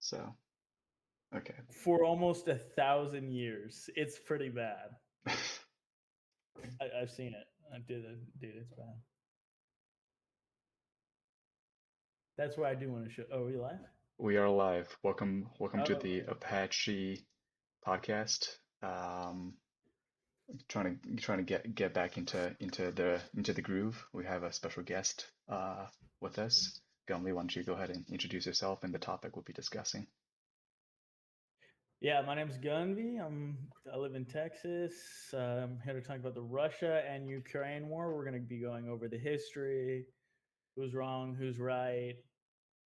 So, okay. For almost 1,000 years. It's pretty bad. I've seen it. I did it, dude. It's bad. That's why I do want to show. Oh, are we live? We are live. Welcome to Oh, the okay. Apache podcast. Trying to get back into the groove. We have a special guest with us. Gumley, why don't you go ahead and introduce yourself and the topic we'll be discussing? Yeah, my name's Gunby. I live in Texas. I'm here to talk about the Russia and Ukraine war. We're going to be going over the history, who's wrong, who's right,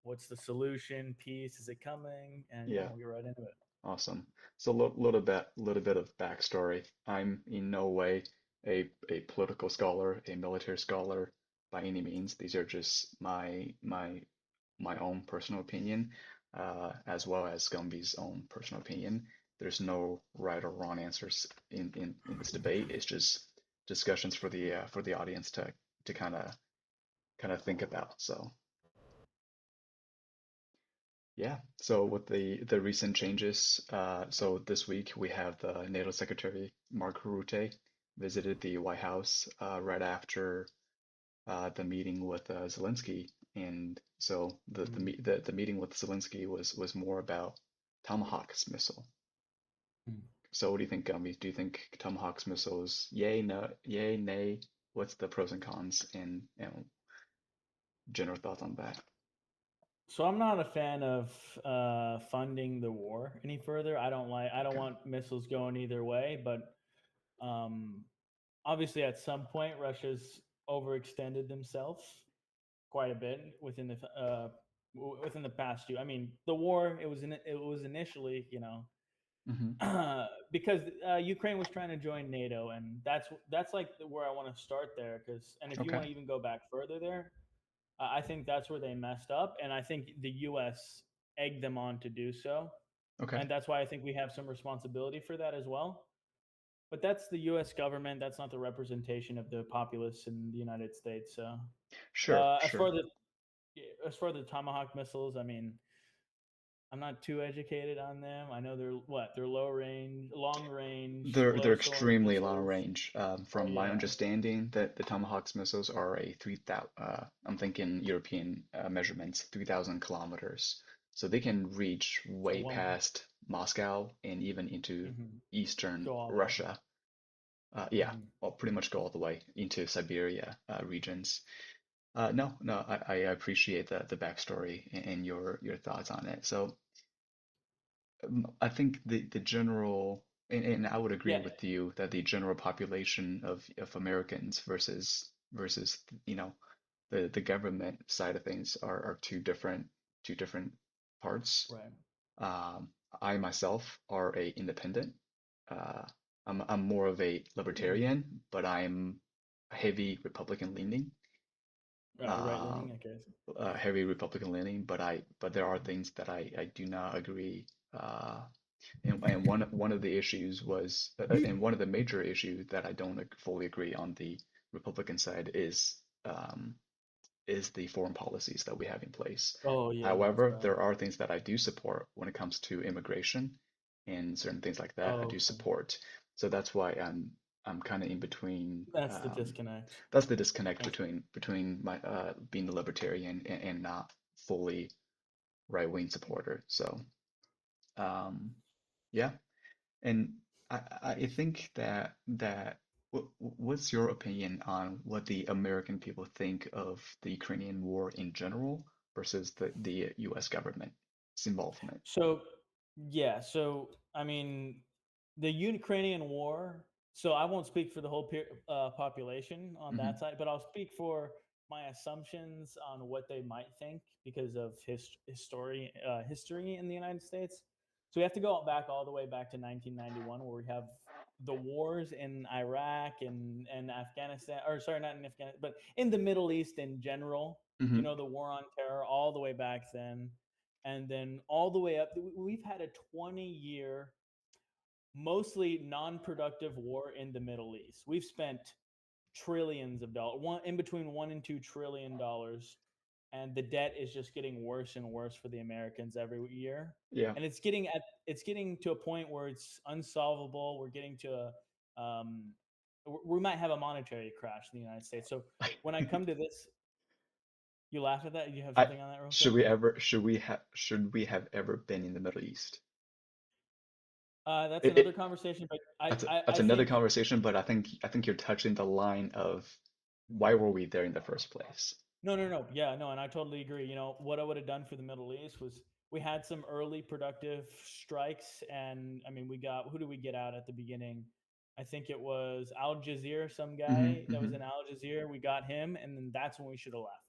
what's the solution, peace, is it coming, and yeah, Yeah, we'll get right into it. awesome. So little bit of backstory. I'm in no way a political scholar, a military scholar by any means. These are just my own personal opinion, as well as Gumby's own personal opinion. There's no right or wrong answers in this debate. It's just discussions for the audience to kind of think about. So yeah. So with the recent changes, so this week we have the NATO Secretary Mark Rutte visited the White House right after the meeting with Zelensky, and so Mm. the meeting with Zelensky was more about Tomahawk's missile. Mm. So what do you think, Gumby? Do you think Tomahawk's missiles, yay, no, yay, nay? What's the pros and cons and general thoughts on that? So I'm not a fan of funding the war any further. I don't Okay. want missiles going either way, but um, obviously at some point Russia's overextended themselves quite a bit within the past year. I mean, the war it was initially, Hmm. because Ukraine was trying to join NATO, and that's like where I want to start there. Because and if you Okay. want to even go back further there, I think that's where they messed up, and I think the U.S. egged them on to do so, Okay. and that's why I think we have some responsibility for that as well. But that's the U.S. government. That's not the representation of the populace in the United States. So, Sure. as Sure. far the as far the Tomahawk missiles, I mean, I'm not too educated on them. I know they're low range, long range, They're low soaring extremely long missiles. range. From my Yeah, understanding, that the Tomahawk's missiles are a 3,000. I'm thinking European measurements, 3,000 kilometers. So they can reach so way one. past Moscow and even into Mhm. eastern Go all the way. Russia. Yeah, Mhm. or pretty much go all the way into Siberia regions. No, I appreciate the backstory and your thoughts on it. So I think the general, and I would agree Yeah, with you that the general population of Americans versus the government side of things are two different parts. right. Um, I myself are a independent. Uh, I'm more of a Mm. libertarian, but I'm heavy Republican leaning. Right Uh, leaning, I guess. Heavy Republican leaning, but there are things that I do not agree. Uh, and one of the issues was, and one of the major issues that I don't fully agree on the Republican side is the foreign policies that we have in place. Oh yeah, that's However, bad. there are things that I do support when it comes to immigration and certain things like that. I Oh, do okay. support. So that's why I'm kind of in between. That's the disconnect. That's the disconnect That's between my being a libertarian and not fully right wing supporter. So um, yeah. And I think that what's your opinion on what the American people think of the Ukrainian war in general versus the U.S. government's involvement? so. Yeah, so I mean, the Ukrainian war. So I won't speak for the whole population on that Hmm. side, but I'll speak for my assumptions on what they might think because of history in the United States. So we have to go back all the way back to 1991, where we have the wars in Iraq and Afghanistan, or sorry, not in Afghanistan, but in the Middle East in general. You Hmm. know, the war on terror all the way back then, and then all the way up. We've had a 20-year mostly non-productive war in the Middle East. We've spent trillions of dollars, one in between $1 and $2 trillion and the debt is just getting worse and worse for the Americans every year. Yeah. And it's getting to a point where it's unsolvable. We're getting to a we might have a monetary crash in the United States. So when I come to this, you laugh at that. You have I something on that real quick. should we have ever been in the Middle East? That's It, another it conversation, but I, that's I that's I another think conversation, but I think you're touching the line of why were we there in the first place? no, no, no. Yeah, no, and I totally agree. You know, what I would have done for the Middle East was we had some early productive strikes, and I mean, we got who did we get out at the beginning? I think it was Al Jazeera, some Hmm. guy that was in Al Jazeera. We got him, and then that's when we should have left.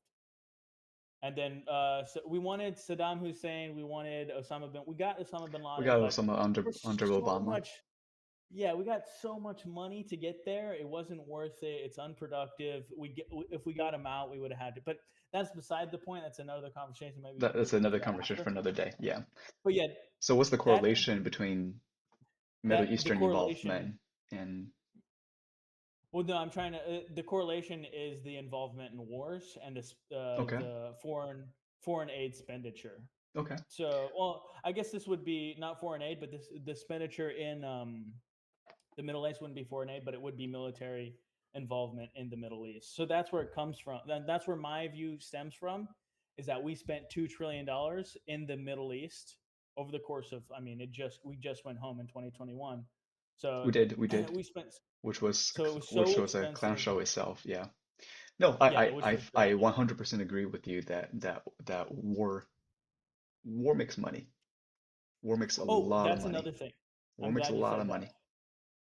And then so we wanted Saddam Hussein, we wanted Osama bin, we got Osama bin We Laden, got but Osama there's under so Obama. much yeah, we got so much money to get there. It wasn't worth it. It's unproductive. We get if we got him out, we would have had to. But that's beside the point. That's another conversation. Maybe we That's can get another to that conversation after. for another day. Yeah. But yeah, So what's the that correlation between Middle that the Eastern correlation. involvement and Well, no, I'm trying to. The correlation is the involvement in wars and okay, the foreign aid expenditure. okay. So, well, I guess this would be not foreign aid, but this the expenditure in the Middle East wouldn't be foreign aid, but it would be military involvement in the Middle East. So that's where it comes from. That's where my view stems from, is that we spent $2 trillion in the Middle East over the course of. I mean, it just we just went home in 2021, so We did, we spent. which was So it was so which was a clown expensive. show itself. Yeah. No, Yeah, which was I great. Yeah. 100% agree with you that war makes money. War makes a Oh, lot of that's money. another thing. War I'm makes a glad you lot of said that. money.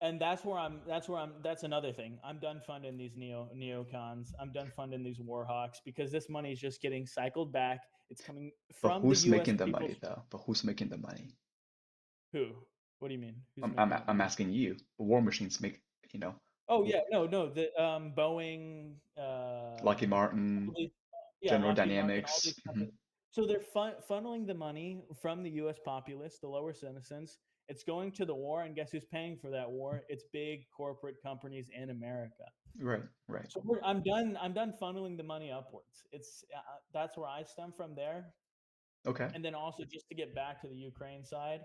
And that's another thing. I'm done funding these neocons. I'm done funding these war hawks because this money is just getting cycled back. It's coming But from the who's US making the people's money though? But who's making the money? who? What do you mean? Who's making the I'm money? asking you. War machines make, you know, Oh yeah, no, no, the Boeing Lockheed all Martin, these, yeah, General Lockheed Martin, all Dynamics. these companies. So they're funneling the money from the US populace, the lower citizens. It's going to the war, and guess who's paying for that war? It's big corporate companies in America. Right, right. So I'm done. I'm done funneling the money upwards. It's that's where I stem from there, Okay. and then also just to get back to the Ukraine side,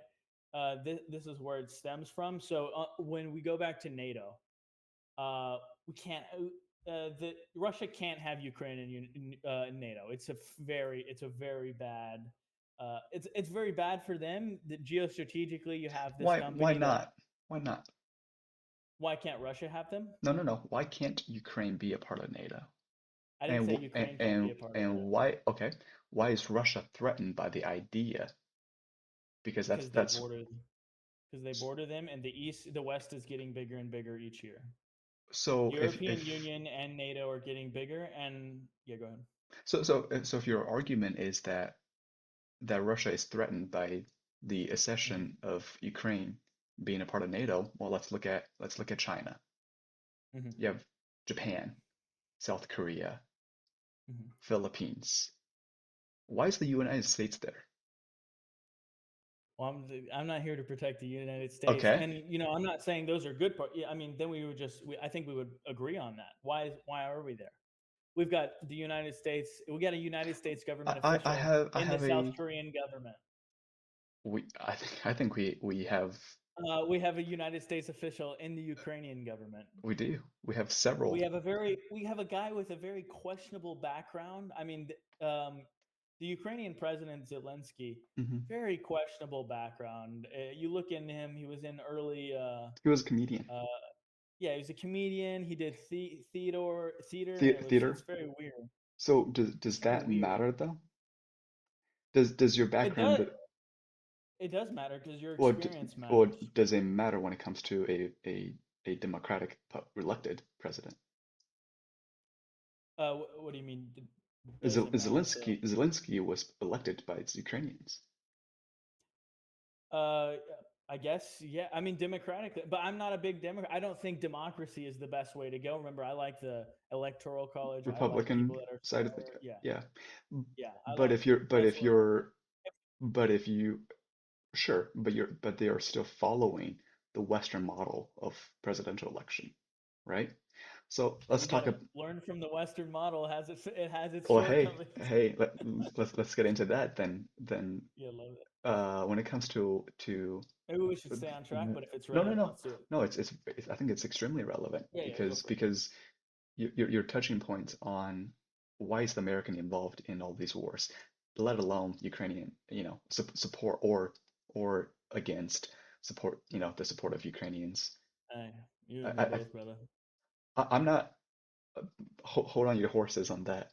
this is where it stems from. So when we go back to NATO, we can't. The Russia can't have Ukraine in NATO. It's a very bad. It's very bad for them. That geostrategically, you have this Why company that. not? Why not? Why can't Russia have them? No, no, no. Why can't Ukraine be a part of NATO? I didn't And say Ukraine can't be a part of and NATO why? Okay, why is Russia threatened by the idea? Because because that's they border them, and the West is getting bigger and bigger each year. so European if Union and NATO are getting bigger, and yeah, go ahead. so if your argument is that Russia is threatened by the Hmm. accession of Ukraine being a part of NATO, well, let's look at China. Hmm. You have Japan, South Korea, Hmm. Philippines. Why is the United States there? Well, I'm not here to protect the United States, Okay. and you know, I'm not saying those are good part. Yeah, I mean, then we would just, I think we would agree on that. Why are we there? We've got the United States. We got a United States government official I in the have South a Korean government. I think we have We have a United States official in the Ukrainian government. we do. We have several. We have a guy with a very questionable background. I mean, the Ukrainian president Zelensky, Mhm. very questionable background. You look into him; he was in early. He was a comedian. Uh, yeah, he was a comedian. He did theater, and it's Theater. very weird. So It's does very that weird. matter though? Does your It does background it does matter because your or experience or matters. does it matter when it comes to a democratic elected president? What do you mean? Does it matter to? Zelensky was elected by its Ukrainians. Uh, I guess, yeah. I mean, democratically, but I'm not a big Democrat. I don't think democracy is the best way to go. Remember, I like the electoral college. I like Republican people that are side of the smaller. Yeah, yeah. yeah. I But like. if you're That's where. but if you sure, but they are still following the Western model of presidential election, right? So You let's got talk. to learn from the Western model. It has its Well, hey, shortcomings. hey, let's get into that then. Yeah, love it. When it comes to Maybe we should stay on track, but if it's no, no, relevant, no, let's do it. no, I think it's extremely relevant Yeah, yeah, go because for it. you're touching points on why is the American involved in all these wars, let alone Ukrainian, support or against support, the support of Ukrainians. Hey, you and me I, both, brother. I'm not hold on your horses on that.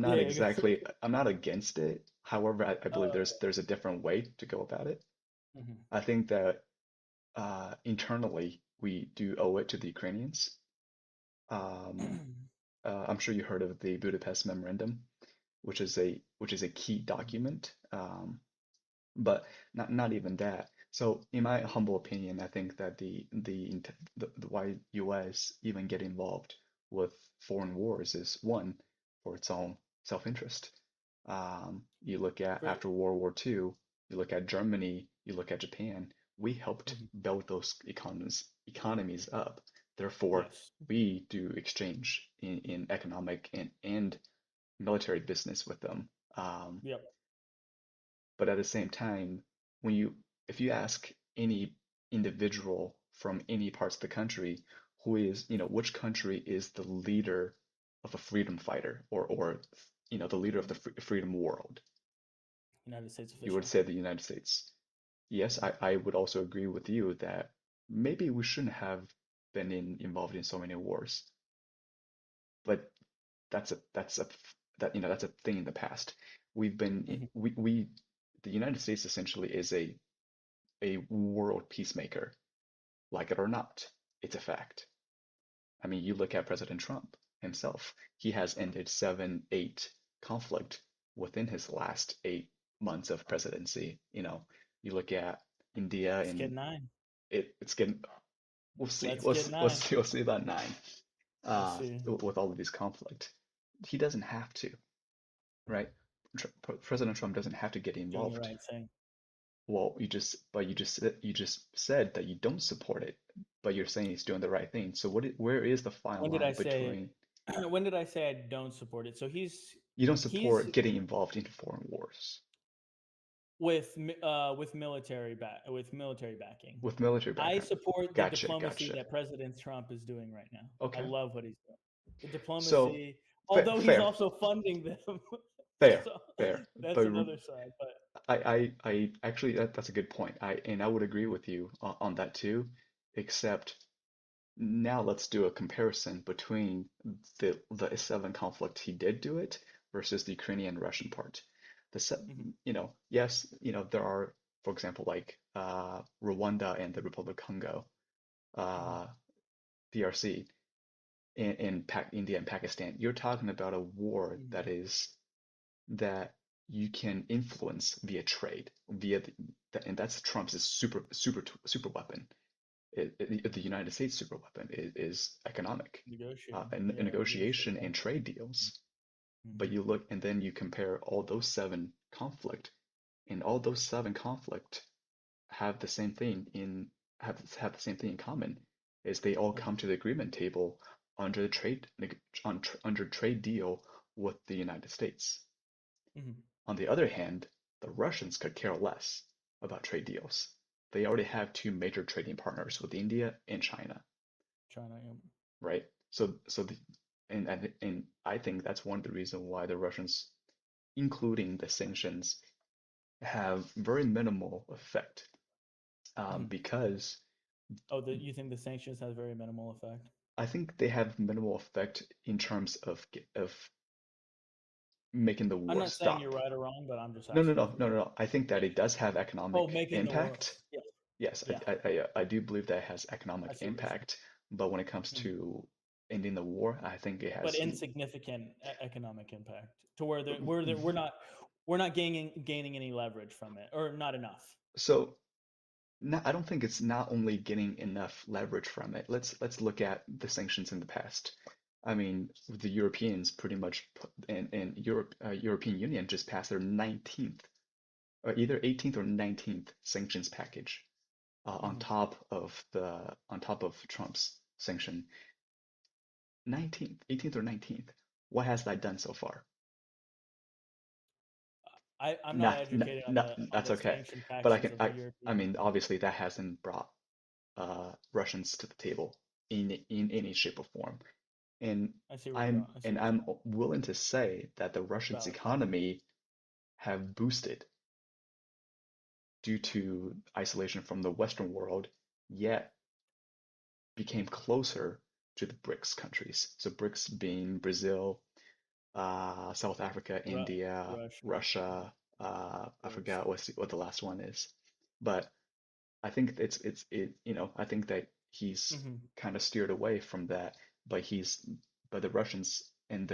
Yeah, yeah, go for it. I'm not against it. However, I believe Uh, there's a different way to go about it. mhm. I think that internally we do owe it to the Ukrainians. Um, I'm sure you heard of the Budapest Memorandum, which is a key document. But not even that. So, in my humble opinion, I think that the why U.S. even get involved with foreign wars is one for its own self-interest. You look at Great. after World War II, you look at Germany, you look at Japan. We helped Mhm. build those economies up. Therefore, Yes. we do exchange in economic and military business with them. Yep. But at the same time, when you if you ask any individual from any parts of the country who is, which country is the leader of a freedom fighter or the leader of the freedom world, United States you would official. say the United States. Yes, Mhm. I would also agree with you that maybe we shouldn't have been involved in so many wars, but that's a that's a thing in the past. We've been Mhm. we the United States essentially is a world peacemaker, like it or not. It's a fact. I mean, you look at President Trump himself. He has ended seven, eight conflict within his last 8 months of presidency. You look at India Let's get and nine. it's getting. We'll see. Let's get Let's nine. see. We'll see about nine. We'll see. With all of these conflict, he doesn't have to, right? President Trump doesn't have to get Doing the involved. right thing. Well, you just said that you don't support it, but you're saying he's doing the right thing. So where is the fine When did I line say between when did I say I don't support it? So you don't he's support getting involved in foreign wars with military backing. with military I background? support the Gotcha, diplomacy gotcha. that President Trump is doing right now. I Okay. love what he's doing. The So diplomacy, although he's fair, also funding them. fair, So fair. that's But another side. But I actually that's a good point. I would agree with you on that too, except now let's do a comparison between the seven conflict he did do it versus the Ukrainian Russian part. The se mhm, yes, there are, for example, like Rwanda and the Republic of Congo, mhm, uh, PRC, in India and Pakistan. You're talking about a war mhm, that you can influence via trade, via and that's Trump's super weapon. The United States super weapon is economic, negotiating. and Yeah, real estate negotiation and contract. trade deals. But Mhm, you look and then you compare all those seven conflict, and all those seven conflict have the same thing have the same thing in common, is they all mhm, come to the agreement table under the under trade deal with the United States. mhm. On the other hand, the Russians could care less about trade deals. They already have two major trading partners with India and China, China. Yeah. right? So and I think that's one of the reasons why the Russians, including the sanctions, have very minimal effect, Mhm. because Oh, you think the sanctions has very minimal effect? I think they have minimal effect in terms of making the I'm war not saying you're stop. right or wrong, but I'm just No, no, asking no, for no, your no, no. I think yeah. that it does have Oh, economic making the war. impact. Yeah, Yes, yeah. I do believe that has I economic see what you're saying. impact, but when it comes Mhm. to ending the war, I think it But has. insignificant economic impact to where we're not gaining any leverage from it, or not enough. So no, I don't think it's not only getting enough leverage from it. Let's look at the sanctions in the past. I mean, the Europeans pretty much and European Union just passed their 19th or either 18th or 19th sanctions package, Hmm. on top of Trump's sanction. 19th, 18th or 19th. What has that done so far? I'm not Not, not, educated not, on that's the okay. sanctions But actions of the I European mean, Union. obviously that hasn't brought Russians to the table in any shape or form. And I see where you're going. I see where you're I'm going. willing to say that the Russians' Valid. economy have boosted due to isolation from the Western world, yet became closer to the BRICS countries. So BRICS being Brazil, South Africa, Ru- India, Russia, Russia. of I course. forgot what the last one is, but I think I think that he's Hmm. kind of steered away from that, but but the Russians and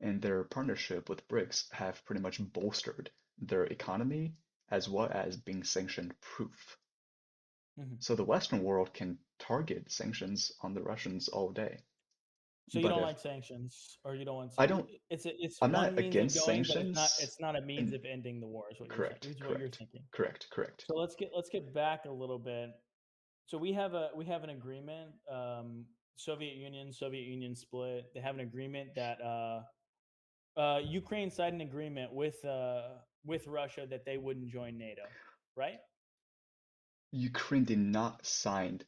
and their partnership with BRICS have pretty much bolstered their economy as well as being sanction proof. Hmm. So the Western world can target sanctions on the Russians all day. So you But don't if like sanctions, or you don't want? I don't, It's I'm not one means of against going, but it's not. sanctions. It's not a means And of ending the war. Is what you're saying. correct, Is what you're correct, thinking. correct, correct. So let's get back a little bit. So we have an agreement. Soviet Union split. They have an agreement that Ukraine signed an agreement with Russia that they wouldn't join NATO, right? Ukraine did not sign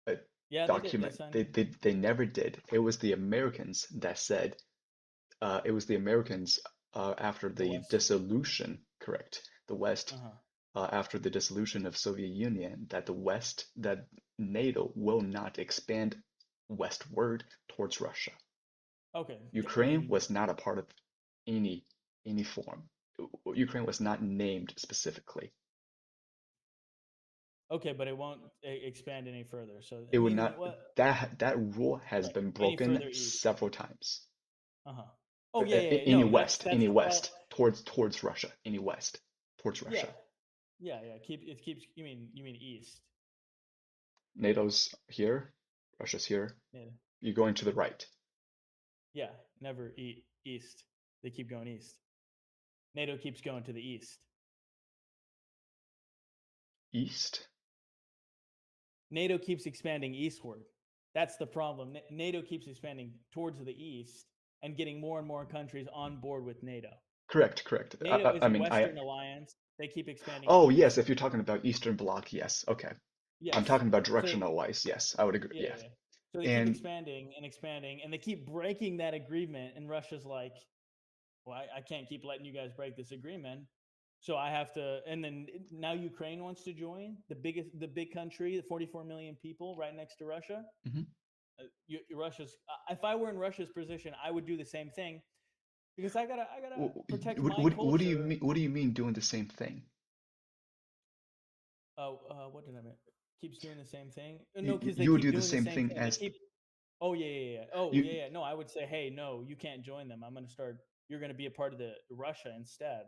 a Yeah, they did. They document. signed. They never did. It was the Americans that said, it was the Americans after The the West. dissolution, correct, the West, Uh huh. after the dissolution of Soviet Union, that that NATO will not expand westward towards Russia. Okay. I Ukraine mean, was not a part of any any form. Ukraine was not named specifically. okay, but it won't expand any further. So I It would mean, not, what? that rule has Right. been Any broken further east. several times. Uh huh. Oh yeah, yeah, yeah. Any No, west, that's any the problem. west towards Russia, any west towards Yeah, Russia. yeah, yeah. It keeps. You mean east? NATO's here, Russia's here. Yeah. You're going to the right. Yeah. Never east. They keep going east. NATO keeps going to the east. East? NATO keeps expanding eastward. That's the problem. NATO keeps expanding towards the east and getting more and more countries on board with NATO. Correct, correct. NATO is I a mean, Western alliance. They keep expanding oh yes, east. if you're talking about Eastern Bloc, yes, okay. I'm Yes. talking about So directional wise, yes, I would agree, yeah, yes. yeah. So they keep And expanding and expanding, and they keep breaking that agreement. And Russia's like, "Well, I can't keep letting you guys break this agreement, so I have to." And then now Ukraine wants to join the big country, the 44 million people, right next to Russia. mhm. Russia's. If I were in Russia's position, I would do the same thing because I gotta protect my What do you culture. mean? What do you mean doing the same thing? Oh, what did I mean? Keeps doing the same thing. No, because they You would keep do the doing the same same thing thing. They as keep. Oh yeah, yeah, yeah. Oh you. yeah, yeah. No, I would say, hey, no, you can't join them. I'm gonna start. You're gonna be a part of the Russia instead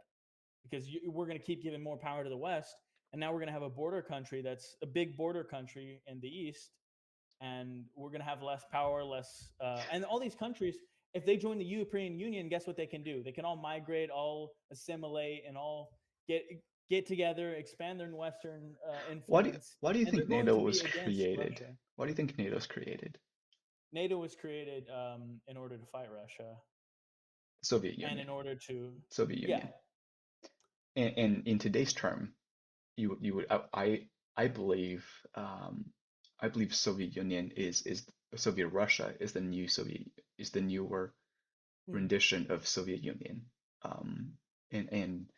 because we're gonna keep giving more power to the West, and now we're gonna have a border country that's a big border country in the East, and we're gonna have less power, less. And all these countries, if they join the European Union, guess what they can do? They can all migrate, all assimilate, and all get get together, expand their Western influence, Why do you and they're think going NATO to be was against created? Russia. Why do you think NATO's created? NATO was created in order to fight Russia Soviet and Union, in order to, Soviet yeah, Union. And in today's term, you would I believe I believe Soviet Union is Soviet Russia is the new Soviet is the newer mhm, rendition of Soviet Union. Um, and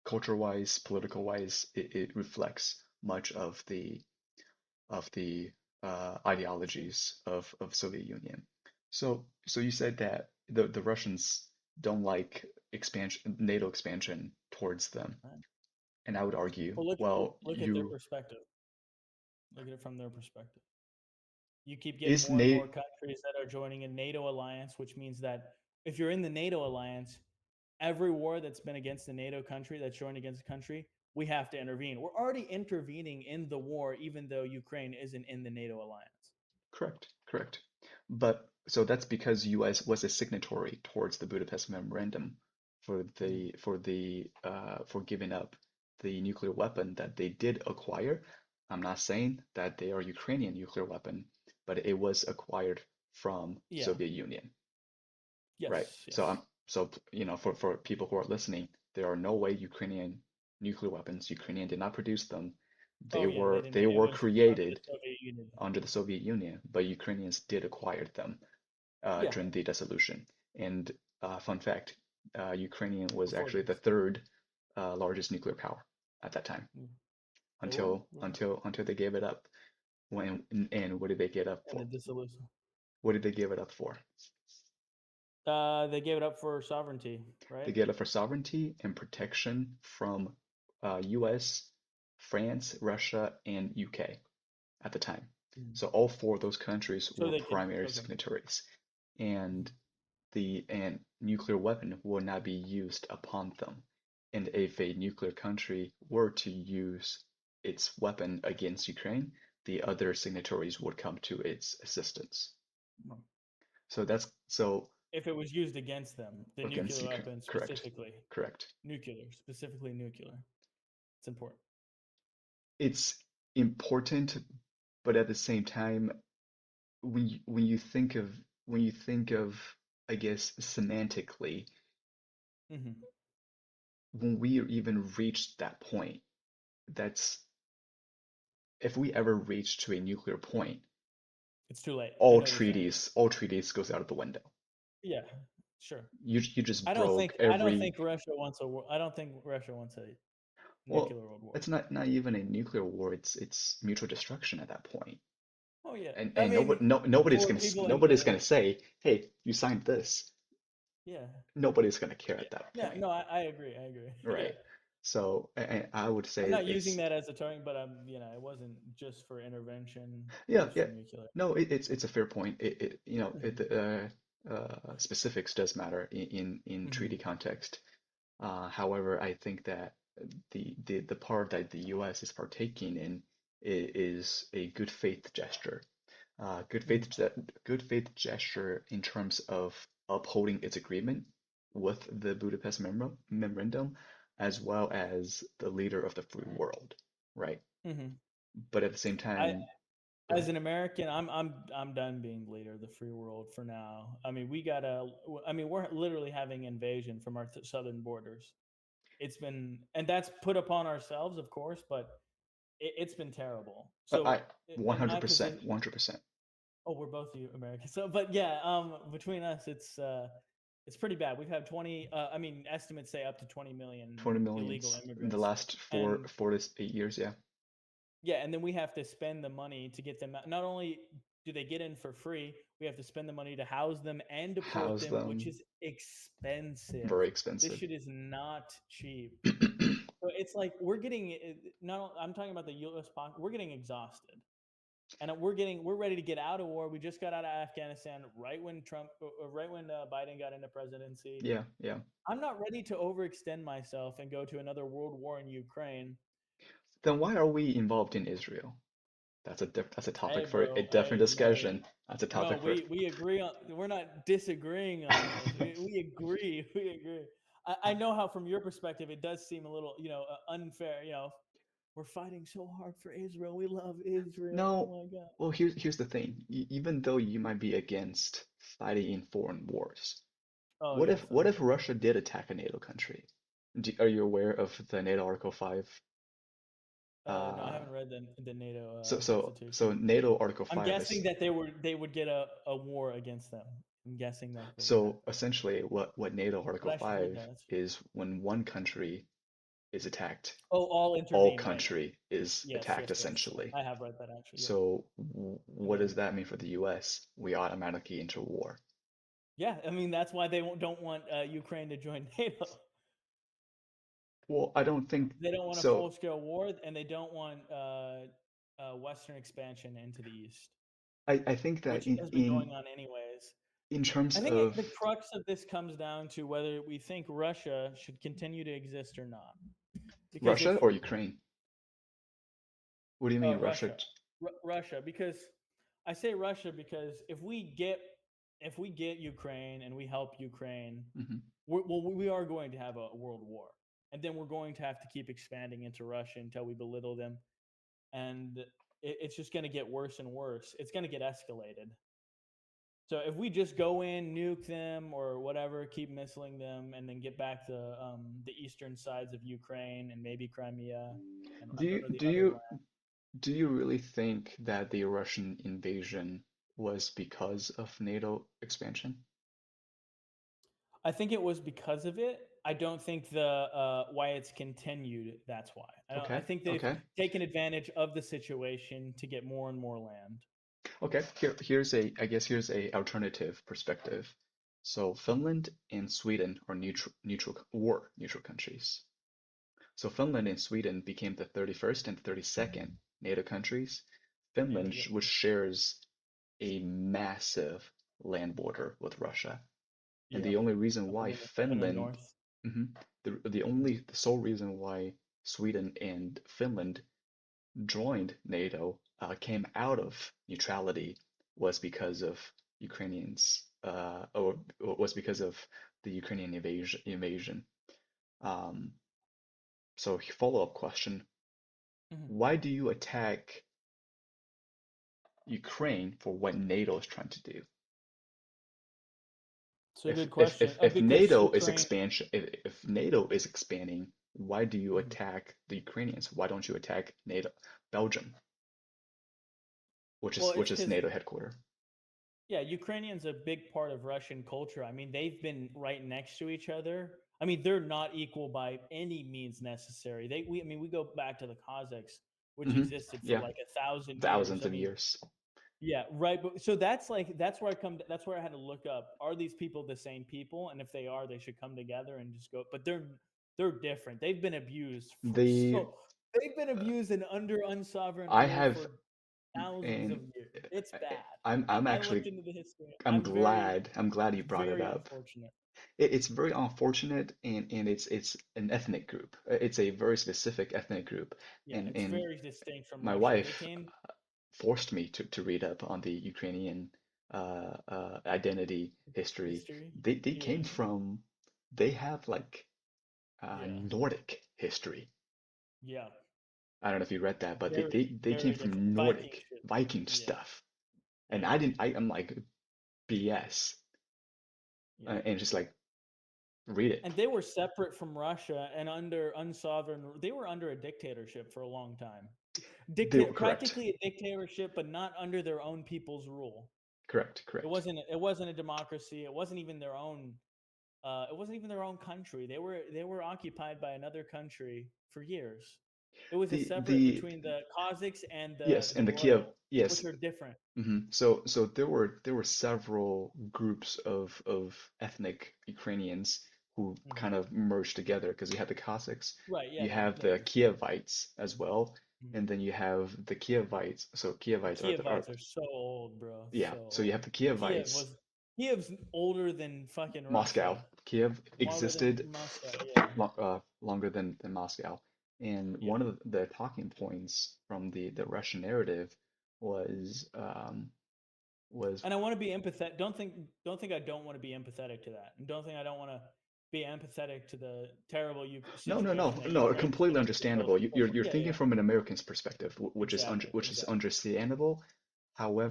culture wise, political wise, it reflects much of the ideologies of Soviet Union. So you said that the Russians don't like expansion, NATO expansion towards them, right. and I would argue, Well, well, look at their you perspective. Look at it from their perspective. You keep getting is more and more NATO countries that are joining a NATO alliance, which means that if you're in the NATO alliance, every war that's been against a NATO country that's joined against a country, we have to intervene. We're already intervening in the war, even though Ukraine isn't in the NATO alliance. correct, correct. But so that's because US was a signatory towards the Budapest Memorandum Mhm. for giving up the nuclear weapon that they did acquire. I'm not saying that they are Ukrainian nuclear weapon, but it was acquired from Yeah. Soviet Union, right? Yes. So Yes. for people who are listening, there are no way Ukrainian nuclear weapons. Ukrainian did not produce them. Oh yeah, they didn't. They It were was under the created Soviet Union. under the Soviet Union, but Ukrainians did acquire them Yeah. during the dissolution. And fun fact, Ukrainian was Before actually the the third largest nuclear power at that time mm, they were. until they gave it up. When and what did they get up And the for? dissolution. What did they give it up for? They gave it up for sovereignty, They right? gave it up for sovereignty and protection from U.S., France, Russia, and UK at the time. Mm. So all four of those countries So were they could. primary Okay. signatories, Mhm. and the and nuclear weapon will not be used upon them. And if a nuclear country were to use its weapon against Ukraine, the other signatories would come to its assistance. Mm. So If it was used against them, the against nuclear Ukraine, weapon correct, specifically, correct. specifically nuclear. It's important. It's important, but at the same time, when you think of I guess semantically, Hmm. when we even reached that point, that's if we ever reach to a nuclear point, It's too late. I know what you're saying. all treaties goes out of the window. Yeah, sure. You just broke I don't every think Russia wants a war. I don't think Russia wants a well, nuclear world war. it's not even a nuclear war, it's mutual destruction at that point. Oh yeah. I And mean, for people in nobody's the gonna say, hey, you signed this. yeah. Nobody's gonna care Yeah. at that Yeah. point, No, I agree. I agree. Yeah. right? So I would I'm say not using it's that as a target, but it wasn't just for intervention. It yeah, was yeah. for nuclear. No, it's a fair point. Hmm. Specifics does matter in Hmm. treaty context. However, I think that the part that the U.S. is partaking in is a good faith gesture. Hmm. Good faith gesture in terms of upholding its agreement with the Budapest Memorandum, as well as the leader of the free world, right? Hmm. But at the same I, time, go as ahead. an American, I'm done being the leader of the free world for now. I mean, we gotta. I mean, we're literally having invasion from our southern borders. It's been, and that's put upon ourselves, of course, but it's been terrible. So I in my 100%, position, 100%. oh, we're both Americans. So, but yeah, between us, it's pretty bad. We've had 20. I mean, estimates say up to 20 million 20 illegal millions in the immigrants, last and 4 to 8 years, yeah. yeah, and then we have to spend the money to get them out. Not only do they get in for free, we have to spend the money to house them and deport House them, which them, is expensive. very This expensive. shit is not cheap. So it's like we're getting not. I'm talking about the U.S. pocket. We're getting exhausted, and we're ready to get out of war. We just got out of Afghanistan right when Biden got into presidency. Yeah, yeah. I'm not ready to overextend myself and go to another world war in Ukraine. Then why are we involved in Israel? That's a Hey, topic for a bro. different Hey, no, discussion. That's a no. topic for We agree on. We're not disagreeing on this. We agree. We agree. I know how, from your perspective, it does seem a little, unfair. We're fighting so hard for Israel. We love Israel. no. Oh my God. Well, here's the thing. Even though you might be against fighting in foreign wars, Oh yes, I what know. if Russia did attack a NATO country? Are you aware of the NATO Article 5? No, I Uh, haven't read the NATO Constitution. so NATO Article I'm 5 guessing is that they would get a war against them. I'm guessing that they would so attack them. essentially what NATO But Article I should read 5 that. is when one country is attacked, Oh, all all intervene, right? country is Yes, attacked yes, yes. essentially. I have read that actually. Yep. So I what know does that. that mean for the US? We automatically enter war. Yeah, I mean that's why they don't want Ukraine to join NATO. Well, I don't think They don't want a so. full scale war, and they don't want Western expansion into the east, I think that which has been going on anyways. in terms I think of the crux of this comes down to whether we think Russia should continue to exist or not. Because Russia if or Ukraine, what do you mean Russia? Russia, Russia, because I say Russia because if we get Ukraine and we help Ukraine, Mhm. we are going to have a world war, and then we're going to have to keep expanding into Russia until we belittle them, and it's just going to get worse and worse. It's going to get escalated. So if we just go in, nuke them or whatever, keep missiling them, and then get back to the eastern sides of Ukraine and maybe Crimea and Do you the do other you land, do you really think that the Russian invasion was because of NATO expansion? I think it was because of it. I don't think the why it's continued. That's why. I don't. I Okay, think they've okay, taken advantage of the situation to get more and more land. okay. Here's a, I guess here's a alternative perspective. So Finland and Sweden are neutral countries. So Finland and Sweden became the 31st and 32nd NATO countries. Yeah, Finland, which shares a massive land border with Russia. And yeah. the only reason Up in why the Finland, north. mhm, the sole reason why Sweden and Finland joined NATO, came out of neutrality, was because of Ukrainians, or was because of the Ukrainian invasion. Um, so follow-up question: Mhm. why do you attack Ukraine for what NATO is trying to do? It's a good question. If Because NATO is Ukraine. expansion, if NATO is expanding, why do you Mhm. attack the Ukrainians? Why don't you attack NATO, Belgium, Well, it's which is because NATO headquarters? yeah, Ukrainians a big part of Russian culture. I mean, they've been right next to each other. I mean, they're not equal by any means necessary. I mean, we go back to the Cossacks, which Hmm. existed for Yeah, like 1,000 years. thousands I of mean, years. yeah, right. But so that's where I come. That's where I had to look up: are these people the same people? And if they are, they should come together and just go. But they're different. They've been abused for The so. They've been abused and under unsovereign I rule have, for thousands of and years. It's bad. I'm I looked actually, into the history. I'm glad you It's brought it very up. unfortunate. It's very unfortunate, and it's an ethnic group. It's a very specific ethnic group, Yeah, and it's very distinct from my Russia. They wife came forced me to read up on the Ukrainian identity history. history. They came Yeah, from, they have like yeah, Nordic history. yeah. I don't know if you read that, but Very, they came very different. from Viking Nordic shit. Viking Yeah, stuff, and yeah, I'm like BS, yeah. and just like read it. And they were separate from Russia and under unsovereign. They were under a dictatorship for a long time. They were correct, Practically a dictatorship, but not under their own people's rule. correct, correct. It wasn't a democracy. It wasn't even their own. It wasn't even their own country. They were occupied by another country for years. It was a separate The between the Cossacks and yes, the and the Kiev, royal, yes. which are different. So there were several groups of ethnic Ukrainians who Mhm. kind of merged together, because you have the Cossacks, Right? Yeah, you have yeah. the Kievites as well, Mhm. and then you have the Kievites. So The Kievites are, Kievites are so old, bro. yeah. So So you have old. the Kiev Kievites. was Kiev's older than fucking Moscow. Russia. Kiev Longer than existed Moscow. Yeah, longer than Moscow. And yeah. one of the talking points from the Russian narrative was was And I want to be empathetic. Don't think I don't want to be empathetic to that, and don't think I don't want to be empathetic to the terrible situation that no, Ukraine's completely going through. understandable. You're Yeah, thinking yeah, from an American's perspective, exactly, which is exactly. understandable.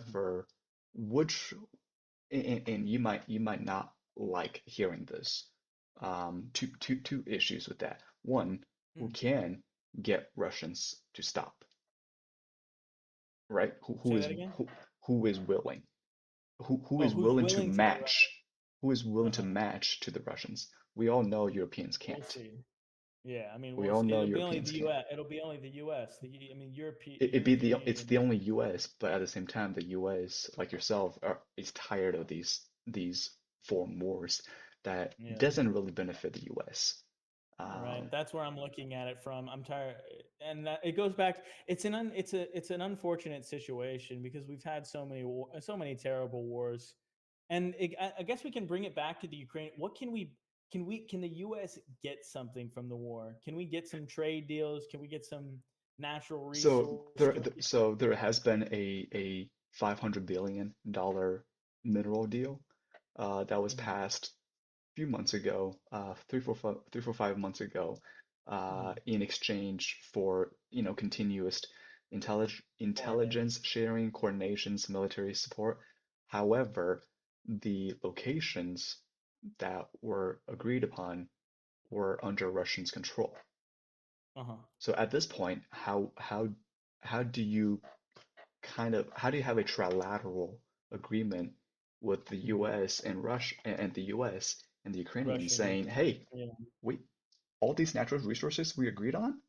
Mhm. However, which and you might not like hearing this. Two issues with that. One, who Mhm. can get Russians to stop, right? Say that again. Who is willing? Who Oh, is who's willing to willing to get Russia? match? Who is willing to Uh-huh. match to the Russians? We all know Europeans We'll can't. see. Yeah, I mean, We we'll all see. know It'll be only Europeans the can't. U.S. It'll be only the U.S. I mean, It'd be European it's the Union. only US, but at the same time, the US, like yourself, is tired of these foreign wars that Yeah. doesn't really benefit the US. Right. Um, That's where I'm looking at it from. I'm tired, and it goes back. It's an unfortunate situation because we've had so many terrible wars, and I guess we can bring it back to the Ukraine. What can the U.S. get something from the war? Can we get some trade deals? Can we get some natural resource? so there has been a $500 billion mineral deal that was Mhm, passed few months ago, 3, 4, 5 months ago, mhm. in exchange for, continuous Foreign aid. intelligence sharing, coordinations, military support. However, the locations that were agreed upon were under Russian's control. Uh-huh. So at this point, how do you how do you have a trilateral agreement with the Hmm. U.S. and Russia and the U.S. and the Ukrainians Russia and saying, Ukraine. "Hey, Yeah. we all these natural resources we agreed on,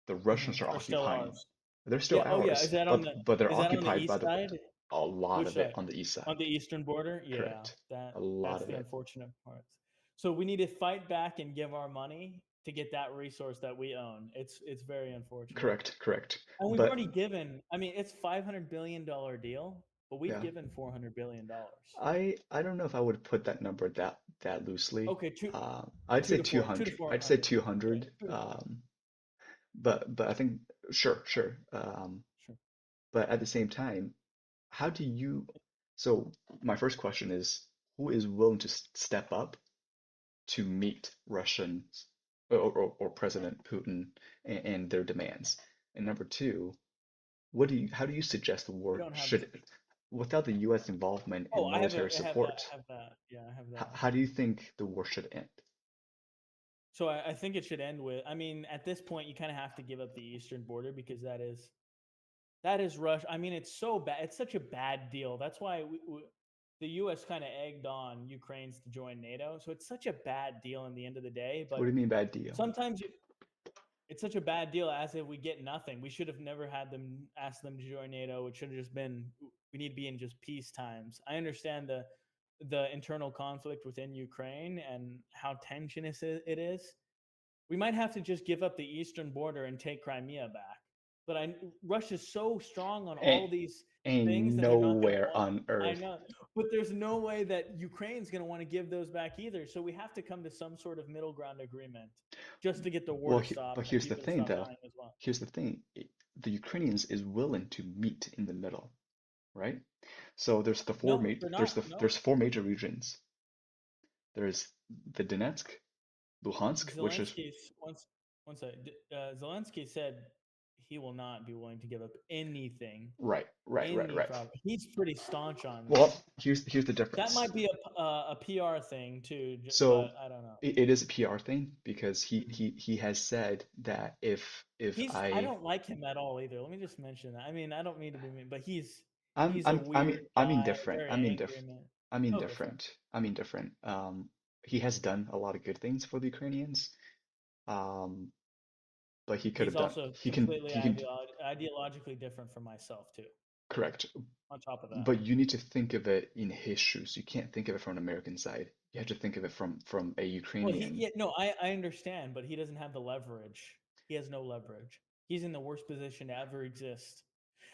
the Russians are Are still occupying. ours. They're still Yeah. Oh yeah. ours, but they're Is that on the occupied by east side? a lot Which of it side? on the east On side. the eastern border? Yeah. Correct. That A lot that's of the it. unfortunate part. So we need to fight back and give our money to get that resource that we own. It's very unfortunate. Correct, correct. And we've But already given, I mean, it's $500 billion deal, but we've yeah, given $400 billion. I don't know if I would put that number that loosely. Okay, two I'd two say to four, two to 200. four I'd say hundred. Yeah, 200. 2 to 4. But I think sure, sure. Sure. But at the same time, how do you? So my first question is, who is willing to step up to meet Russians or President Putin and their demands? And number two, how do you suggest the We war don't have. should, without the U.S. involvement Oh, and military I have that. support, I have that. Yeah, I have how, that. how do you think the war should end? So I think it should end with. I mean, at this point, you kind of have to give up the eastern border because that is Russia. I mean, it's so bad. It's such a bad deal. That's why the U.S. kind of egged on Ukraine's to join NATO. So it's such a bad deal in the end of the day. What But do you mean bad deal? sometimes it's such a bad deal as if we get nothing. We should have never had them ask them to join NATO. It should have just been we need to be in just peace times. I understand the internal conflict within Ukraine and how tensionous it is. We might have to just give up the eastern border and take Crimea back. But Russia's so strong on Ain't, all these ain't things that they're not going to nowhere want. on I earth. know, but there's no way that Ukraine's going to want to give those back either. So we have to come to some sort of middle ground agreement just to get the war Well, to stop but and here's the people to thing, stop though. dying as well. Here's the thing. The Ukrainians is willing to meet in the middle, right? So No, they're not. there's No, four major regions. There's the Donetsk, Luhansk, which is Zelensky's once Zelensky said he will not be willing to give up anything, right, right, right, any right. problem. He's pretty staunch on Well, that. here's the That difference. might be a PR thing too, So but I don't know. it is a PR thing because Mhm. he has said that if I I don't like him at all either. Let me just mention that. I mean, I don't mean to be mean, but I'm he's a I'm I mean weird I'm guy, indifferent. very angry man. I'm Okay, fair. indifferent. I'm indifferent. He has done a lot of good things for the Ukrainians. Um, but he could He's have done also completely he can ideologically different from myself too. correct. On top of that. But you need to think of it in his shoes. You can't think of it from an American side. You have to think of it from a Well, Ukrainian. yeah, no, I understand, but he doesn't have the leverage. He has no leverage. He's in the worst position to ever exist.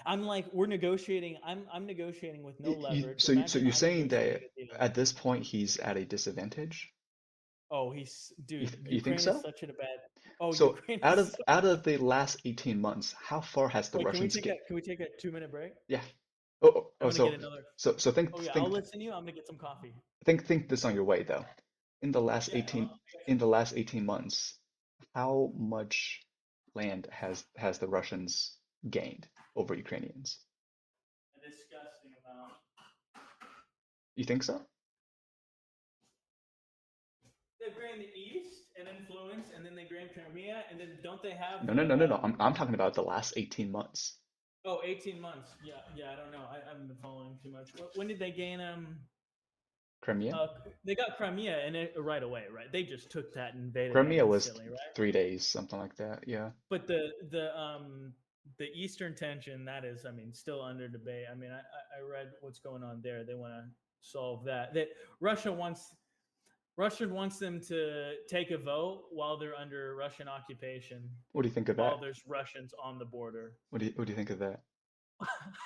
I'm like, we're negotiating. I'm negotiating with no leverage. So Imagine you're I'm saying negotiating that a deal. at this point he's at a disadvantage? Oh, dude. You think Ukraine is so? such a bad. Oh, So Ukraine is. So, out of the last 18 months, how far has the wait, Russians get? can we take a 2 minute break? Yeah. I'm gonna get another. So Oh yeah, I'll listen to you. I'm gonna get some coffee. think this on your way though. In the last Yeah, 18 I got you. in the last 18 months, how much land has the Russians gained over Ukrainians? A disgusting amount. You think so? They've gained the East and influence, and then they gained Crimea, and then don't they have No. I'm talking about the last 18 months. Oh, 18 months. Yeah, yeah, I don't know. I haven't been following too much. When did they gain Crimea? they got Crimea and right away, right? They just took that and invaded that Crimea was instantly, right? 3 days, something like that. Yeah. But the Eastern tension, that is, I mean, still under debate. I mean, I read what's going on there. They want to solve that. That Russia wants them to take a vote while they're under Russian occupation, What do you think of while that? there's Russians on the border. What do you think of that?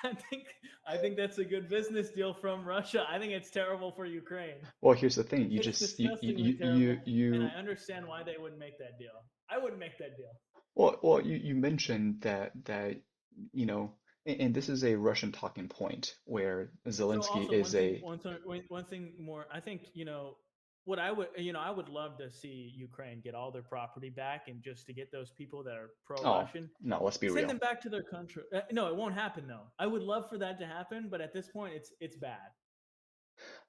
I think I think that's a good business deal from Russia. I think it's terrible for Ukraine. Well, here's the thing. It's disgustingly terrible, and I understand why they wouldn't make that deal. I wouldn't make that deal. well, you mentioned that you know, and this is a Russian talking point where So Zelensky also is a one thing more. I think what I would love to see Ukraine get all their property back and just to get those people that are oh pro-Russian, no, let's be send real. them back to their country. No, it won't happen though. I would love for that to happen, but at this point, it's bad.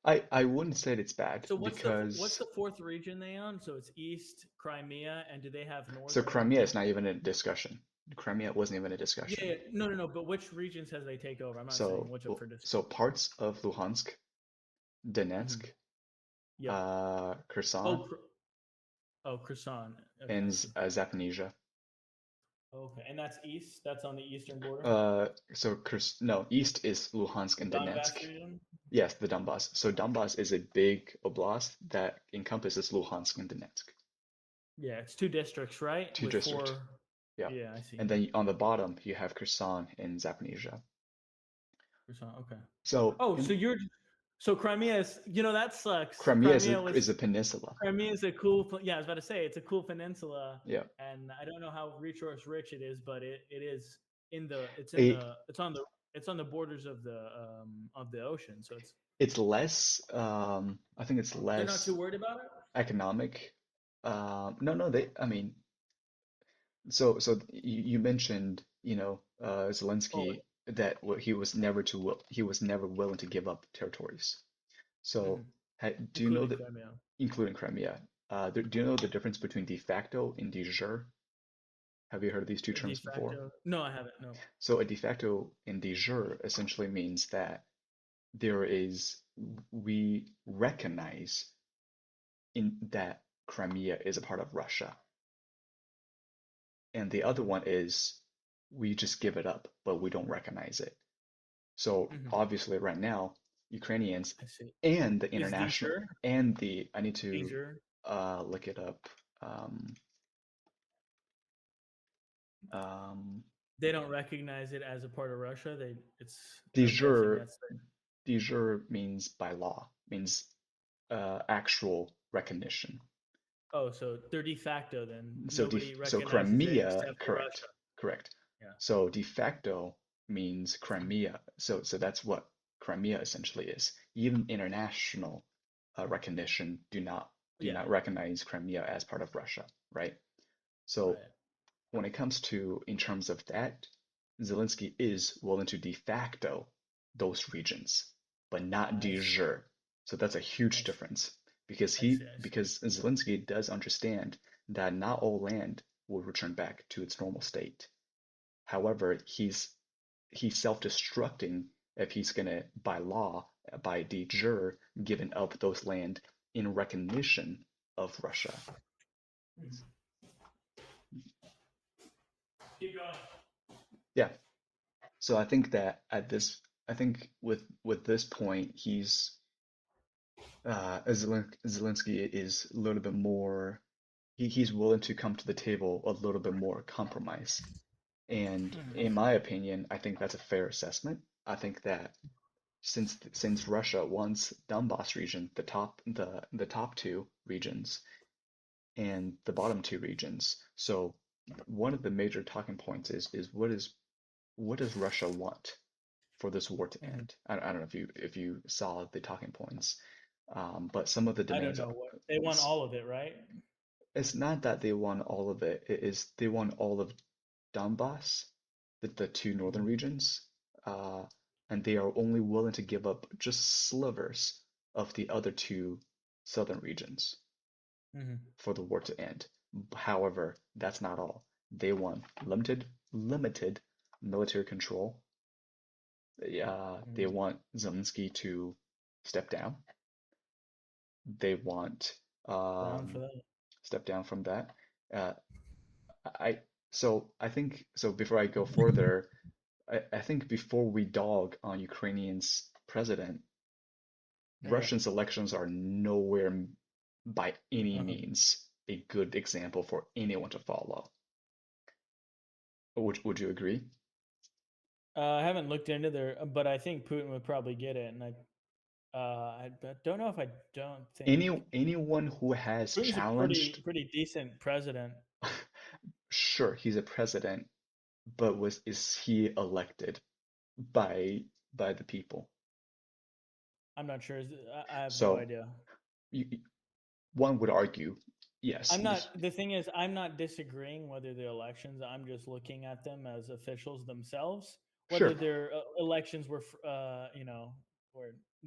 I wouldn't say it's bad So what's because the fourth region they own? So it's East Crimea, and do they have so northern? Crimea is not even a discussion. Crimea wasn't even a Yeah, discussion. yeah, no, no, no. But which regions has they take over? I'm not saying So which up for dispute. so parts of Luhansk, Hmm. Donetsk, Yep. Kherson, Oh, oh, Kherson. Okay, and I see. Zaporizhia. Okay, and that's east. That's on the eastern border. So no, east is Luhansk The and Donbass Donetsk. region. Yes, the Donbass. So Donbass is a big oblast that encompasses Luhansk and Donetsk, Yeah, it's two districts, right? two With districts. four. Yeah. Yeah, I see. And then on the bottom, you have Kherson and Zaporizhia. Kherson. Okay. So Oh, so in you're so Crimea is. That sucks. Crimea Crimea is was a peninsula. Crimea is a cool. Yeah, I was about to say it's a cool peninsula, Yeah. and I don't know how resource rich it is, but it is in the. It's in A the. It's on the borders of the ocean, so it's less I think it's they're not too less worried about it. economic. No, no, they I mean, so you mentioned, Oh, Zelensky that he was never willing to give up territories. So mhm, do you know including that, Crimea. including Crimea, do you know the difference between de facto and de jure? Have you heard of these two De terms before? facto. No, I haven't. No. So a de facto and de jure essentially means that there is we recognize in that Crimea is a part of Russia, and the other one is we just give it up, but we don't recognize it. So Hmm. obviously, right now, Ukrainians I see. and the Is de international jure? and the I need De to jure? look it up. Um, um, They don't recognize it as a part of Russia. It's. de I'm guessing jure, that's the. de jure means by law, means actual recognition. Oh, so they're de facto then. Nobody So recognizes it Crimea, except for correct, Russia. correct. Yeah. So de facto means Crimea. So that's what Crimea essentially is. Even international recognition do Yeah. not recognize Crimea as part of Russia, right? So Right. when it comes to in terms of that, Zelensky is willing to de facto those regions, but not I de see. jure. So that's a huge I see. difference because I see. I see. Zelensky does understand that not all land will return back to its normal state. However, he's self-destructing if he's gonna by law, by de jure, giving up those land in recognition of Russia. Mhm. Keep going. Yeah. So I think that I think with this point, Zelensky is a little bit more, he's willing to come to the table a little bit more compromise. And in Mhm. my opinion, I think that's a fair assessment. I think that since Russia wants Donbass region, the top two regions and the bottom two regions. So one of the major talking points is what does Russia want for this war to Mhm. end? I don't know if you saw the talking points, but some of the I don't demands know are what they want all of it, right? it's not that they want all of it. It is they want all of Donbass, the two northern Mhm. regions, and they are only willing to give up just slivers of the other two southern regions Mhm. for the war to end. However, that's not all. They want limited military control. They Mhm. want Zelensky to step down. They want Down for um, that. step down from that. Uh, I I think so. Before I go further, I think before we dog on Ukrainian's president, Yeah. Russian's elections are nowhere by any Uh-huh. means a good example for anyone to follow. Would you agree? I haven't looked into there, but I think Putin would probably get it, and don't know if I don't think Anyone who has Putin's a challenged, pretty decent president. sure, he's a president, but was is he elected by the people? I'm not sure. I have no So idea. you, one would argue, yes, I'm not. The thing is, I'm not disagreeing whether they're elections. I'm just looking at them as officials themselves. Whether sure, their elections were, or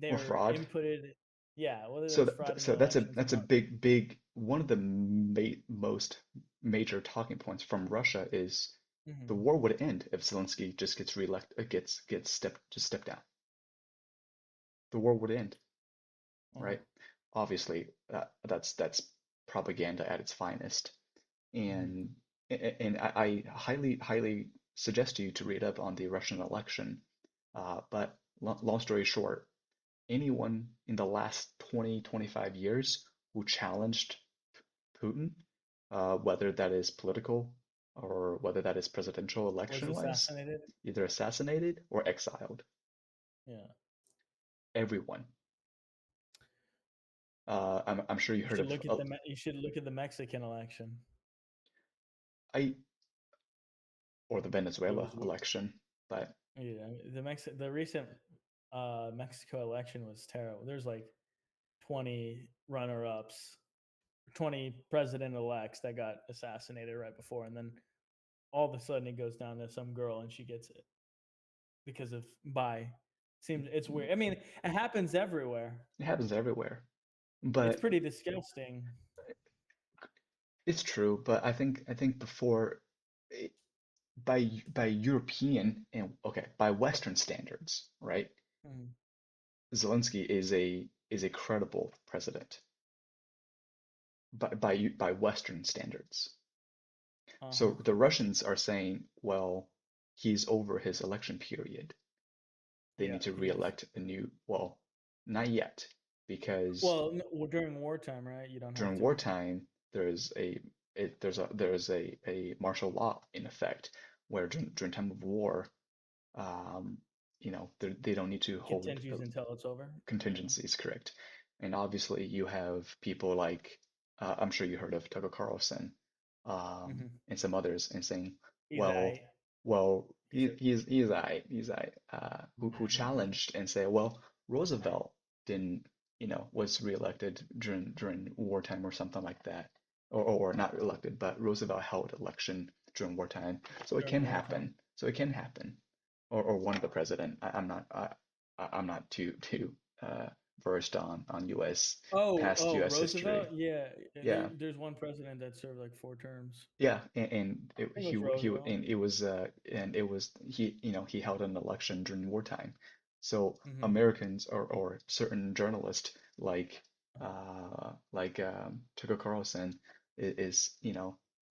or they're fraud. inputted. Yeah, whether So there's fraud in the that's a elections or not. big one of the most major talking points from Russia is the Hmm. war would end if Zelensky just gets reelected, gets step down. The war would end, Uh-huh. right? Obviously, that's propaganda at its finest, Hmm. and I highly suggest you to read up on the Russian election. But long story short, anyone in the last 20, 25 years who challenged Putin, whether that is political or whether that is presidential Was election wise, assassinated. either assassinated or exiled. Yeah. Everyone. I'm sure you You heard should of look at you should look at the Mexican election. I or the It Venezuela was election, but yeah, the recent Mexico election was terrible. There's like 20 runner-ups, 20 president elects that got assassinated right before, and then all of a sudden it goes down to some girl and she gets it because of by seems it's weird. I mean, it happens everywhere. it happens everywhere. It's But pretty disgusting. it's true. But I think before eh, by European and okay by Western standards, right? Mm. Zelensky is a credible president by Western standards. So Uh-huh. the Russians are saying, well, he's over his election period. They Yeah, need to he is. re-elect a new, well, not yet, because Well, well, during wartime, right? You don't have during to. wartime there's a martial law in effect where during time of war, um, they don't need to It hold continues until it's over. Yeah. contingencies, correct? And obviously, you have people like I'm sure you heard of Tucker Carlson, Hmm. and some others, and saying, He's well, a he's a who challenged and say, well, Roosevelt didn't, was reelected during wartime or something like that, or not elected, but Roosevelt held election during wartime, so it during can wartime. happen. So it can happen, or one of the president. I'm not too uh, versed on U.S. past Oh, U.S. Roosevelt. history. Yeah, Yeah, there's one president that served like 4 terms. yeah, I think it was Roosevelt. and it was he held an election during wartime. So Hmm. Americans or certain journalists Uh-huh. like Tucker Carlson is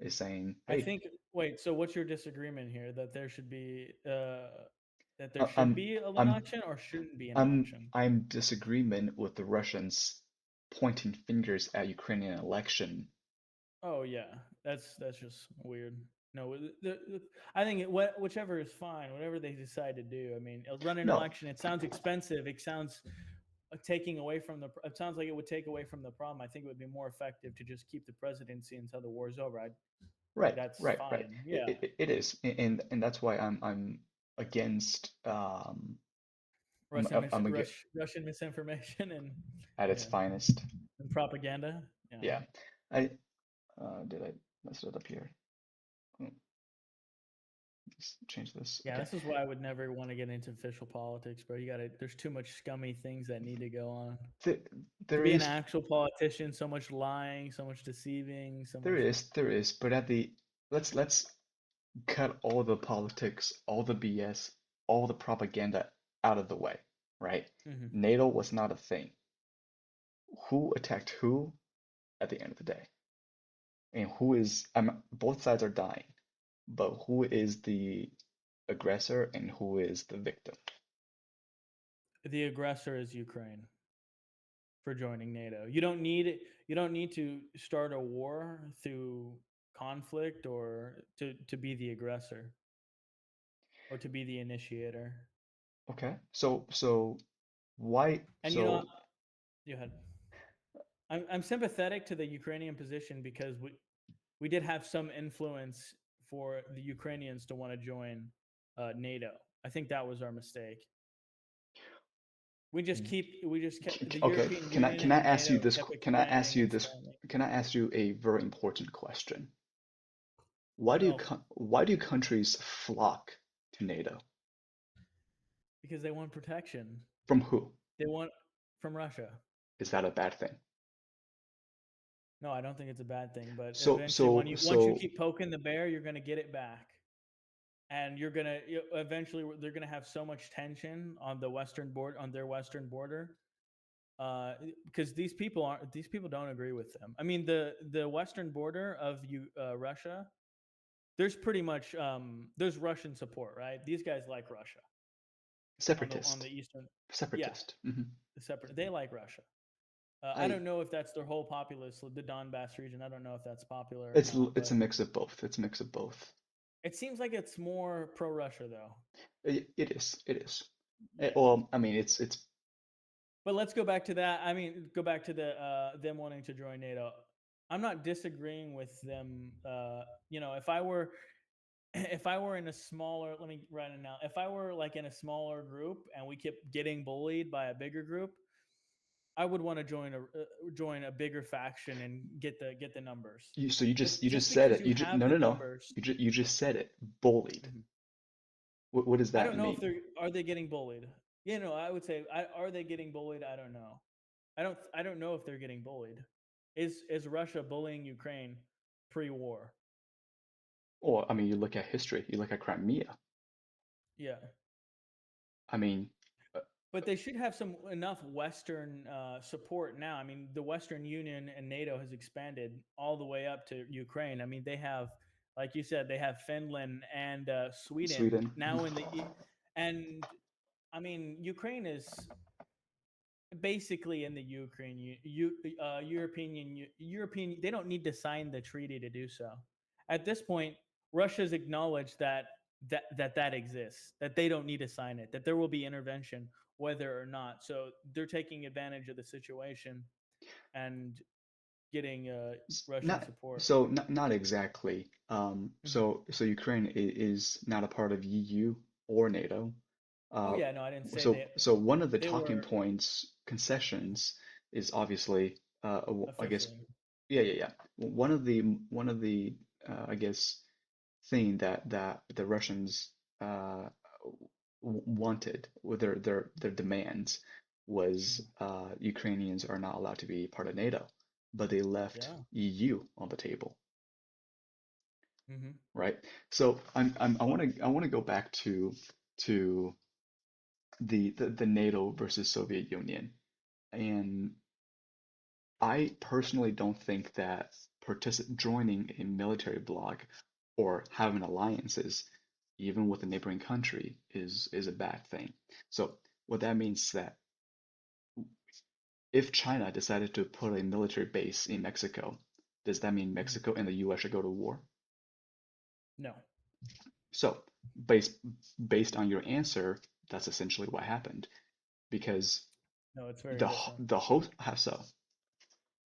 saying, I hey, think. Wait. So, what's your disagreement here? That there I- should I'm be an I'm election or shouldn't be an election? I'm disagreement with the Russians pointing fingers at Ukrainian election. Oh yeah, that's just weird. No, I think whichever is fine. Whatever they decide to do. I mean, run an No, election. It sounds expensive. It sounds taking away from the. It sounds like it would take away from the problem. I think it would be more effective to just keep the presidency until the war's over. right, That's right. fine. Yeah, It is, and that's why I'm against I'm against Russian misinformation and at its yeah, finest. and propaganda. Yeah, Yeah, I did I mess it up here? Oh, let's change this. yeah. Okay, This is why I would never want to get into official politics, bro. You got to. There's too much scummy things that need to go on. Th To there be an is actual politician, so much lying, so much deceiving, so there much. is there is, but at the let's cut all the politics, all the BS, all the propaganda out of the way, right? Hmm. NATO was not a thing. Who attacked who at the end of the day? And who is, both sides are dying, but who is the aggressor and who is the victim? The aggressor is Ukraine for joining NATO. You don't need to start a war through conflict or to be the aggressor or to be the initiator. Okay, so why, And you had. I'm sympathetic to the Ukrainian position because we did have some influence for the Ukrainians to want to join NATO. I think that was our mistake. We just kept the okay, European Union can I and ask you NATO this, kept can I ask expanding you and this, expanding. can I ask you a very important question? Why do Oh, why do countries flock to NATO? because they want protection. From who? They want from Russia. Is that a bad thing? No, I don't think it's a bad thing, but So eventually, so once you so keep poking the bear, you're gonna get it back, and eventually they're gonna have so much tension on the western border, on their western border, because these people don't agree with them. I mean, the western border of Russia, there's pretty much there's Russian support, right? These guys like Russia on the separatist, eastern, yeah, separatist. the separate. They like Russia. I I don't know if that's their whole populace, the Donbass region. I don't know if that's popular or not, it's a but mix of both. It's a mix of both. it seems like it's more pro Russia though. It is. It is. Yeah. Well, I mean, it's But let's go back to that. I mean, go back to the them wanting to join NATO. I'm not disagreeing with them. If I were if I were in a smaller, let me write it now. If I were like in a smaller group and we kept getting bullied by a bigger group, I would want to join a bigger faction and get the numbers. you. So But you just just said because it. you You just have no the no no. numbers, You just said it. Bullied. mhm. What does I that don't know if mean? they're are they getting bullied. I would say are they getting bullied? I don't know. I don't know if they're getting bullied. Is Russia bullying Ukraine pre-war? Or I mean, you look at history. You look at Crimea. Yeah. I mean, uh, But they should have some enough Western support now. I mean, the Western Union and NATO has expanded all the way up to Ukraine. I mean, they have, like you said, they have Finland and Sweden Sweden. now and I mean, Ukraine is basically in the European. They don't need to sign the treaty to do so. At this point, Russia's acknowledged that exists, that they don't need to sign it, that there will be intervention whether or not. So they're taking advantage of the situation and getting Russian Not support. so not exactly. Mhm. So Ukraine is not a part of EU or NATO. Oh Uh, yeah, no, I didn't say so one of the they talking were points, concessions, is obviously, I guess, officially. yeah. One of the I guess thing that the Russians uh, wanted with their demands was Mhm. Ukrainians are not allowed to be part of NATO, but they left Yeah. EU on the table, Hmm. right? So I want to go back to the NATO versus Soviet Union. And I personally don't think that joining a military bloc or having alliances, even with a neighboring country, is a bad thing. So what that means is that if China decided to put a military base in Mexico, does that mean Hmm. Mexico and the US should go to war? No, So based based on your answer, that's essentially what happened because no, it's very different. the host have so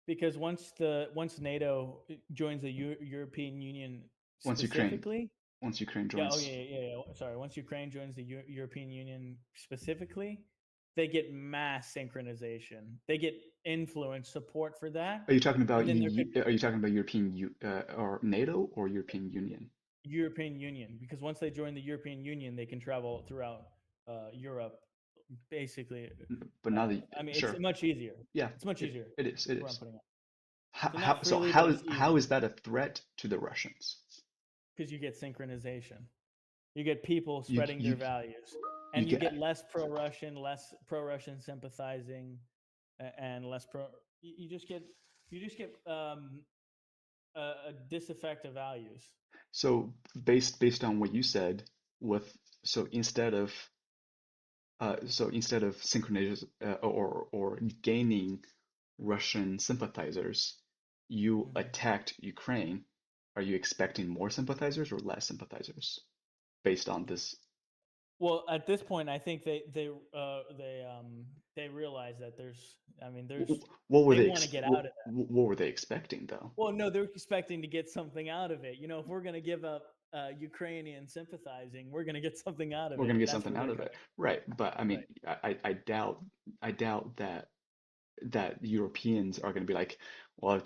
Because once NATO joins the European Union once Ukraine specifically, once Ukraine yeah, oh yeah, joins. yeah. Sorry, once Ukraine joins the European Union specifically, they get mass synchronization. They get influence support for that, Are you talking and about then there could be Are you talking about or NATO or European Union? European Union because once they join the European Union, they can travel throughout Europe. Basically, But now the I mean, it's sure, much easier. yeah, It's much easier. it is, it Where I'm is. putting it. So How not freely, but it's how easier is that a threat to the Russians? because you get synchronization. You get people You spreading their values, you and you get get less pro-Russian sympathizing, and less pro. You just get a disaffect of values. so based on what you said with so instead of synchronization or gaining Russian sympathizers, you Hmm. attacked Ukraine. Are you expecting more sympathizers or less sympathizers based on this? Well, at this point, I think they realize that there's. I mean, What were they they want to get out of that. what were they expecting though? Well, no, they're expecting to get something out of it. If we're going to give up Ukrainian sympathizing, we're going to get something out of We're gonna it. get That's something where out they're of it, coming. right? But I mean, Right. I doubt that Europeans are gonna be like, well,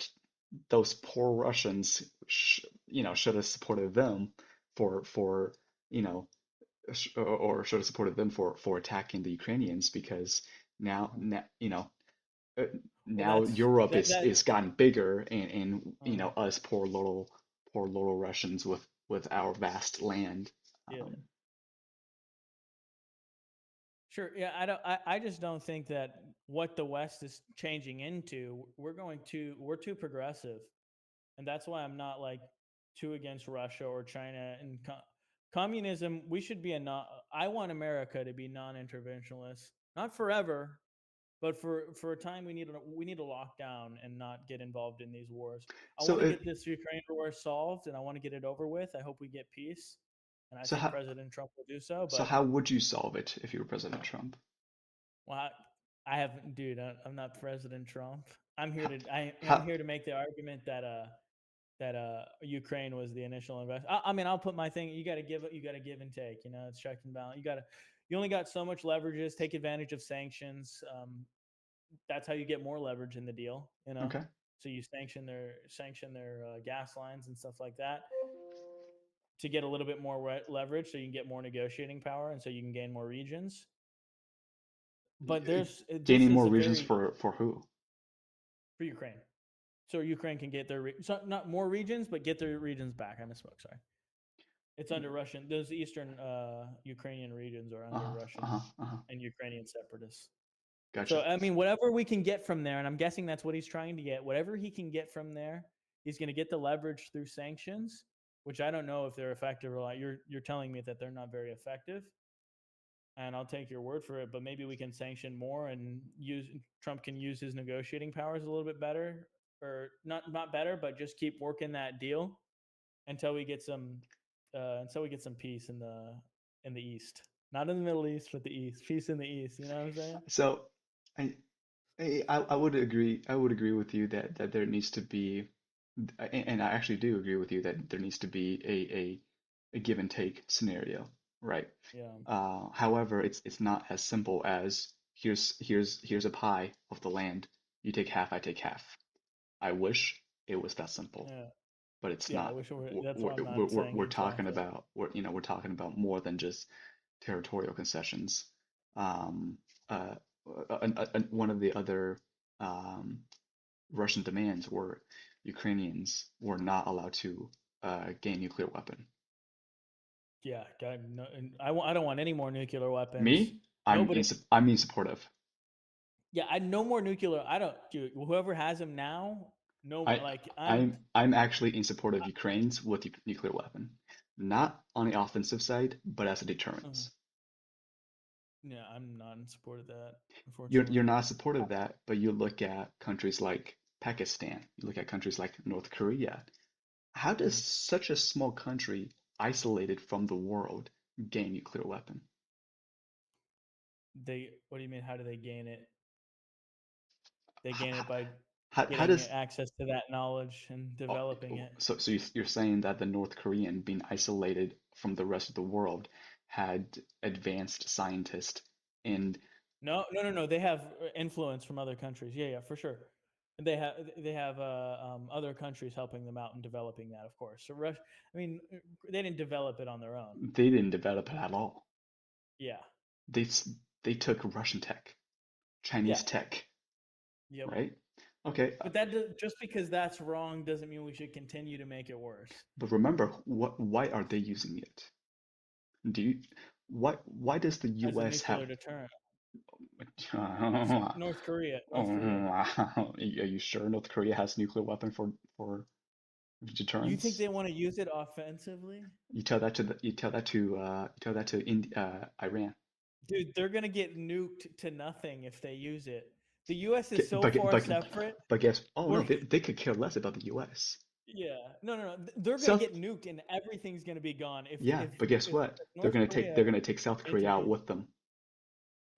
those poor Russians, should have supported them for you know or should have supported them for attacking the Ukrainians because Uh-huh. you know, uh, Well, now that's Europe that that. is gotten bigger, and Uh, us poor little Russians with our vast land. yeah. Um, Sure. Yeah, I just don't think that what the West is changing into, we're too progressive. And that's why I'm not like too against Russia or China and communism. We should be a not I want America to be non-interventionist. Not forever, but for a time we need to lock down and not get involved in these wars. I so want to it get this Ukraine war solved and I want to get it over with. I hope we get peace. And I so think how President Trump will do so, so but how would you solve it if you were President Trump? well, I haven't, dude. I'm not President Trump. How, I'm how here to make the argument that Ukraine was the initial invest. I mean, I'll put my thing. You got to give and take. You know, it's check and balance. You only got so much leverages. Take advantage of sanctions. That's how you get more leverage in the deal. You know, okay. so you sanction their gas lines and stuff like that to get a little bit more leverage, so you can get more negotiating power, and so you can gain more regions. But Uh, this Gaining is more a regions very for who? for Ukraine. So Ukraine can get so not more regions, but get their regions back. I misspoke. Sorry, it's under Russian. Those eastern Ukrainian regions are under Uh-huh, Russian uh-huh, uh-huh. and Ukrainian separatists. So Gotcha. I mean, whatever we can get from there, and I'm guessing that's what he's trying to get. Whatever he can get from there, he's going to get the leverage through sanctions, which I don't know if they're effective or not. You're telling me that they're not very effective, and I'll take your word for it. But maybe we can sanction more and use Trump can use his negotiating powers a little bit better, or not better, but just keep working that deal until we get some peace in the East, not in the Middle East, but the East. Peace in the East. You know what I'm saying? So I, I would agree. I would agree with you that there needs to be, and I actually do agree with you that there needs to be a give and take scenario, right? Yeah. However, it's not as simple as here's a pie of the land. You take half, I take half. I wish it was that simple, Yeah. but it's Yeah. I not. wish it were. That's why I'm not saying We're talking exactly. about we're talking about more than just territorial concessions. Um, uh, One of the other um, Russian demands were Ukrainians were not allowed to gain nuclear weapon. Yeah. God, no, and I don't want any more nuclear weapons. Me, Nobody. I'm in supportive. Yeah. I no more nuclear. I don't. Dude, whoever has them now, no more. I Like I'm actually in support of Ukraine's with nuclear weapon, not on the offensive side, but as a uh, deterrence. yeah. I'm not in support of that. You're Unfortunately. not supportive of that, but you look at countries like Pakistan, you look at countries like North Korea. How does Mhm. such a small country, isolated from the world, gain nuclear weapon? They. What do you mean? How do they gain it? They gain How, it by how getting does access to that knowledge and developing it. so you're saying that the North Korean, being isolated from the rest of the world, had advanced scientists and No, no, no, no. They have influence from other countries. Yeah, yeah, for sure. And they have other countries helping them out in developing that, of course. So I mean, they didn't develop it on their own. they didn't develop it at all. Yeah, They they took Russian tech, yeah, Chinese tech, yep. right? Okay, But just because that's wrong doesn't mean we should continue to make it worse but remember, why are they using it? Do you, why does the as a U.S. have nuclear deterrent. Oh, North Korea, North Korea. wow. Are you sure North Korea has nuclear weapon for You think deterrence? they want to use it offensively? You tell that to Iran. Dude, they're gonna get nuked to nothing if they use it. The U.S. is Okay, so far separate. but guess, oh no, We're they could care less about the U.S. Yeah, no, no, no. They're gonna South, get nuked, and everything's gonna be gone if yeah, but guess what? North They're Korea gonna take South Korea out intervenes. with them.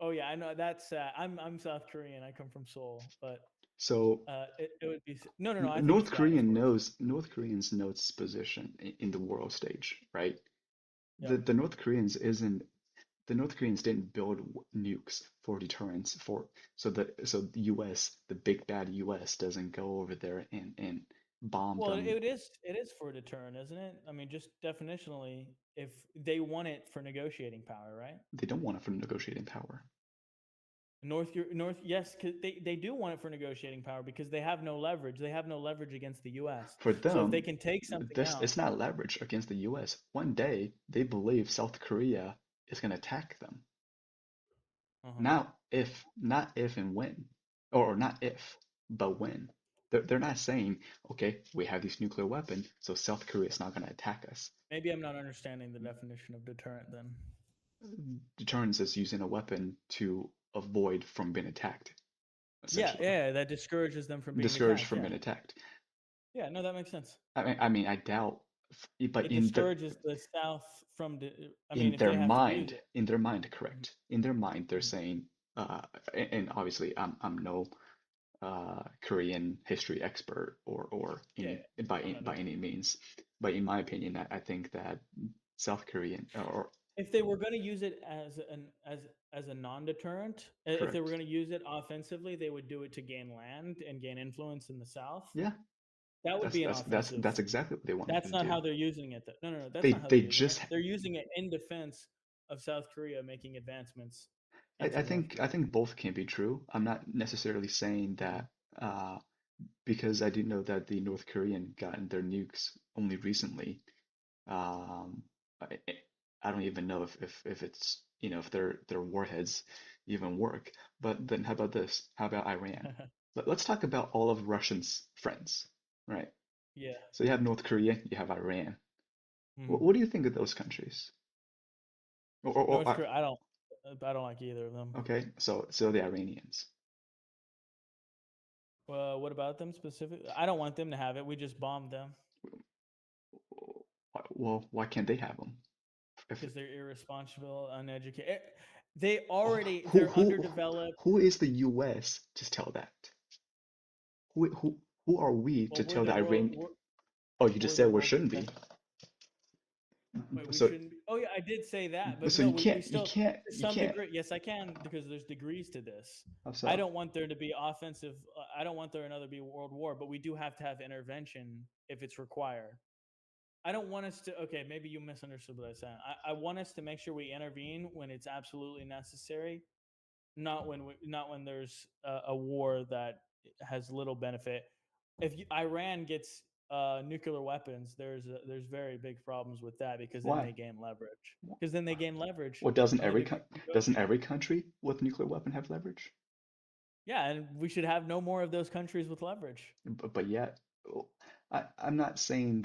Oh yeah, I know that's. I'm South Korean. I come from Seoul, but So it would be no, no, no. I think it's bad, of course. North Koreans know its position in the world stage, right? Yep. The North Koreans isn't the North Koreans didn't build nukes for deterrence for so the US, the big bad US doesn't go over there and bomb Well, them. it is for a deterrent, isn't it? I mean, just definitionally, if they want it for negotiating power, right? They don't want it for negotiating power. North, yes, because they do want it for negotiating power because they have no leverage. They have no leverage against the U.S. For So if they them, can take something this out, it's not leverage against the US. One day they believe South Korea is going to attack them. uh-huh. Not if and when, or not if, but when. They're not saying, okay, we have this nuclear weapon, so South Korea is not going to attack us. Maybe I'm not understanding the definition of deterrent then. Deterrence is using a weapon to avoid from being attacked, Yeah, essentially. yeah, that discourages them from being Discouraged attacked. from Yeah, being attacked. yeah, no, that makes sense. I mean, I doubt, but It discourages the South from. I mean, if they have to use it. in their mind, Mhm, correct. In their mind, they're mhm. saying, and obviously, I'm no Korean history expert or Yeah, any yeah, I'm by not by either. any means, but in my opinion, I think that South Korean or If they were going to use it as a non-deterrent, if they were correct, going to use it offensively, they would do it to gain land and gain influence in the South. yeah, That would be an offensive. that's exactly what they wanted That's to not do. how they're using it. No, no, no. That's not how they're They using it. just They're using it in defense of South Korea making advancements I into North I Korea. think both can be true. I'm not necessarily saying Mhm. that uh, because I do know that the North Korean gotten their nukes only recently. Um, I, I don't even know if it's if their warheads even work. But then how about this? How about Iran? Let's talk about all of Russia's friends, right? Yeah. So you have North Korea, you have Iran. Mhm. What do you think of those countries? North Korea. I don't like either of them. Okay, so the Iranians. What about them specifically? I don't want them to have it. We just bombed them Well, why can't they have them? If because they're irresponsible, uneducated. They oh, already they're underdeveloped. who is the U.S. to tell that? Who are we to Well, we're tell the the world. Iran? Oh, you just We're the said we world shouldn't be. potential. Wait, we So shouldn't be. Oh yeah, I did say that, but so no, we you still can't to you some can't. degree. Yes, I can because there's degrees to this. How I so? don't want there to be offensive. I don't want there another be world war, but we do have to have intervention if it's required. I don't want us to. Okay, maybe you misunderstood what I said. I want us to make sure we intervene when it's absolutely necessary, not when there's a war that has little benefit. If Iran gets nuclear weapons, there's very big problems with that because then Why? they gain leverage. Because then they gain leverage Well, when they doesn't negotiate. every country with nuclear weapon have leverage? Yeah, and we should have no more of those countries with leverage. But yet, oh, I'm not saying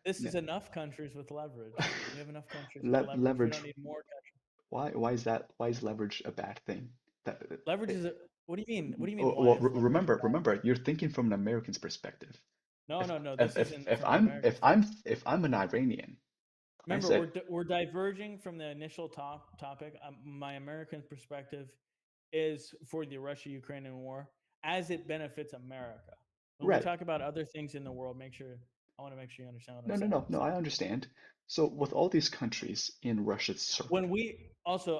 This is enough countries with leverage. We have enough countries with le leverage. We leverage. don't need more countries. Why is leverage a bad thing? That Leverage it, is a. What do you mean? What do you mean? oh, Why well, is leverage a bad remember, you're thinking from an American's perspective. No, If no, no. This isn't from an if American standpoint. if I'm an Iranian, I Remember, said we're diverging from the initial topic. My American perspective is for the Russia-Ukrainian war as it benefits America. When we right. talk about other things in the world, I want to make sure you understand what I'm No, no, saying. no, no. I understand. So with all these countries in Russia's When circle, we also,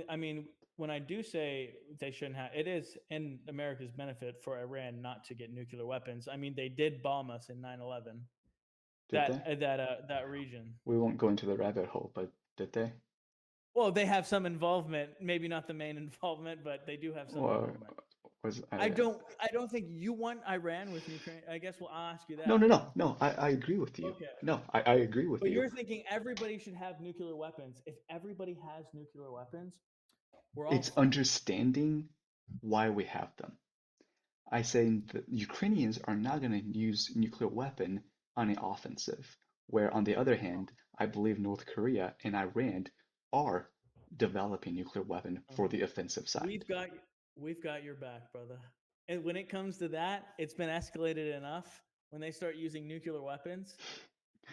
I mean, when I do say they shouldn't have, it is in America's benefit for Iran not to get nuclear weapons. I mean, they did bomb us in 9/11. did they? That region. We won't go into the rabbit hole, but did they? Well, they have some involvement, maybe not the main involvement, but they do have some Or involvement. was I don't think you want Iran with Ukraine. I guess we'll ask you no, no, that. no, no. I agree with you. Okay. No, I agree with But you. you're thinking everybody should have nuclear weapons. If everybody has nuclear weapons, we're all It's fucked. understanding why we have them. I say the Ukrainians are not going to use nuclear weapon on an offensive, where on the other hand, I believe North Korea and Iran are developing nuclear weapon for Uh-huh. the offensive side. We've got we've got your back, brother. And when it comes to that, it's been escalated enough. When they start using nuclear weapons,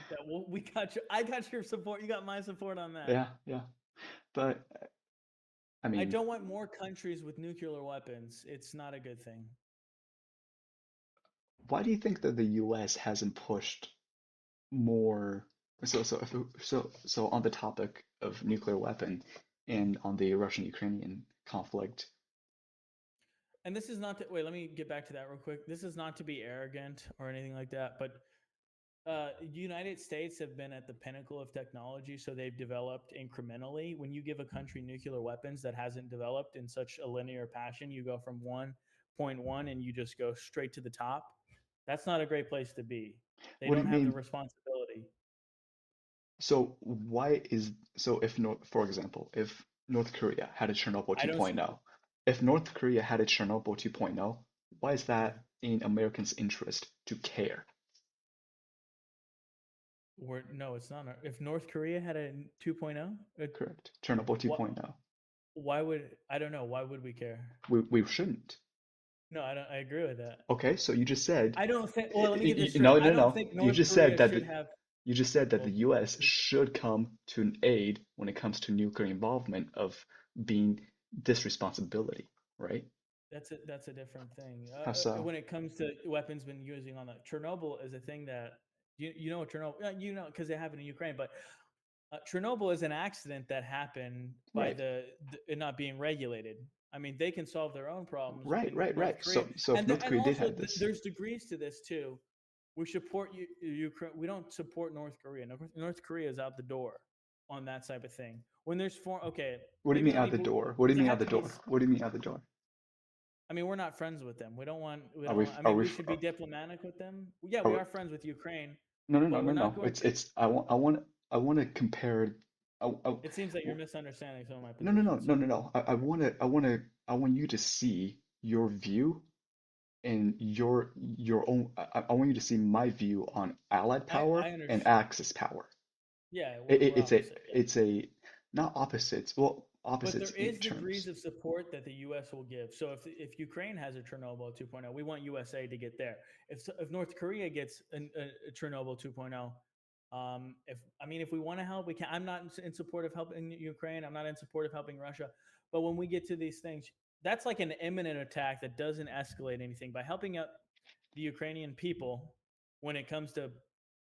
that we got your, I got your support. You got my support on that. Yeah, yeah. But I I mean, don't want more countries with nuclear weapons. It's not a good thing. why do you think that the US hasn't pushed more? So on the topic of nuclear weapon and on the Russian-Ukrainian conflict, And this is not to wait, let me get back to that real quick. This is not to be arrogant or anything like that, but United States have been at the pinnacle of technology, so they've developed incrementally. When you give a country nuclear weapons that hasn't developed in such a linear fashion, you go from 1.1 and you just go straight to the top. That's not a great place to be. They What do don't you have the mean? responsibility. So why is so if North, for example, if North Korea had a Chernobyl I don't. 2.0, if North Korea had a Chernobyl 2.0, why is Yeah, that in Americans' interest to care? no, it's not. If North Korea had a 2.0, Correct. Chernobyl what? 2.0. Why would I don't know? Why would we care? We shouldn't. No, I don't. I agree with that. Okay, so you just said I don't think. Well, let me get this straight. no, I no, don't no. think You North just said Korea that should have. you just said that Well, the US should come to an aid when it comes to nuclear involvement of being this responsibility, right? that's a different thing. How so? When it comes to weapons been using on the Chernobyl is a thing that you know what Chernobyl you know because it happened in Ukraine, but Chernobyl is an accident that happened by Right. the it not being regulated. I mean, they can solve their own problems Right, in right, North right. Korea, So if North and Korea did also have this, there's degrees to this too. We support Ukraine. We don't support North Korea. North Korea is out the door on that type of thing. When there's okay, what do you maybe mean let out me. the door? What do you Does it mean out have the to be? door? What do you mean out the door? I mean, we're not friends with them. We don't want. We Are don't. we I are mean, we we should be diplomatic with them. Yeah, are we we, are friends with Ukraine, no, no, no, but no, we're not no. going to. It's I want to compare I, It seems that you're misunderstanding some of my no, no, no, positions. no, no, no. I want you to see your view and your own. I want you to see my view on allied I power and understand. Axis power. Yeah, It, we're opposite. Yeah. it's a not opposites. Well, But opposites there in is degrees terms. of support that the U.S. will give. So if Ukraine has a Chernobyl 2.0, we want USA to get there. If North Korea gets a Chernobyl 2.0, if I mean if we want to help, we can. I'm not in support of helping Ukraine. I'm not in support of helping Russia. But when we get to these things, that's like an imminent attack that doesn't escalate anything. By helping out the Ukrainian people when it comes to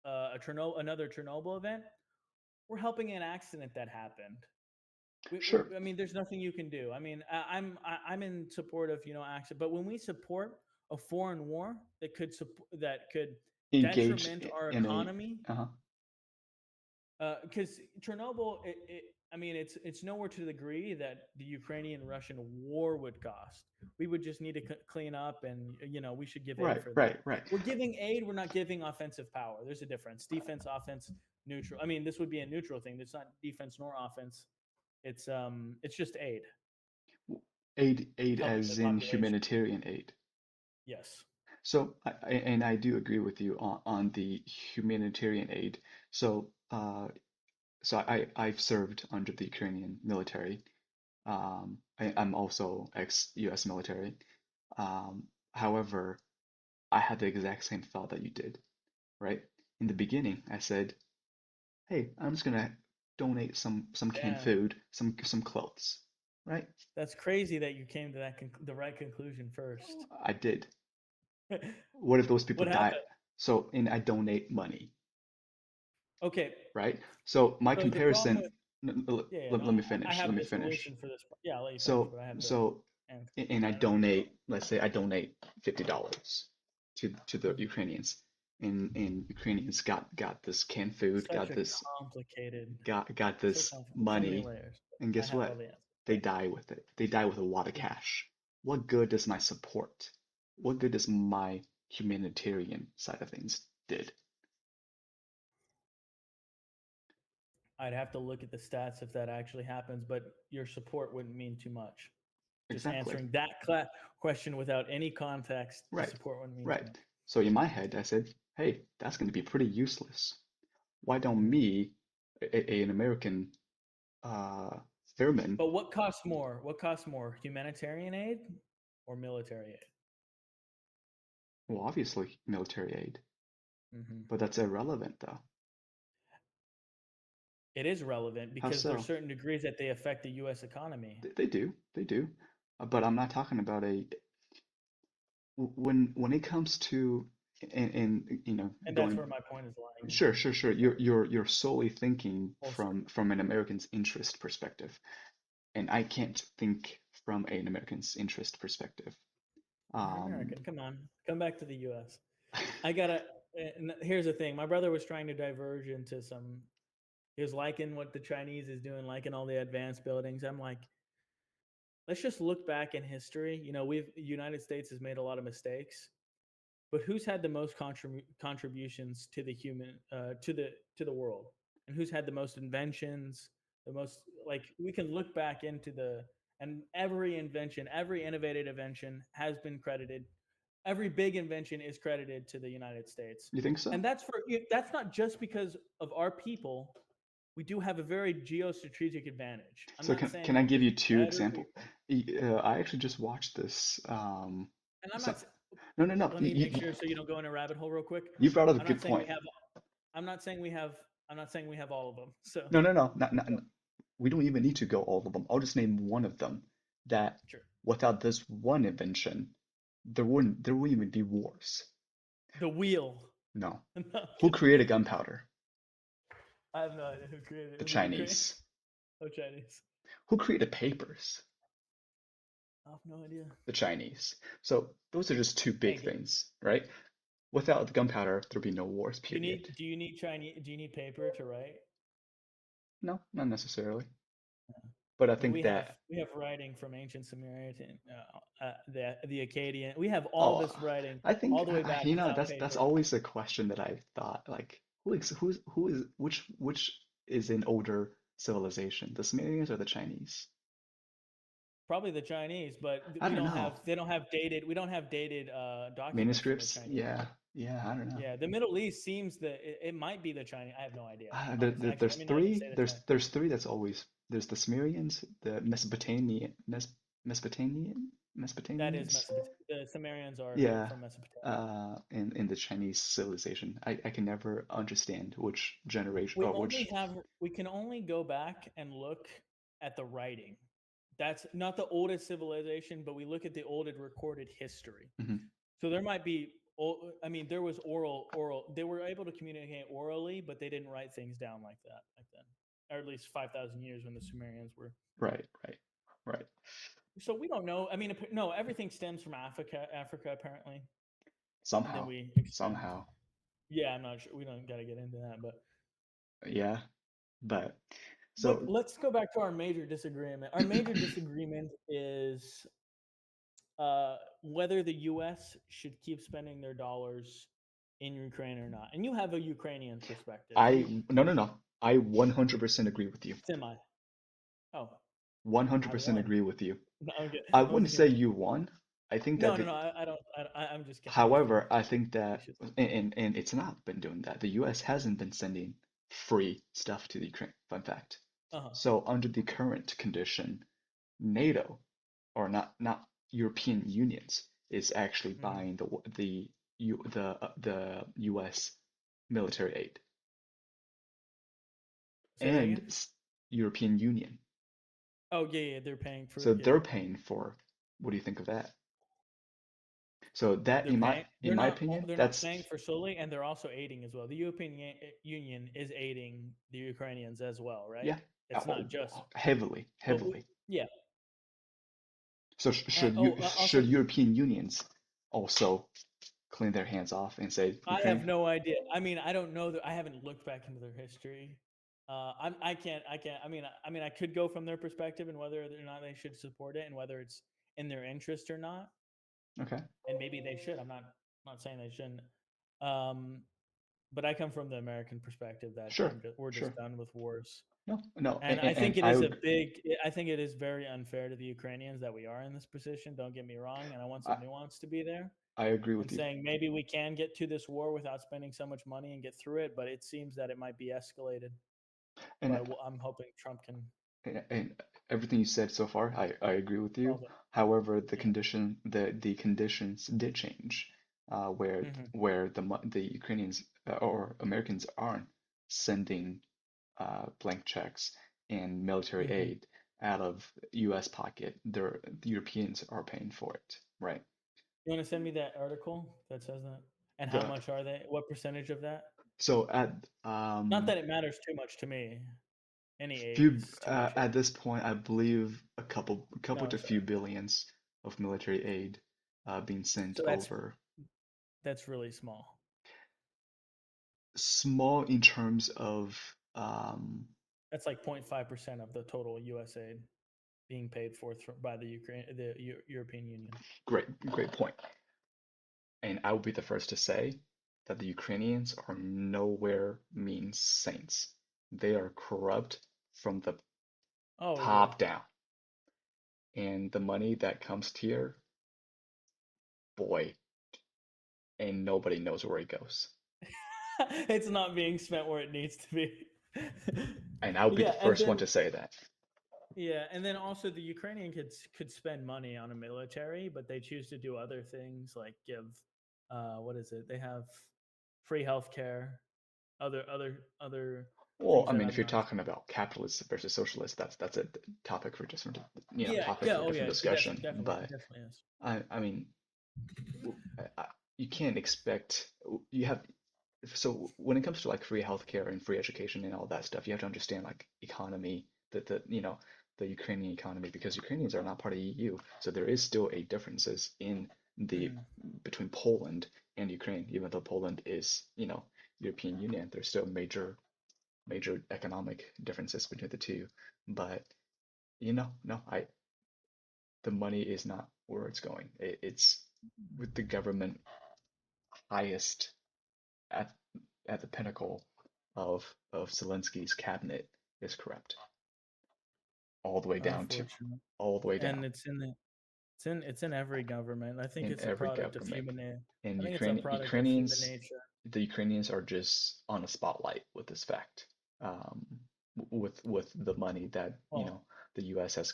another Chernobyl event, we're helping an accident that happened. Sure, I mean, there's nothing you can do. I mean, I'm in support of action, but when we support a foreign war that could engage detriment our in a. economy, Uh-huh. because Chernobyl, I mean, it's nowhere to the degree that the Ukrainian-Russian war would cost. We would just need to clean up, and we should give aid Right, for right, that. right. We're giving aid. We're not giving offensive power. There's a difference. Defense, offense, neutral. I mean, this would be a neutral thing. It's not defense nor offense. It's just aid, Aid helping the as in population. humanitarian aid. Yes, So, and I do agree with you on the humanitarian aid. So, so I've served under the Ukrainian military. I'm also ex-US military. However, I had the exact same thought that you did, right? In the beginning, I said, "Hey, I'm just gonna donate some canned yeah. food, some clothes," right? That's crazy that you came to the right conclusion first. I did. What if those people What die? happened? So, and I donate money, Okay, right? So my so the problem comparison, with yeah, yeah, no, let me I finish. Let have me the finish. solution for this. Yeah, I'll let you finish, So but I have the so and I antidote. donate, let's say I donate $50 to the Mhm. Ukrainians. And Ukrainians got this canned food, Such a complicated, got so this complicated, so many money, layers. and I guess have all what? the answers. They die with it. They die with a wad of Yeah. cash. What good does my support? What good does my humanitarian side of things did? I'd have to look at the stats if that actually happens, but your support wouldn't mean too much. Just Exactly. answering that question without any context, the Right. support wouldn't mean too Right. much. So in my head, I said, hey, that's going to be pretty useless. Why don't Mhm. me, an American uh, airman, But what costs more? What costs more, humanitarian aid or military aid? well, obviously military aid, Hmm. but that's irrelevant though. It is relevant How because there's so? certain degrees that they affect the U.S. economy, They do, they do. But I'm not talking about when it comes to and and that's going. where my point is lying Sure, sure, sure. in You're solely thinking holster. from an American's interest perspective, and I can't think from an American's interest perspective. You're Um, American. Come on, come back to the U.S. I gotta. And here's the thing: my brother was trying to diverge into some. He was liking what the Chinese is doing, liking all the advanced buildings. I'm like, let's just look back in history. You know, we've the United States has made a lot of mistakes, but who's had the most contributions to the human to the world, and who's had the most inventions, the most like we can look back into the and every invention, every innovative invention has been credited. Every big invention is credited to the United States, You think so? and that's not just because of our people. We do have a very geostrategic advantage. I'm So not can saying I we're give just you two better. examples? I actually just watched this. And I'm So, not. no, no, no. Let me make sure so you don't go in a rabbit hole real quick. You brought up a I'm not good saying point. we have. I'm not saying we have. I'm not saying we have all of them. So, No, no, no, so we don't even need to go all of them. I'll just name one of them that sure. without this one invention, there wouldn't even be wars. The wheel. No. No, I'm Who kidding. created gunpowder? I have no idea who created it. The Was it Ukraine? Chinese. Oh, Chinese. Who created papers? I have no idea. The Chinese. So those are just two big Hey, things, right? Without the gunpowder, there'd be no wars, do you period. need do you need Chinese? Do you need paper to write? No, not necessarily. But I Well, think that, we have writing from ancient Sumerian, the Akkadian. We have all oh, this writing I think, all the way back without that's paper. always a question that I've thought, like, who is, which is an older civilization, the Sumerians or the Chinese? Probably the Chinese, but I don't know. they don't have dated we don't have dated documents from the Manuscripts? Chinese. Yeah, yeah, I don't know. Yeah, the Middle East seems that it might be the Chinese. I have no idea. Honestly, There's let me not even say three. the Chinese. There's three that's always there's the Sumerians, the That is Mesopotamians. Mesopotamia. The Sumerians are Yeah, from Mesopotamia. in the Chinese civilization. I can never understand which generation or which. We can only go back and look at the writing. That's not the oldest civilization, but we look at the oldest recorded history. Mhm. So there might be, I mean, there was oral. They were able to communicate orally, but they didn't write things down like that back then, or at least 5,000 years when the Sumerians were. Right, right, right. So we don't know. I mean, no, everything stems from Africa apparently, and then Somehow, we expand. somehow, Yeah, I'm not sure. We don't got to get into that, yeah. But but so let's go back to our major disagreement. Our major disagreement is whether the U.S. should keep spending their dollars in Ukraine or not. And you have a Ukrainian perspective. no, no, no. I 100% agree with you. Semi. Oh, I 100% won. agree with you. No, I I'm wouldn't just say kidding. you won. I think that No, no, the no. I don't. I'm just kidding. I'm just kidding. However, I think We that, should. and it's not been doing that. The US hasn't been sending free stuff to the Ukraine, fun fact. Uh huh. So under the current condition, NATO, or not European unions, is actually Hmm. buying the US military aid. Say that And again. European Union. Oh yeah, yeah. They're paying for. So Yeah. they're paying for, what do you think of that? So that They're paying. in my opinion, They're not that's, paying for solely, and they're also aiding as well. The European Union is aiding the Ukrainians as well, right? yeah, It's not just. heavily, But heavily. yeah. So Also, should European unions also clean their hands off and say I have Ukraine? no idea. I mean, I don't know that. I haven't looked back into their history. I can't. I can't. I mean, I could go from their perspective and whether or not they should support it and whether it's in their interest or not. Okay, And maybe they should. Not saying they shouldn't. Um, but I come from the American perspective that sure, we're just sure. done with wars. No, no, And I think and it is a big. I think it is very unfair to the Ukrainians that we are in this position. Don't get me wrong, and I want some I, nuance to be there I agree and with you. saying maybe we can get to this war without spending so much money and get through it, but it seems that it might be escalated. And But I'm hoping Trump can and everything you said so far, I agree with you. solve it. However, Yeah. the conditions did change, Hmm. where the Ukrainians or Americans aren't sending blank checks and military Hmm. aid out of U.S. pocket. The Europeans are paying for it, right? You want to send me that article that says that? And how The much are they? What percentage of that? so Not that it matters too much to me. Any aid few is too much aid. at this point, I believe a couple No, to few sorry. billions of military aid being sent So over. that's really small. small in terms of That's like 0.5% of the total U.S. aid being paid for by the European Union. great point. And I will be the first to say that the Ukrainians are nowhere means saints. They are corrupt from the Oh yeah, top down. And the money that comes here, boy, and nobody knows where it goes. it's not being spent where it needs to be. And I'll be the Yeah, and first one then to say that. yeah, and then also the Ukrainian kids could spend money on a military, but they choose to do other things like give, what is it? They have free healthcare, other Well, things I that mean, if I'm you're not. talking about capitalists versus socialists, that's a topic for different, Yeah, topic yeah, for oh different yeah, discussion. it But definitely is. I mean, you can't expect you have so when it comes to like free healthcare and free education and all that stuff, you have to understand like economy, the Ukrainian economy, because Ukrainians are not part of EU, so there is still a differences in the Mhm. between Poland and Ukraine, even though Poland is, European Union, there's still major economic differences between the two. But no, the money is not where it's going. It's with the government highest at at the pinnacle of Zelensky's cabinet is corrupt, all the way down to Unfortunate, all the way and down it's in every government. I think in it's a every product of government. And I think it's a product of human nature. The Ukrainians are just on a spotlight with this fact, um, with the money that Well, the U.S. has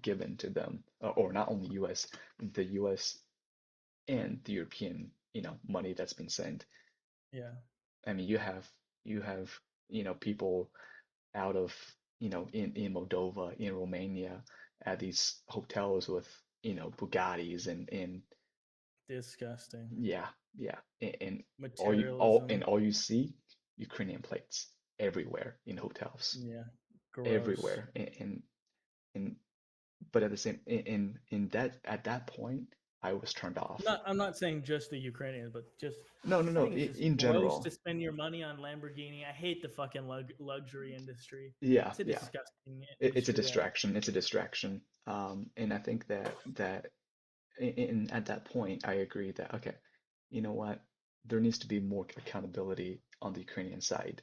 given to them, or not only U.S. the U.S. and the European money that's been sent. yeah, I mean, you have people out of in Moldova, in Romania, at these hotels with Bugattis and disgusting yeah, yeah, and materialism. all you see Ukrainian plates everywhere in hotels, Yeah, gross. everywhere, and but at the same in that at that point I was turned off. I'm not saying just the Ukrainians, but just No, no, I no. think it's just In gross to general, spend your money on Lamborghini. I hate the fucking luxury industry. yeah, It's a yeah. disgusting It's a industry that distraction. It's a distraction. And I think that at that point, I agree that, okay, you know what? There needs to be more accountability on the Ukrainian side,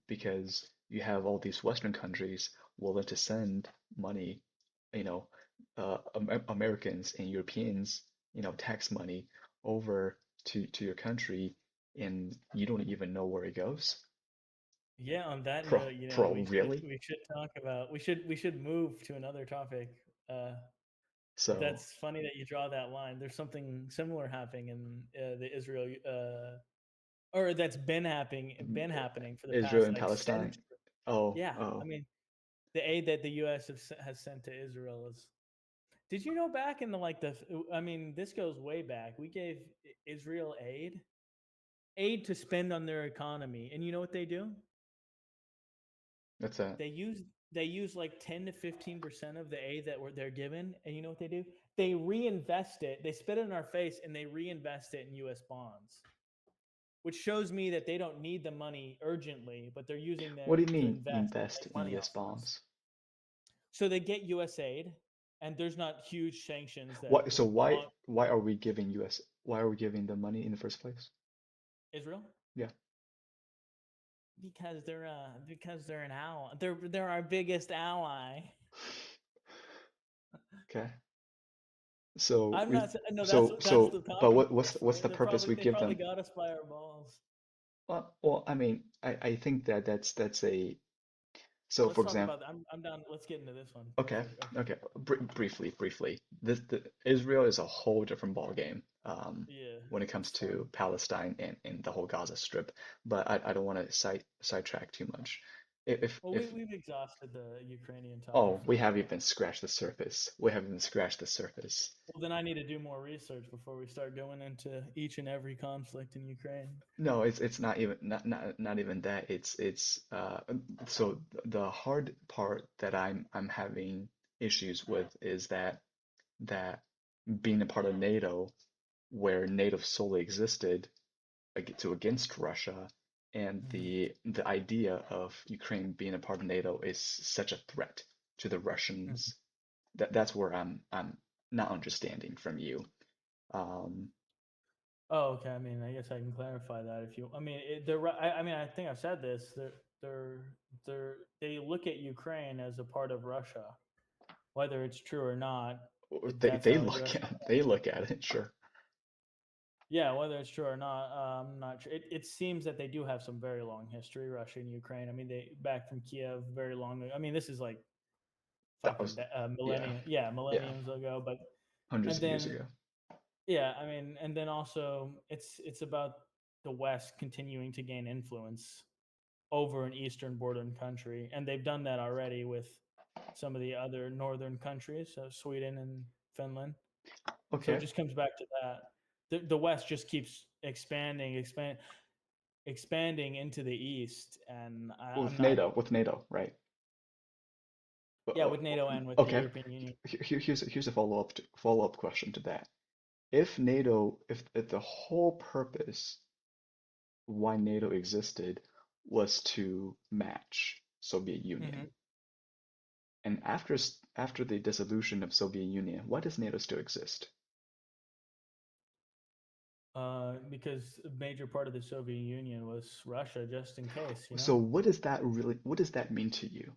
because you have all these Western countries willing to send money, you know, Americans and Europeans, tax money over to your country, and you don't even know where it goes. yeah, on that Pro, note, pro, really? we should talk about we should move to another topic. Uh So, that's funny that you draw that line. There's something similar happening in the Israel or that's been happening for the Israel past and like Palestine. century. Oh, Yeah, I oh, mean, the aid that the US has sent to Israel is. Did you know back in the like the I mean, this goes way back. We gave Israel aid to spend on their economy. And you know what they do? that's that. They use they use like 10 to 15% of the aid that they're given, and you know what they do? They reinvest it. They spit it in our face and they reinvest it in US bonds, which shows me that they don't need the money urgently, but they're using What do there you to mean invest and invest make in money US off of us. bombs? So they get US aid, and there's not huge sanctions that Why, so on why are we giving why are we giving them money in the first place? Israel Yeah. because they're an ally. They're our biggest ally. Okay. So I'm is not no. That's so the but talking what's point. the purpose we They give probably them? got us by our balls. Well, I mean, I think that's a so Let's for talk example, about that. I'm down. Let's get into this one okay, before. okay, briefly, the Israel is a whole different ball game, Yeah, when it comes it's fun. to Palestine and the whole Gaza Strip, but I don't want to sidetrack too much. Well, If we've exhausted the Ukrainian topic Oh, for we a little haven't bit. even scratched the surface. We haven't even scratched the surface. Well, then I need to do more research before we start going into each and every conflict in Ukraine. No, it's not even not even that. It's so the hard part that I'm having issues with is that being a part of NATO, where NATO solely existed, against Russia, and Hmm. the idea of Ukraine being a part of NATO is such a threat to the Hmm. Russians. That's where I'm not understanding from you. Um, Oh, okay. I mean, I guess I can clarify that if you. I mean, I mean, I think I've said this. They're, they look at Ukraine as a part of Russia, whether it's true or not. That's they how the look U.S. at they look at it, sure. Yeah, whether it's true or not, I'm not sure. It seems that they do have some very long history, Russia and Ukraine. I mean, they back from Kiev very long. I mean, this is like That fucking was yeah, millennium, yeah, yeah, millenniums ago. But hundreds and of years then ago. yeah, I mean, and then also it's about the West continuing to gain influence over an eastern bordering country, and they've done that already with some of the other northern countries, so Sweden and Finland. So it Okay, just comes back to that. The West just keeps expanding into the east, and I'm not. with NATO, right? Yeah, with NATO and with the Okay, European Union. here's a follow-up question to that. If NATO, if the whole purpose why NATO existed was to match Soviet Hmm. Union, and after the dissolution of Soviet Union, why does NATO still exist? Because a major part of the Soviet Union was Russia, just in case, you know. So what does that mean to you?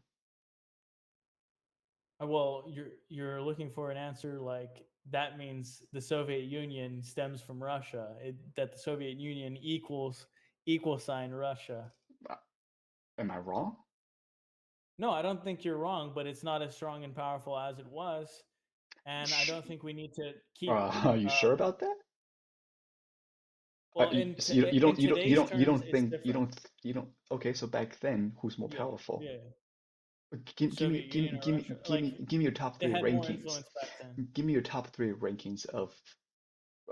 Well, you're looking for an answer like that means the Soviet Union stems from Russia. That the Soviet Union equal sign Russia. Uh, Am I wrong? No, I don't think you're wrong, but it's not as strong and powerful as it was, and I Sh don't think we need to keep. Are you sure about that? Well, So in today's terms, it's different. you don't. Okay, so back then, who's more Yeah, powerful? yeah. Soviet Soviet Union or Russia, like Give me your top they three had more rankings. influence back then. Give me your top three rankings of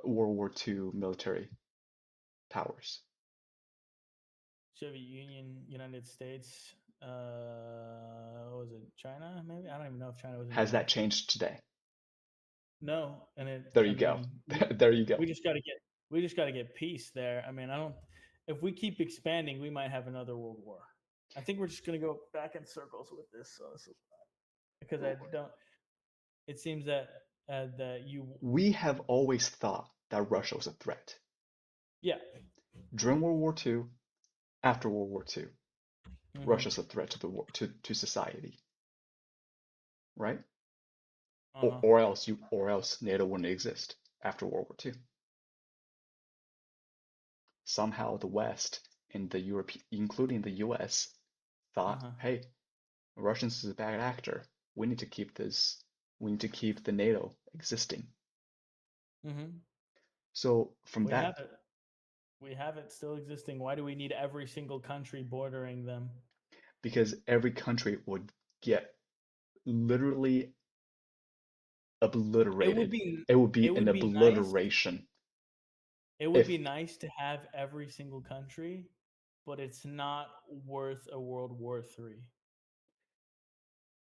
World War II military powers. Soviet Union, United States. What was it China? Maybe I don't even know if China was Has that involved. changed today? No, and it. There I you go. mean, There you go. we just got to get we just got to get peace there. I mean, I don't. If we keep expanding, we might have another world war. I think we're just gonna go back in circles with this, because I don't. It seems that that you. We have always thought that Russia was a threat. Yeah. During World War II, after World War II, Hmm. Russia's a threat to to society, right? Uh huh. Or else NATO wouldn't exist after World War II. Somehow the West and the Europe, including the US, Uh thought, huh. hey, Russians is a bad actor. We need to keep this. We need to keep the NATO existing. Hmm. So from We have that, it. We have it still existing. Why do we need every single country bordering them? because every country would get literally It would obliterated. be It would it be an would be nice. obliteration It would if be nice to have every single country, but it's not worth a World War III.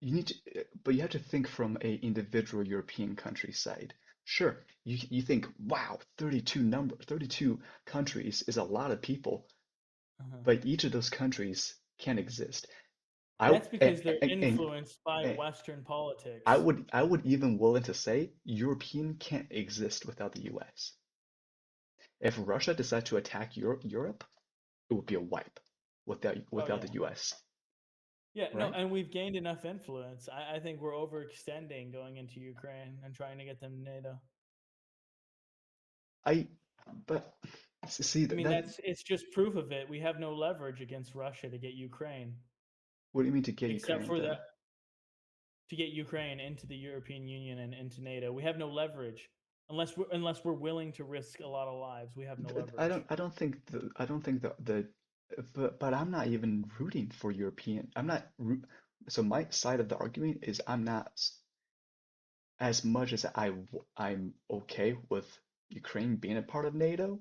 you need to, but you have to think from a individual European country side. Sure, you think, wow, 32 countries is a lot of people, Uh-huh. but each of those countries can exist. I That's because they're influenced by and Western politics. I would even willing to say European can't exist without the US. If Russia decided to attack Europe, it would be a wipe Oh without yeah, the US, yeah. No, right? and we've gained enough influence. I think we're overextending going into Ukraine and trying to get them to NATO. I but see I mean, that it's just proof of it. We have no leverage against Russia to get Ukraine, what do you mean to get except Ukraine for though? that to get Ukraine into the European Union and into NATO. We have no leverage unless we're willing to risk a lot of lives. We have no leverage. I don't think the but I'm not even rooting for European. I'm not root, so my side of the argument is I'm not as much as I'm okay with Ukraine being a part of NATO.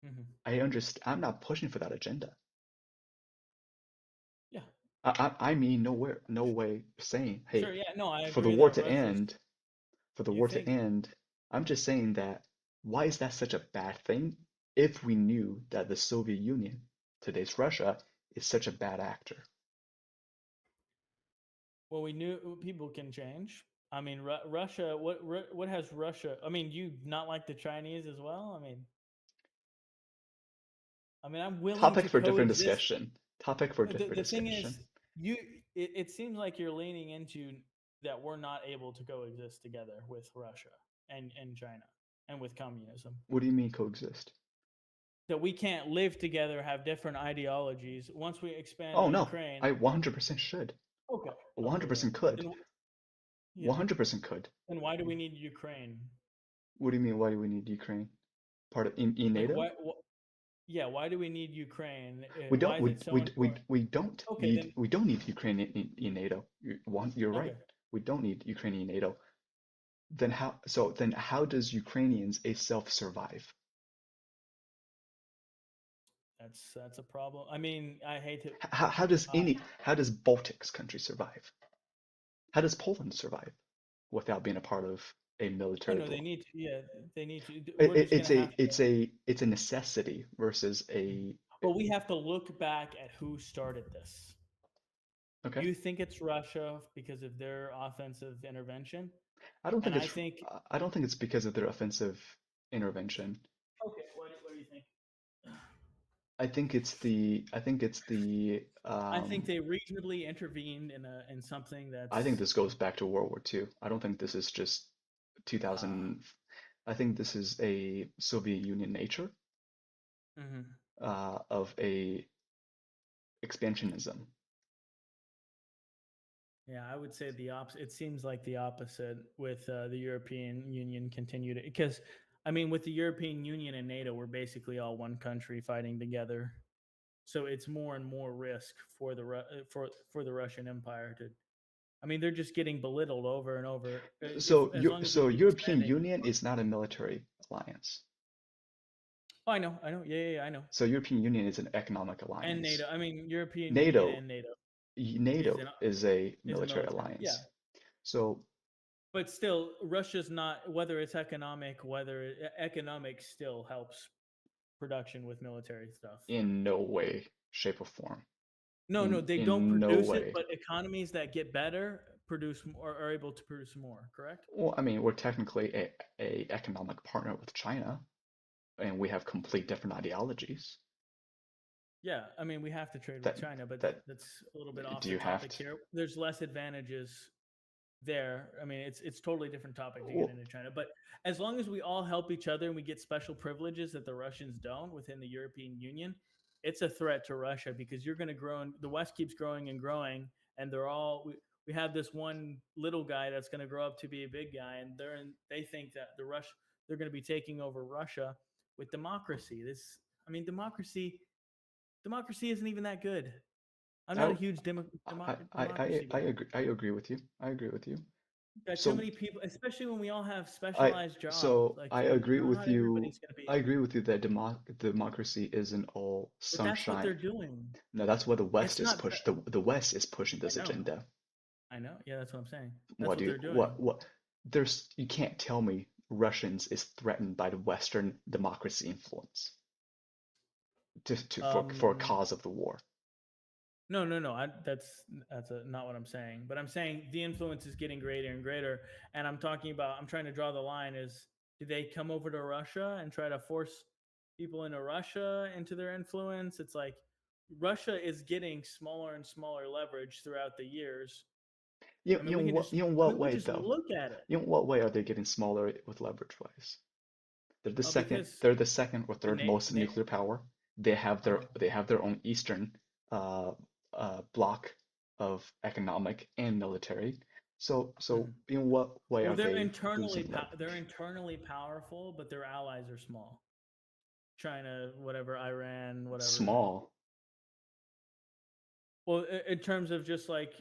Hmm. I understand. I'm not pushing for that agenda. Yeah, I mean nowhere, no way saying, hey, sure. Yeah, no, I for the agree war that to Russia's. end, for the You war to think? end, I'm just saying that why is that such a bad thing? if we knew that the Soviet Union, today's Russia, is such a bad actor. Well, we knew people can change. I mean, Russia. What has Russia? I mean, you not like the Chinese as well? I mean, I'm willing Topic to for different coexist. discussion. Topic for different The thing is, discussion. you. It seems like you're leaning into that we're not able to coexist together with Russia and China and with communism. What do you mean coexist? That we can't live together, have different ideologies. Once we expand to Oh no, Ukraine, I 100% should. okay, okay, 100% could. then yeah, 100% could. then why do we need Ukraine? What do you mean? Why do we need Ukraine? Part of in Like NATO? yeah, why do we need Ukraine? We Why don't. is it so important? Okay, then We don't need Ukraine in NATO. You're right. okay, We don't need Ukraine in NATO. Then how? So then how does Ukrainians a self survive? that's a problem. I mean, I hate to. How does Baltics country survive? How does Poland survive without being a part of a Oh military no, they bloc? need to. Yeah, they need to. We're just gonna have to. It's a necessity versus a But we have to look back at who started this. okay. You think it's Russia because of their offensive intervention, I don't and think I it's think I don't think it's because of their offensive intervention. okay. What do you think? I think it's the I think they reasonably intervened in something I think that's this goes back to World War II. I don't think this is just uh, 2000. I think this is a Soviet Union nature mhm. of a expansionism. Yeah, I would say the opposite. It seems like the opposite with the European Union continue to because I mean with the European Union and NATO, we're basically all one country fighting together. So it's more and more risk for for the Russian Empire to. I mean, they're just getting belittled over and over. If So as long as we so keep European expanding. Union is not a military alliance. Oh, I know, yeah, I know. So European Union is an economic And NATO. alliance. I mean, European Union NATO and NATO is NATO is a is a military military. Yeah, alliance. So but still, Russia's not. Whether it's economic, economic still helps production with military stuff. in no way, shape, or form. No, no, they don't In no produce it, way. but economies that get better produce more, are able to produce more. Correct? Well, I mean, we're technically a economic partner with China, and we have complete different ideologies. Yeah, I mean, we have to trade with That China, but that that's a little bit off do the you have topic to? here. There's less advantages there. I mean, it's totally different topic to get Well, into China. But as long as we all help each other and we get special privileges that the Russians don't within the European Union, it's a threat to Russia because you're going to grow and the West keeps growing and growing, and we have this one little guy that's going to grow up to be a big guy, and they think that they're going to be taking over Russia with democracy. I mean, democracy isn't even that good. I'm not I a huge democracy I guy. agree. I agree with you. I agree with you. Got too So many people, especially when we all have specialized jobs. Like I agree with not you. everybody's going to be, I agree with you that democracy isn't all but that's what sunshine. they're doing. No, that's what the West It's is not. push. The West is pushing I this know. agenda. I know. Yeah, that's what I'm saying. That's What what do you they're doing. what there's you can't tell me Russians is threatened by the Western democracy influence for a Um, cause of the war. no, no, no. Not what I'm saying. But I'm saying the influence is getting greater and greater. And I'm talking about. I'm trying to draw the line. Is do they come over to Russia and try to force people into Russia into their influence? It's like Russia is getting smaller and smaller leverage throughout the years. I mean, we can just. You know I what mean, we way just though? look at it. You know what way are they getting smaller with leverage wise? Because They're the second or the third most nuclear power. They have their own eastern uh, block of economic and military. So mhm. in what way Well, are they losing they're leverage? internally powerful, but their allies are small. China, whatever, Iran, whatever. Small. Well, in terms of just like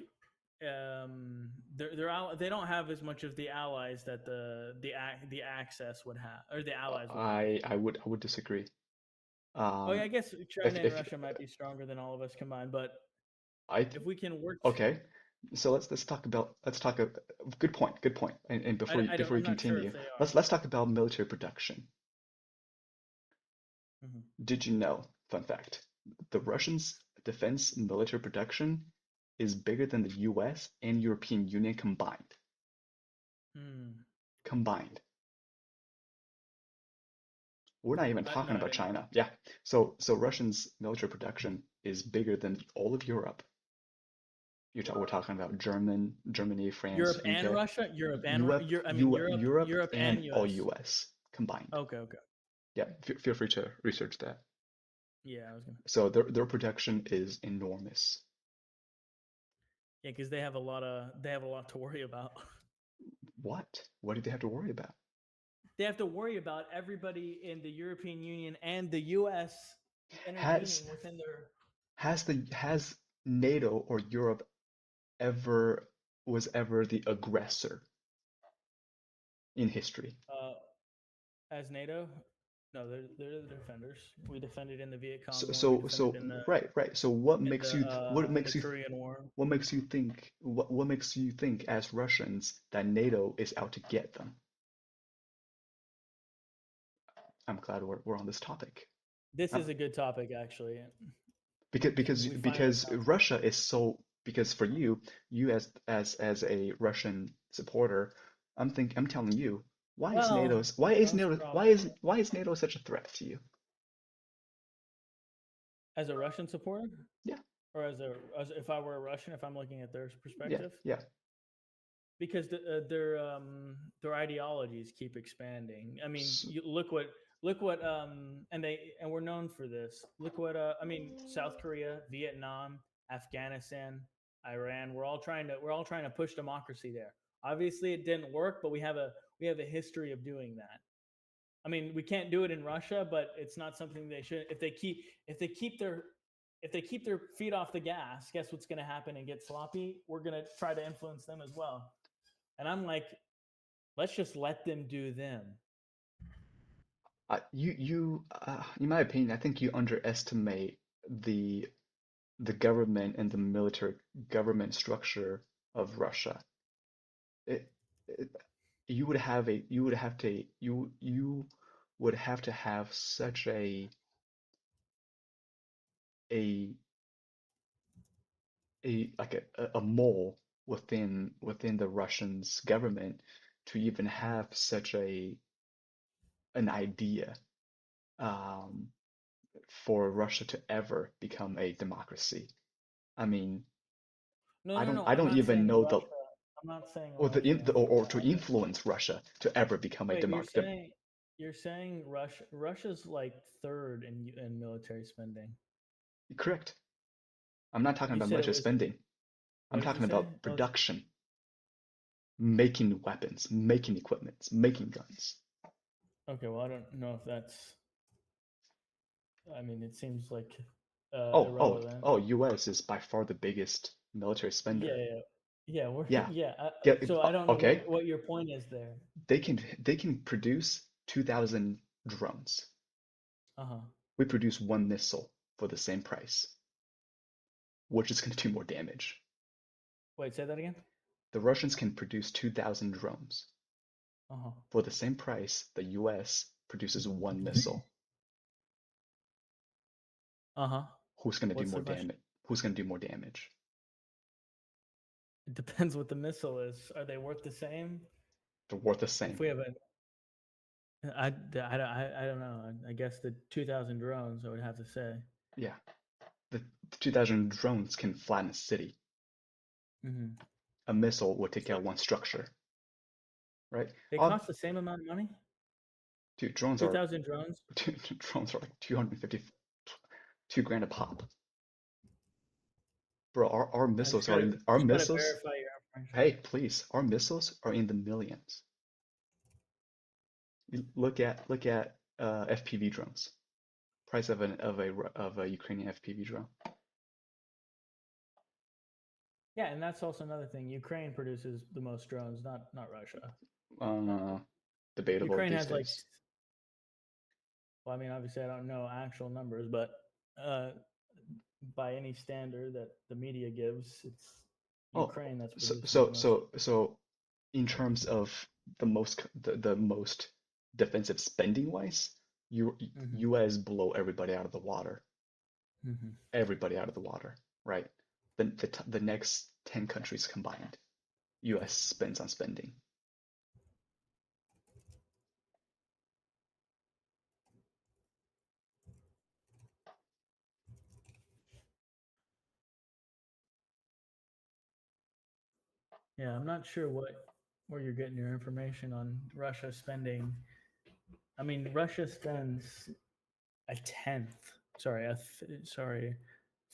they don't have as much of the allies that the access would have or the allies would have. I would disagree. Oh yeah, I Um, guess China and if Russia might be stronger than all of us combined, but I th if we can work, okay, so let's talk a good point, good point. And I don't. before you I'm not sure if continue, they are. let's talk about military production. Hmm. Did you know, fun fact, the Russians' defense military production is bigger than the US and European Union combined. Hmm. Combined. We're not even No, talking I about didn't know China. Yeah. So Russians' military production is bigger than all of Europe. We're talking about Germany, France, Europe and UK, Russia, Europe and Europe, I mean Europe, Europe, Europe and and all US. US combined. Okay, okay. Yeah, feel free to research that. Yeah, I was gonna. So their production is enormous. Yeah, because they have a lot to worry about. What? What do they have to worry about? They have to worry about everybody in the European Union and the US Has intervening within their. has NATO or Europe ever was ever the aggressor in history? uh, as NATO. No, they're the defenders. We defended in the Viet So Cong War. We so defended so right, right. So what makes you in the Korean War. what makes you think what makes you think as Russians that NATO is out to get them? I'm glad we're on this topic. This Um, is a good topic, actually. We finally because found. Russia is so because for you as a Russian supporter, I'm telling you Well, most probably why is NATO such a threat to you? as a Russian supporter, Yeah, or as if I were a Russian, if I'm looking at their yeah, perspective, yeah. because their ideologies keep expanding. I mean, S you look what and we're known for this. Look what I mean, South Korea, Vietnam, Afghanistan, Iran. We're all trying to push democracy there. Obviously, it didn't work, but we have a history of doing that. I mean, we can't do it in Russia, but it's not something they should. If they keep their if they keep their feet off the gas, guess what's going to happen and get sloppy? We're going to try to influence them as well. And I'm like, let's just let them do them. in my opinion, I think you underestimate the the government and the military government structure of Russia. It, it, you would have to have such a a mole within the Russians government to even have such a an idea um, for Russia to ever become a democracy. I mean, No, no, no. I I'm don't not even saying know the Russia. I'm not saying or Russia. or to influence Russia to ever become a Wait, democracy. you're saying Russia's like third in military spending. Correct. I'm not talking You about said it military was. spending. I'm What did you talking say? about Oh, production, making weapons, making equipment, making guns. okay. Well, I don't know if that's. I mean, it seems like irrelevant. US is by far the biggest military Yeah, spender. yeah, yeah. We're Yeah. yeah. Yeah, So I don't know okay. what your point is there. They can produce 2,000 drones. Uh huh. We produce one missile for the same price, which is going to do more damage. Wait, say that again. The Russians can produce 2,000 drones. Uh huh. For the same price, the US produces one missile. Uh huh. Who's going to do What's more the question? damage? Who's going to do more damage? It depends what the missile is. Are they worth the same? They're worth the If same. we have a, I don't know. I guess the 2,000 drones. I would have to say. Yeah. The 2,000 drones can flatten a city. Hmm. A missile would take So out one structure, right? they cost the same amount of money. Dude, 2,000 drones. drones are like 250, 2 grand a pop. Bro, our Just gotta missiles. verify your information. Hey, please, our missiles are in the millions. You look at FPV drones. Price of of a Ukrainian FPV drone. Yeah, and that's also another thing. Ukraine produces the most drones, not Russia. Uh, Debatable Ukraine these has like, days. well, I mean, obviously, I don't know actual numbers, but uh, by any standard that the media gives, it's Oh, Ukraine that's producing the most. so in terms of the most defensive spending wise, Mm-hmm. US blow everybody out of the water, Mm-hmm. everybody out of the water, right? The next 10 countries combined, US spends on spending. Yeah, I'm not sure where you're getting your information on Russia spending. I mean, Russia spends a tenth. Sorry,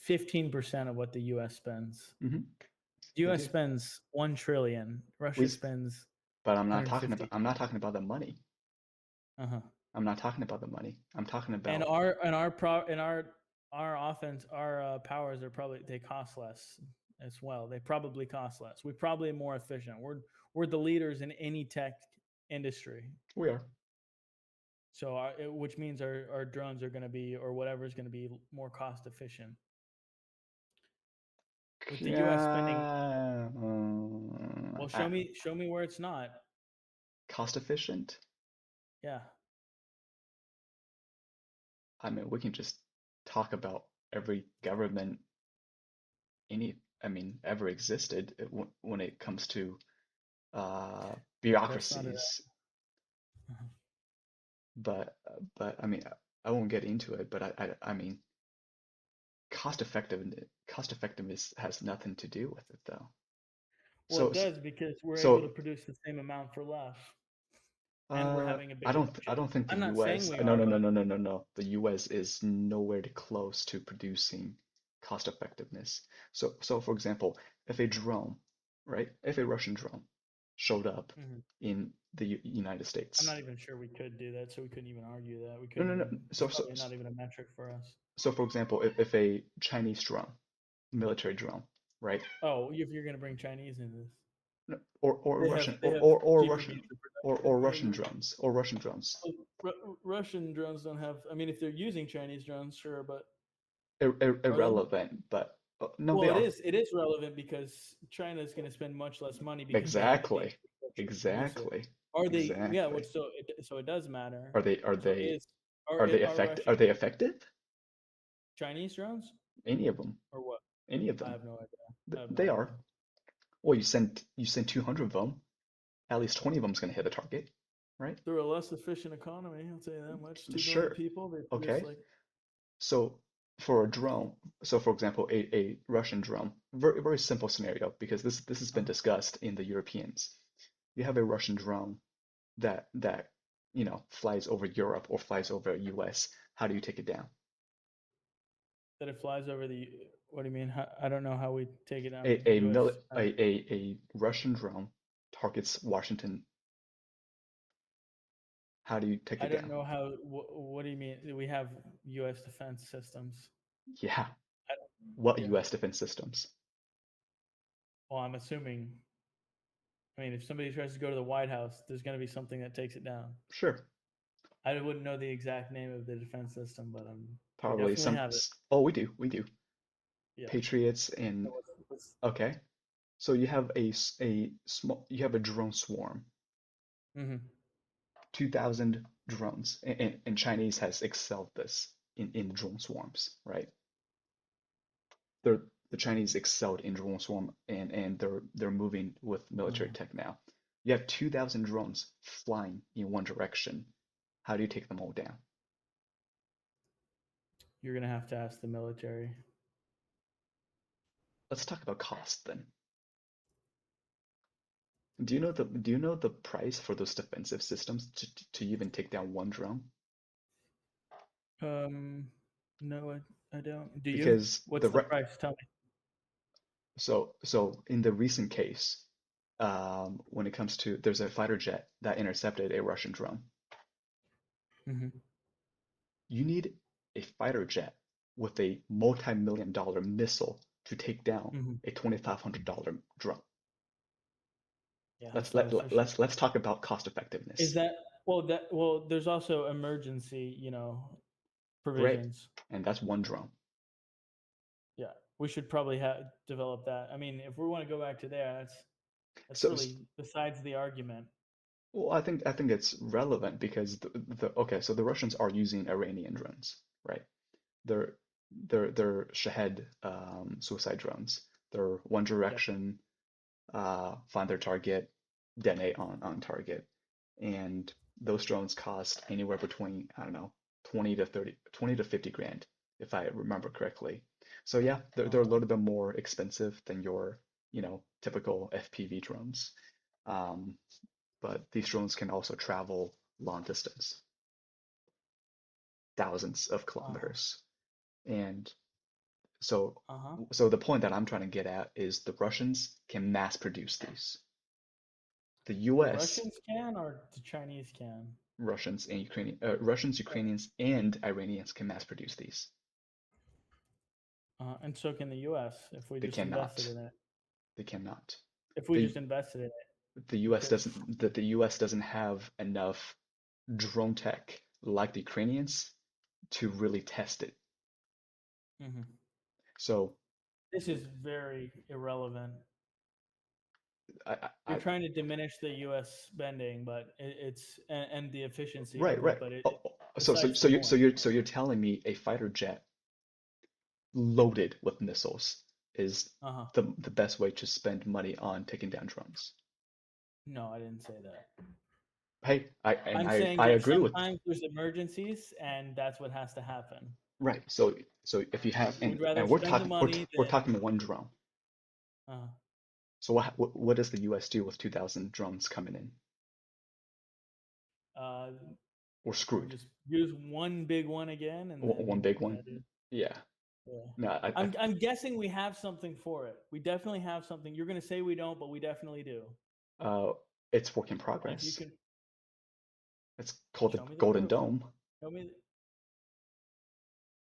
15% of what the U.S. spends. Hmm. The They U.S. do. spends 1 trillion. We, Russia spends but 150. I'm not talking about the money. Uh huh. I'm not talking about the money. I'm talking And about our offense, our powers are probably they cost less as well. They probably cost less. We're probably more efficient. We're the leaders in any tech industry. we are. So, which means our drones are going to be, or whatever is going to be, more cost efficient. With the U.S. spending, Yeah, well, show me where it's not. cost efficient. Yeah, I mean, we can just talk about every government any I mean ever existed when it comes to that's not it. bureaucracies. Uh-huh. But I mean I won't get into it. But I mean cost effectiveness has nothing to do with it though. Well, it So does because we're able to so produce the same amount for less, and we're having a bigger I budget. don't think the I'm not saying U.S. we No are, no no but no no no no the U.S. is nowhere close to producing cost effectiveness. So for example, if a drone, right? If a Russian drone showed up mhm. in the United I'm States. not even sure we could do that, so we couldn't even argue that. We No couldn't no no. even. It's So probably not even a metric for us. so for example, if a Chinese drone, military drone, right? Oh, if you're going to bring Chinese into this, No, or Russian they have or cheaper Russian means of production. or Russian drones. Russian drones don't have. I mean, if they're using Chinese drones, sure, but are they? Irrelevant, but no, they Well, it are. is. It is relevant because China is going to spend much less money because they have the Exactly. infrastructure to produce it. Exactly. Are they? Yeah. Exactly. So it does matter. Are So they is are are Russian they effective? Chinese drones Any of them. or what? Any of I them. have no idea. I have no They idea. are. Well, you send 200 of them, at least 20 of them is going to hit the target, right? They're a less efficient economy. I'll tell you that much. 2 billion Sure. people. They produce Okay. like. So for a drone, so for example, a Russian drone, very simple scenario because this has been discussed in the Europeans. You have a Russian drone that flies over Europe or flies over US. How do you take it down? That it flies over the. What do you mean? I don't know how we take it down if the A U.S. mili a Russian drone targets Washington. How do you take I it don't down? know how. What do you mean? We have U.S. defense systems. Yeah. I, What yeah. US defense systems? Well, I'm assuming. I mean, if somebody tries to go to the White House, there's going to be something that takes it down. Sure. I wouldn't know the exact name of the defense system, but we Probably definitely have it. oh, we do. Yeah. Patriots So and what's okay. So you have a small you have a drone swarm, mm-hmm. 2,000 drones, and Chinese has excelled this in drone swarms, right? They're the Chinese excelled in drone swarm and they're moving with military Uh-huh. tech now. You have 2,000 drones flying in one direction. How do you take them all down? You're going to have to ask the military. Let's talk about cost then. Do you know the price for those defensive systems to even take down one drone? Um, no, I don't. Do you? Because What's the price? Tell so in the recent case, when it comes to there's a fighter jet that intercepted a Russian drone. me. Mm-hmm. You need a fighter jet with a multi-million dollar missile to take down Mm-hmm. a $2,500 drone. Yeah, that's not efficient. Let's talk about cost Is effectiveness. that well? There's also emergency, Great, provisions. and that's one drone. Yeah, we should probably have develop that. I mean, if we want to go back to there, that's So really besides the argument. Well, I think it's relevant because the okay, so the Russians are using Iranian drones, right? They're they're Shahed suicide drones. They're one Yep. direction, find their target, detonate on target. And those drones cost anywhere between, I don't know, 20 to 30, 20 to 50 grand, if I remember correctly. So yeah, they're a Uh-huh. little bit more expensive than your, typical FPV drones. Um, but these drones can also travel long distance, thousands of Uh-huh. kilometers. And so Uh-huh. so the point that I'm trying to get at is the Russians can mass produce these. The The US, Russians can or the Chinese can? Russians, Ukrainians, and Iranians can mass produce these. And so can the US if we They just invested cannot. in it. They cannot. If we The just invested in it, the US because doesn't the US doesn't have enough drone tech like the Ukrainians to really test it. mhm. So This is very irrelevant. You're I trying to diminish the U.S. spending, but and the efficiency right, of it, right. but So besides so the you so point. you're telling me a fighter jet loaded with missiles is Uh-huh. the best way to spend money on taking down drones. No, I didn't say that. Hey, I and I'm I saying I that agree with sometimes there's emergencies, and that's what has to happen. right. So if you have We'd and rather we're spend the talking we're, money we're than. talking one drone. Uh, So what does the US do with 2,000 drones coming in? uh, We're we screwed. just use one big one again, and One then big yeah, one. dude. Yeah. Yeah. No, I'm guessing we have something for it. We definitely have something. You're gonna say we don't, but we definitely do. uh, it's work in And if you progress. can It's called the show me the Golden proof, Dome. show me.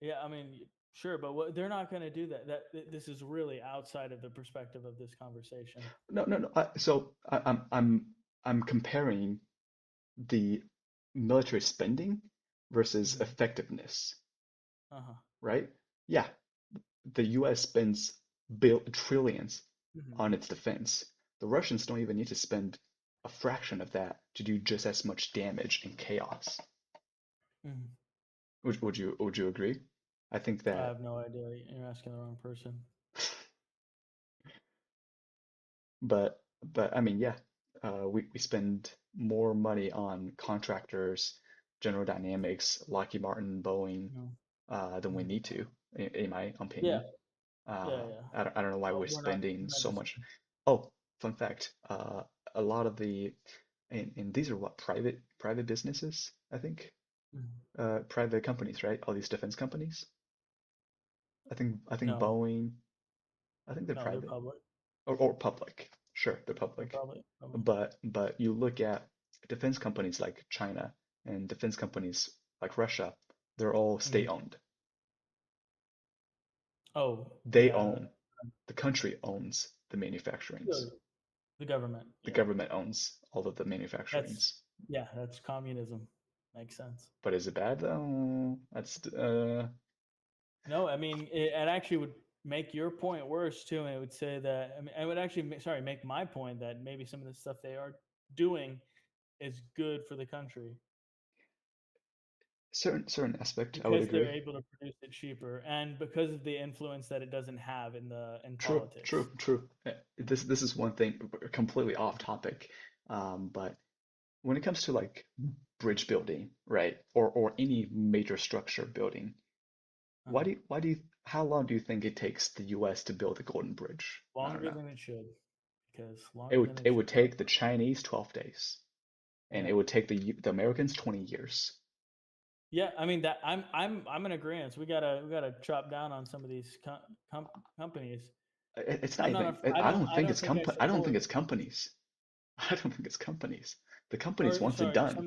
Yeah, I mean, sure, but they're not going to do that. This is really outside of the perspective of this conversation. No, no, no. I'm comparing the military spending versus Hmm. effectiveness, Uh-huh. right? Yeah, the US spends bill trillions Hmm. on its defense. The Russians don't even need to spend a fraction of that to do just as much damage and chaos. Hmm. Would you agree? I think I that, have no idea. You're asking the wrong person. but I mean, yeah, we spend more money on contractors, General Dynamics, Lockheed Martin, Boeing, No. than we Hmm. need to, in my Yeah, opinion. yeah, yeah. I don't know why But we're we're spending not so just. much. Oh, fun fact. A lot of and these are what, private businesses, I think. Mhm. Private companies, right? All these defense companies. I think No, Boeing, I think they're no, they're private public. or public. Sure, they're They're public. public. Public. But you look at defense companies like China and defense companies like Russia, they're all Hmm. state-owned. Oh, They yeah. own, the country owns the manufacturings. The government. The Yeah, government owns all of the that's manufacturings. yeah, that's communism. Makes sense. But is it bad though? That's No, I mean it actually would make your point worse too, and it would say that I mean I would actually sorry make my point that maybe some of the stuff they are doing is good for the country certain aspect, I would because they're agree. able to produce it cheaper and because of the influence that it doesn't have in True, politics. true, true. This is one thing completely off topic, but when it comes to like bridge building, right, or any major structure building, Uh-huh. how long do you think it takes the U.S. to build the Golden Bridge? I don't Longer know. than it should, because It longer than would it it would should. take the Chinese 12 days, and Yeah. it would take the Americans 20 years. Yeah, I mean that I'm in agreement. We gotta chop down on some of these com- companies. It's not I'm not. even. I don't think I I don't think support. it's companies. I don't think it's companies. The companies Or wants it sorry, done.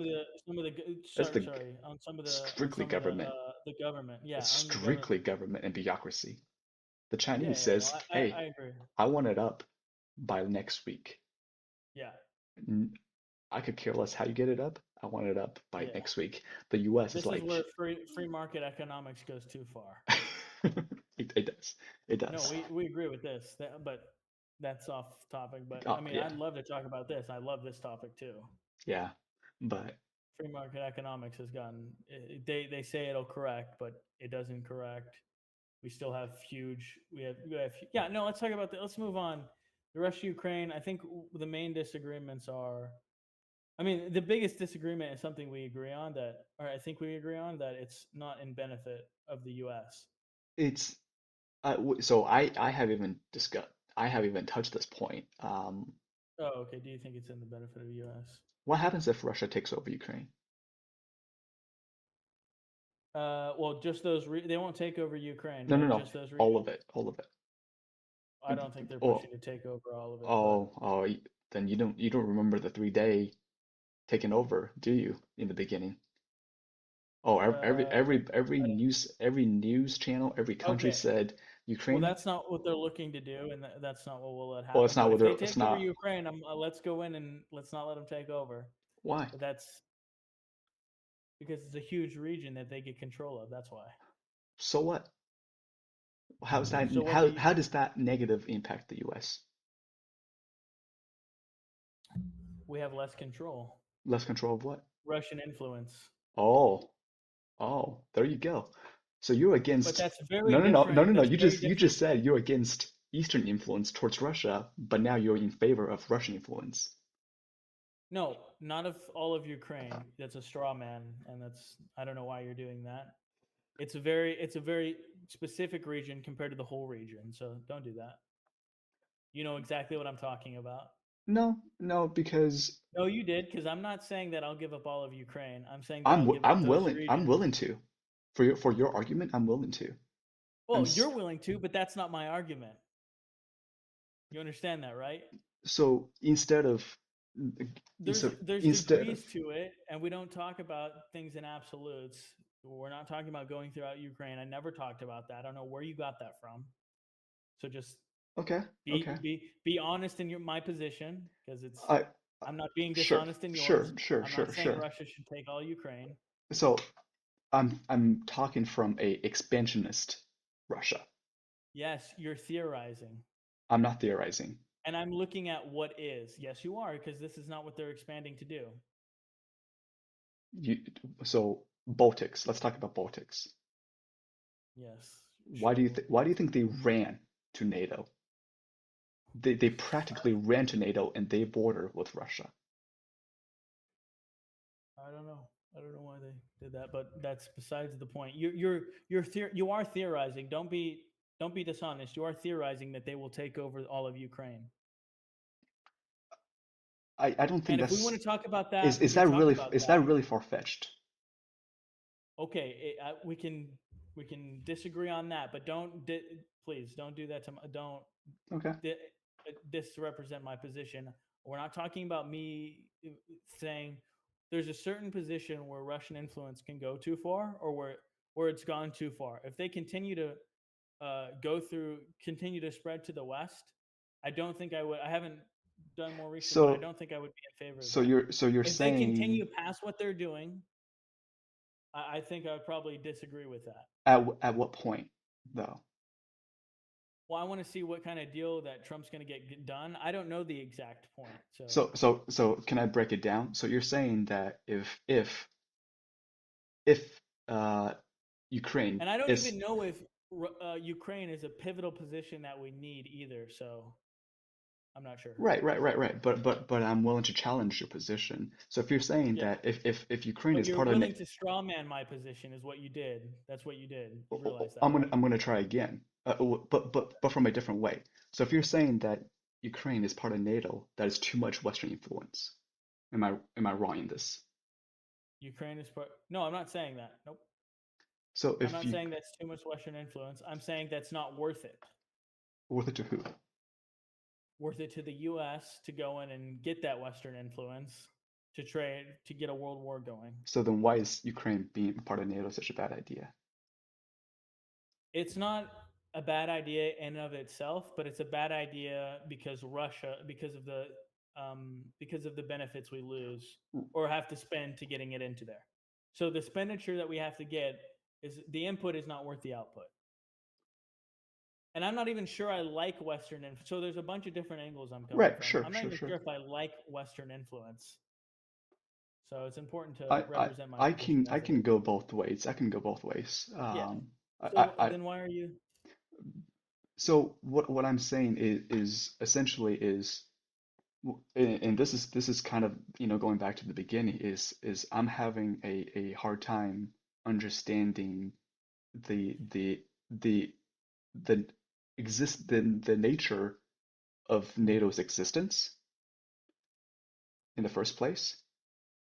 That's sorry, the sorry, on strictly some of government. the government. It's Yeah, on the strictly government. government and bureaucracy. The Yeah, Chinese yeah. No, says, I "Hey, agree. I want it up by next week." Yeah, I could care less how you get it up. I want it up by yeah. next week. The US is This is where like, free market economics goes too far. it does. It No, does. we agree with this, but that's off topic, but I Oh, mean, yeah, I'd love to talk about this. I love this topic too. yeah. But Free market economics has gotten they say it'll correct, but it doesn't correct. We still have huge. We have yeah. No, let's talk about that. Let's move on. The Russia Ukraine. I think the main disagreements are. I mean, the biggest disagreement is something we agree on that, or I think we agree on that it's not in benefit of the U.S. it's so I have even discussed I have even touched this point. Oh, okay. Do you think it's in the benefit of the U.S.? What happens if Russia takes over Ukraine? Well, just those. They won't take over Ukraine, No, no, right? no, Just those all regions. of it, all of it. I don't think they're Oh, pushing to take over all of it, but oh, then you don't remember the 3 day taking over, do you? In the beginning. Oh, uh, every news channel, every country okay. said Well, Ukraine. that's not what they're looking to do, and that's not what will let Well, it's happen. not But what if they're. they It's take over not. Ukraine, let's go in and let's not let them take over. Why? But that's because it's a huge region that they get control of. That's why. So what? How's that? So what do How does that negative impact the U.S.? we have less control? Less control of what? Russian influence. Oh, oh, there you go. So you're But against. that's very No, no, no, no, different. no, no. That's You very just you different. just said you're against Eastern influence towards Russia, but now you're in favor of Russian influence. No, not of all of Ukraine. That's a straw man, and that's I don't know why you're doing that. It's a very specific region compared to the whole region. So don't do that. You know exactly what I'm talking about. No, no, because No, you did, because I'm not saying that I'll give up all of Ukraine. I'm saying that I'm I'll wi- give up I'm those willing I'm regions. willing to for your argument I'm willing to. I'm Well, s- you're willing to, but that's not my argument. You understand that, right? so There's instead there's instead of degrees to it, and we don't talk about things in absolutes. We're not talking about going throughout Ukraine. I never talked about that. I don't know where you got that from. So just okay, okay. be honest in my position, because it's I I'm not being Sure, dishonest in sure, yours. sure, I'm sure, not saying sure. Russia should take all Ukraine. So I'm talking from a expansionist Russia. Yes, you're theorizing. I'm not theorizing. And I'm looking at what is. Yes, you are, because this is not what they're expanding to do. You so Baltics. Let's talk about Baltics. Yes, Why sure. do you why do you think they ran to NATO? They practically ran to NATO and they border with Russia. I don't know. I don't know why they did that, but that's besides the point. You are theorizing. Don't be dishonest. You are theorizing that they will take over all of Ukraine. I don't think And if we want that's to talk about is that, we is can that talk really about is that that. really far-fetched? Okay, we can disagree on that, but please don't do that to don't Okay. di- disrepresent my position. We're not talking about me saying there's a certain position where Russian influence can go too far, or where it's gone too far. If they continue to continue to spread to the west, I don't think I would. I haven't done more research, but I So don't think I would be in favor of so that. you're If they saying continue past what they're doing, I think I would probably disagree with that. at what point though? Well, I want to see what kind of deal that Trump's going to get done. I don't know the exact point. So, So can I break it down? So you're saying that if Ukraine and I don't is even know if Ukraine is a pivotal position that we need either. So, I'm not sure. right, right, right, right. But I'm willing to challenge your position. So if you're saying Yeah, that if Ukraine but is you're part of willing to strawman my position, is what you did. That's what you did. You realize that, I'm right? gonna try again, but from a different way. So if you're saying that Ukraine is part of NATO, that is too much Western influence. Am I wrong in this? Ukraine is part. No, I'm not saying that. Nope. So I'm if not you saying that's too much Western influence. I'm saying that's not worth it. worth it to who? Worth it to the U.S. to go in and get that Western influence to trade to get a world war going. So then why is Ukraine being part of NATO such a bad idea? It's not a bad idea in and of itself, but it's a bad idea because Russia, because of the benefits we lose or have to spend to getting it into there. So the expenditure that we have to get is the input is not worth the output. and I'm not even sure I like Western influence. So there's a bunch of different angles I'm coming Right, from. sure, I'm not sure, even sure. sure if I like Western influence. So it's important to I, I, represent my I position can I as it can is. go both ways. I can go both ways. Yeah. I, So I then why are you? so what I'm saying is essentially is and this is kind of going back to the beginning is I'm having a hard time understanding the the the the the nature of Mhm. NATO's existence in the first place,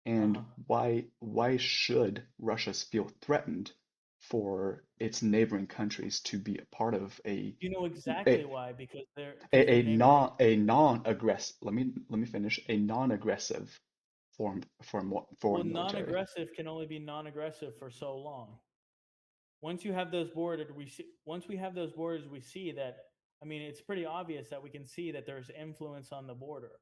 and Uh-huh. why should Russia feel threatened for its neighboring countries to be a part of You know exactly a why, because they're neighboring. a non-aggressive, let me finish, a non-aggressive Well, foreign military. non-aggressive can only be non-aggressive for so long. Once you have those borders, once we have those borders, we see that. I mean, it's pretty obvious that we can see that there's influence on the border,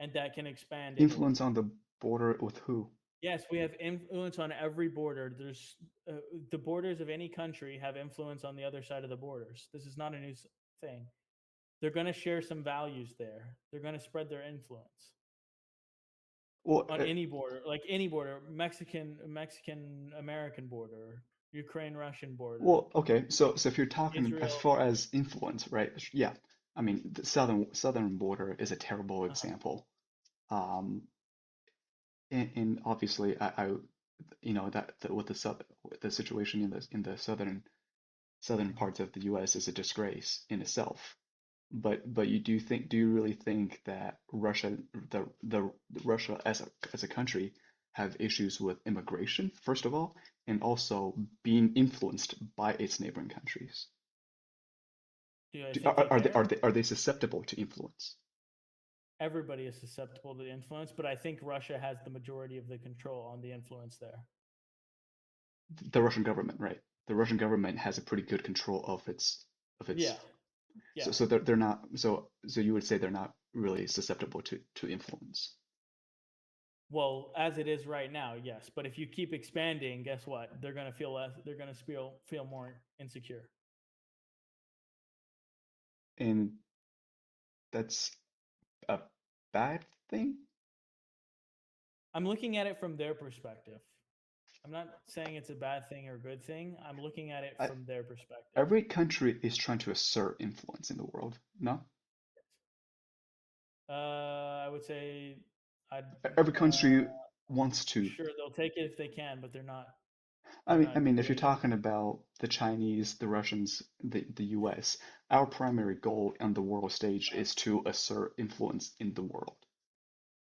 and that can expand inward. Influence on the border with who? Yes, we have influence on every border. There's uh, the borders of any country have influence on the other side of the borders. This is not a new thing. They're going to share some values there. They're going to spread their influence Well, on any border, like any border, Mexican American border, Ukraine Russian border, okay. So if you're talking as Israel. far as influence, right? Yeah. I mean, the southern border is a terrible Uh-huh, example. Um, and obviously, that with with the situation in the southern uh-huh. parts of the U.S. is a disgrace in itself. But do you really think that the Russia as a country have issues with immigration, first of all, and also being influenced by its neighboring countries? Do I think they care? Are they susceptible to influence? Everybody is susceptible to influence, but I think Russia has the majority of the control on the influence there. The Russian government, right? The Russian government has a pretty good control of Yeah, its yeah. so they're not so you would say they're not really susceptible to influence. Well, as it is right now, yes. But if you keep expanding, guess what? They're gonna feel less. They're gonna feel more insecure. And that's a bad thing. I'm looking at it from their perspective. I'm not saying it's a bad thing or a good thing. I'm looking at it I, from their perspective. every country is trying to assert influence in the world. No, I would say I'd every uh, country wants to. sure they'll take it if they can, but I they're mean, not if you're doing it. talking about the Chinese, the Russians, the US, our primary goal on the world stage is to assert influence in the world.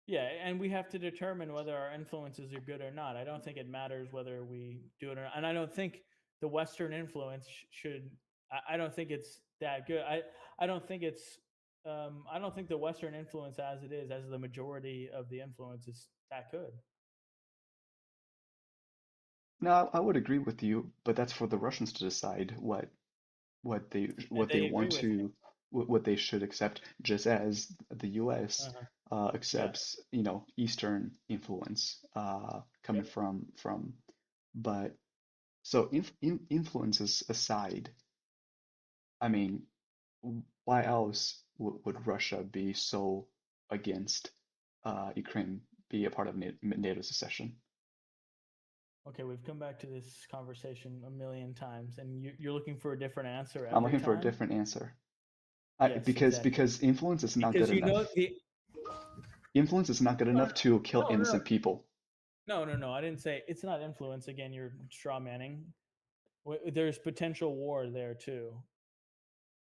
Yeah, and we have to determine whether our influences are good or not. I don't think it matters whether we do it or not. And I don't think the Western influence should. I don't think it's that good. I don't think it's. I don't think the Western influence, as it is, as the majority of the influence, is that good. Now, I would agree with you, but that's for the Russians to decide And what they they want agree with me. to what they should accept, just as the U.S. Uh-huh. Yeah. Accepts, Eastern influence coming Yep. from. But so influences aside, I mean, why else would Russia be so against Ukraine be a part of NATO secession? Okay, we've come back to this conversation a million times, and you're looking for a different answer I'm every looking for a time. different answer. Yes, exactly. Because influence is not good Because you know enough. the Influence is not good enough to kill no, no, no, innocent people. no. I didn't say it's not influence. Again, you're straw manning. There's potential war there too.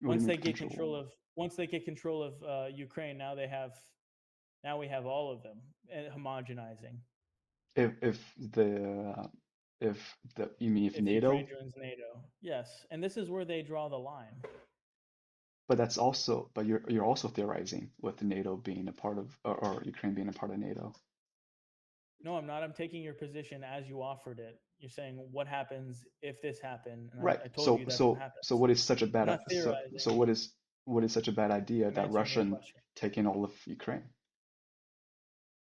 What do you mean potential war? Once they get control of Ukraine, now we have all of them homogenizing. If the you mean if If Ukraine NATO, joins NATO, yes, and this is where they draw the line. but that's also but you're also theorizing with NATO being a part of or Ukraine being a part of NATO. No, I'm not. I'm taking your position as you offered it. You're saying what happens if this happened, and Right. I told you that's what So happens. what is such a I'm bad not theorizing. what is such a bad idea I'm that answering your Russian question. taking all of Ukraine?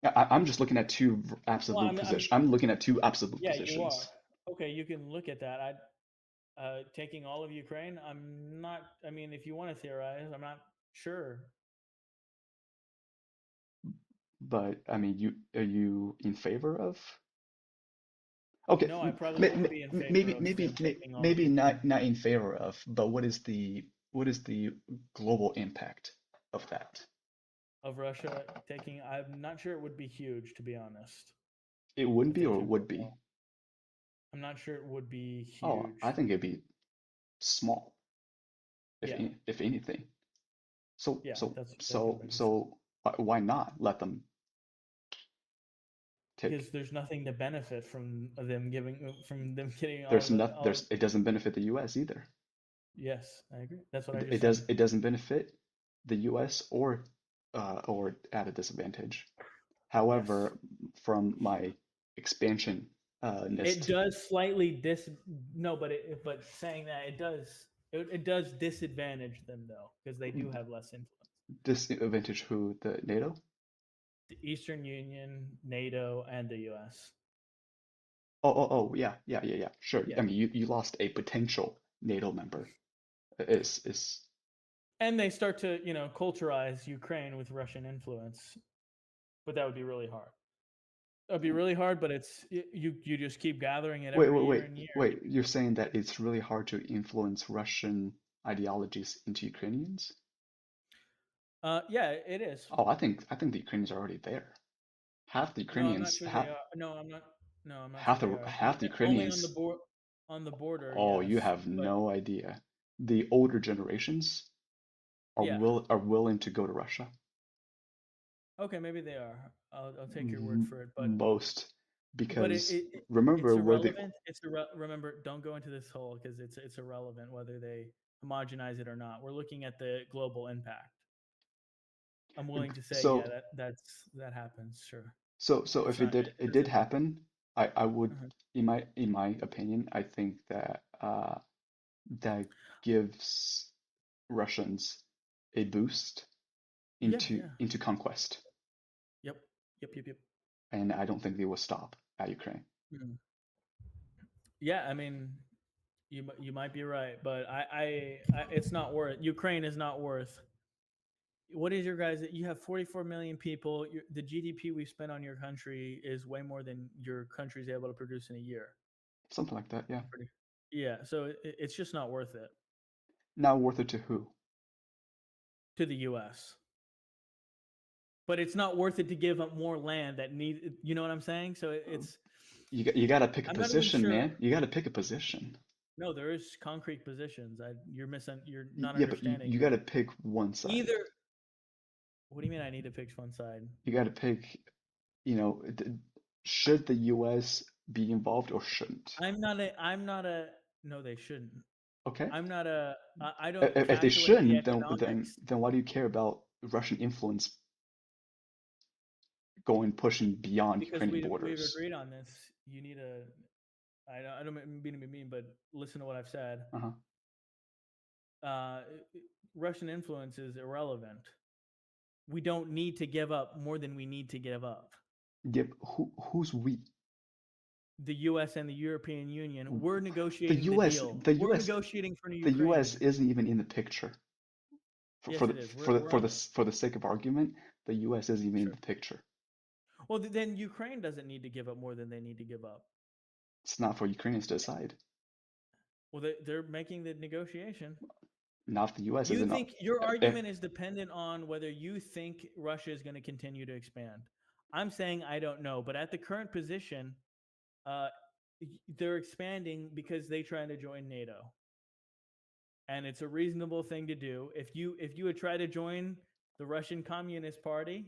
Yeah, I'm just looking at two Well, absolute positions. I'm looking at two absolute yeah, you are. positions. Okay, you can look at that. Taking all of Ukraine, I'm not. I mean, if you want to theorize, I'm not sure. But I mean, are you in favor of? Okay, No, I probably wouldn't be in favor of them taking all of maybe Ukraine. not in favor of, but what is the global impact of that? Of Russia taking. I'm not sure it would be huge, to be honest. It wouldn't If be they or it took would all, be? I'm not sure it would be Oh, I huge. think it'd be small, Yeah, if anything. So yeah, so that's what makes sense. why not let them Because take? there's nothing to benefit from them getting all the all. It doesn't benefit the U.S. either. Yes, I agree. That's what I just said. It doesn't benefit the U.S. Or at a disadvantage. Yes, However, from my expansion it nist does slightly dis. No, but saying that it does disadvantage them though because they do have less influence. disadvantage who the NATO? The Eastern Union, NATO, and the U.S. Yeah, sure. I Yeah, mean, you lost a potential NATO member. Is and they start to culturize Ukraine with Russian influence, but that would be really hard. That would be really hard, but you just keep gathering it every year and year. You're saying that it's really hard to influence Russian ideologies into Ukrainians? Yeah, it is. Oh, I think the Ukrainians are already there. Half the No, I'm not Ukrainians sure they half are. No, I'm not. No, I'm not sure they are. half the Only on the Ukrainians. border, Oh, you yes. have But no idea. The older generations yeah, are willing to go to Russia. okay, maybe they are. I'll take your word M for it. Most But because it's remember where the irrelevant. Remember, don't go into this hole because it's irrelevant whether they homogenize it or not. We're looking at the global impact. I'm willing to say, yeah, so that happens. Sure, so it's if not. it It did doesn't. happen, I would Uh-huh. in my opinion, I think that that gives Russians a boost Yeah, yeah. into conquest, Yep, yep. and I don't think they will stop at Ukraine. Mhm. Yeah, I mean, you might be right, but it's not worth. Ukraine is not worth. What is your guys? You have 44 million people. The GDP we spend on your country is way more than your country's able to produce in a year. Something like that, yeah. Pretty. Yeah, so it's just not worth it Now worth it to who? to the U.S. But it's not worth it to give up more land that need. You know what I'm saying? So it's. You got to pick a I'm not even position, sure. man. You got to pick a position. No, there is concrete positions. You're not Yeah, but understanding you got me. to pick one side. Either. What do you mean? I need to pick one side. You got to pick, you know, should the US be involved or shouldn't? I'm not a. No, they shouldn't. Okay. I'm not a. I don't If they calculate the shouldn't, economics then why do you care about Russian influence going pushing beyond because Ukrainian we've borders? agreed on this. You need a. I don't mean to be mean, but listen to what I've said. Uh-huh. Uh, Russian influence is irrelevant. We don't need to give up more than we need to give up. Yep. Who's we? The U.S. and the European Union. We're The negotiating the US, deal. We're negotiating for The US Ukraine. isn't even in the picture. Yes, it is. We're For on the it. for the sake of argument, the US isn't even in Sure. the picture. Well, then Ukraine doesn't need to give up more than they need to give up. It's not for Ukrainians to decide. Well, they're making the negotiation. Not if the US You isn't. think your Eh, argument is dependent on whether you think Russia is going to continue to expand. I'm saying I don't know, but at the current position, uh, they're expanding because they try to join NATO, and it's a reasonable thing to do. If you would try to join the Russian Communist Party,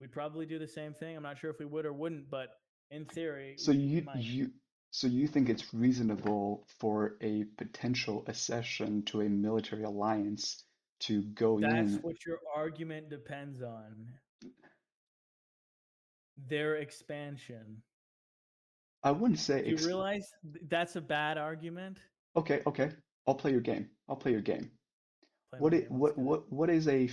we'd probably do the same thing. I'm not sure if we would or wouldn't, but in theory, so we might. you think it's reasonable for a potential accession to a military alliance to go That's in? what your argument depends on. Their expansion. I wouldn't say Do you realize that's a bad argument? okay. I'll play your game. I'll play your game. Play my game. Let's do it. What is a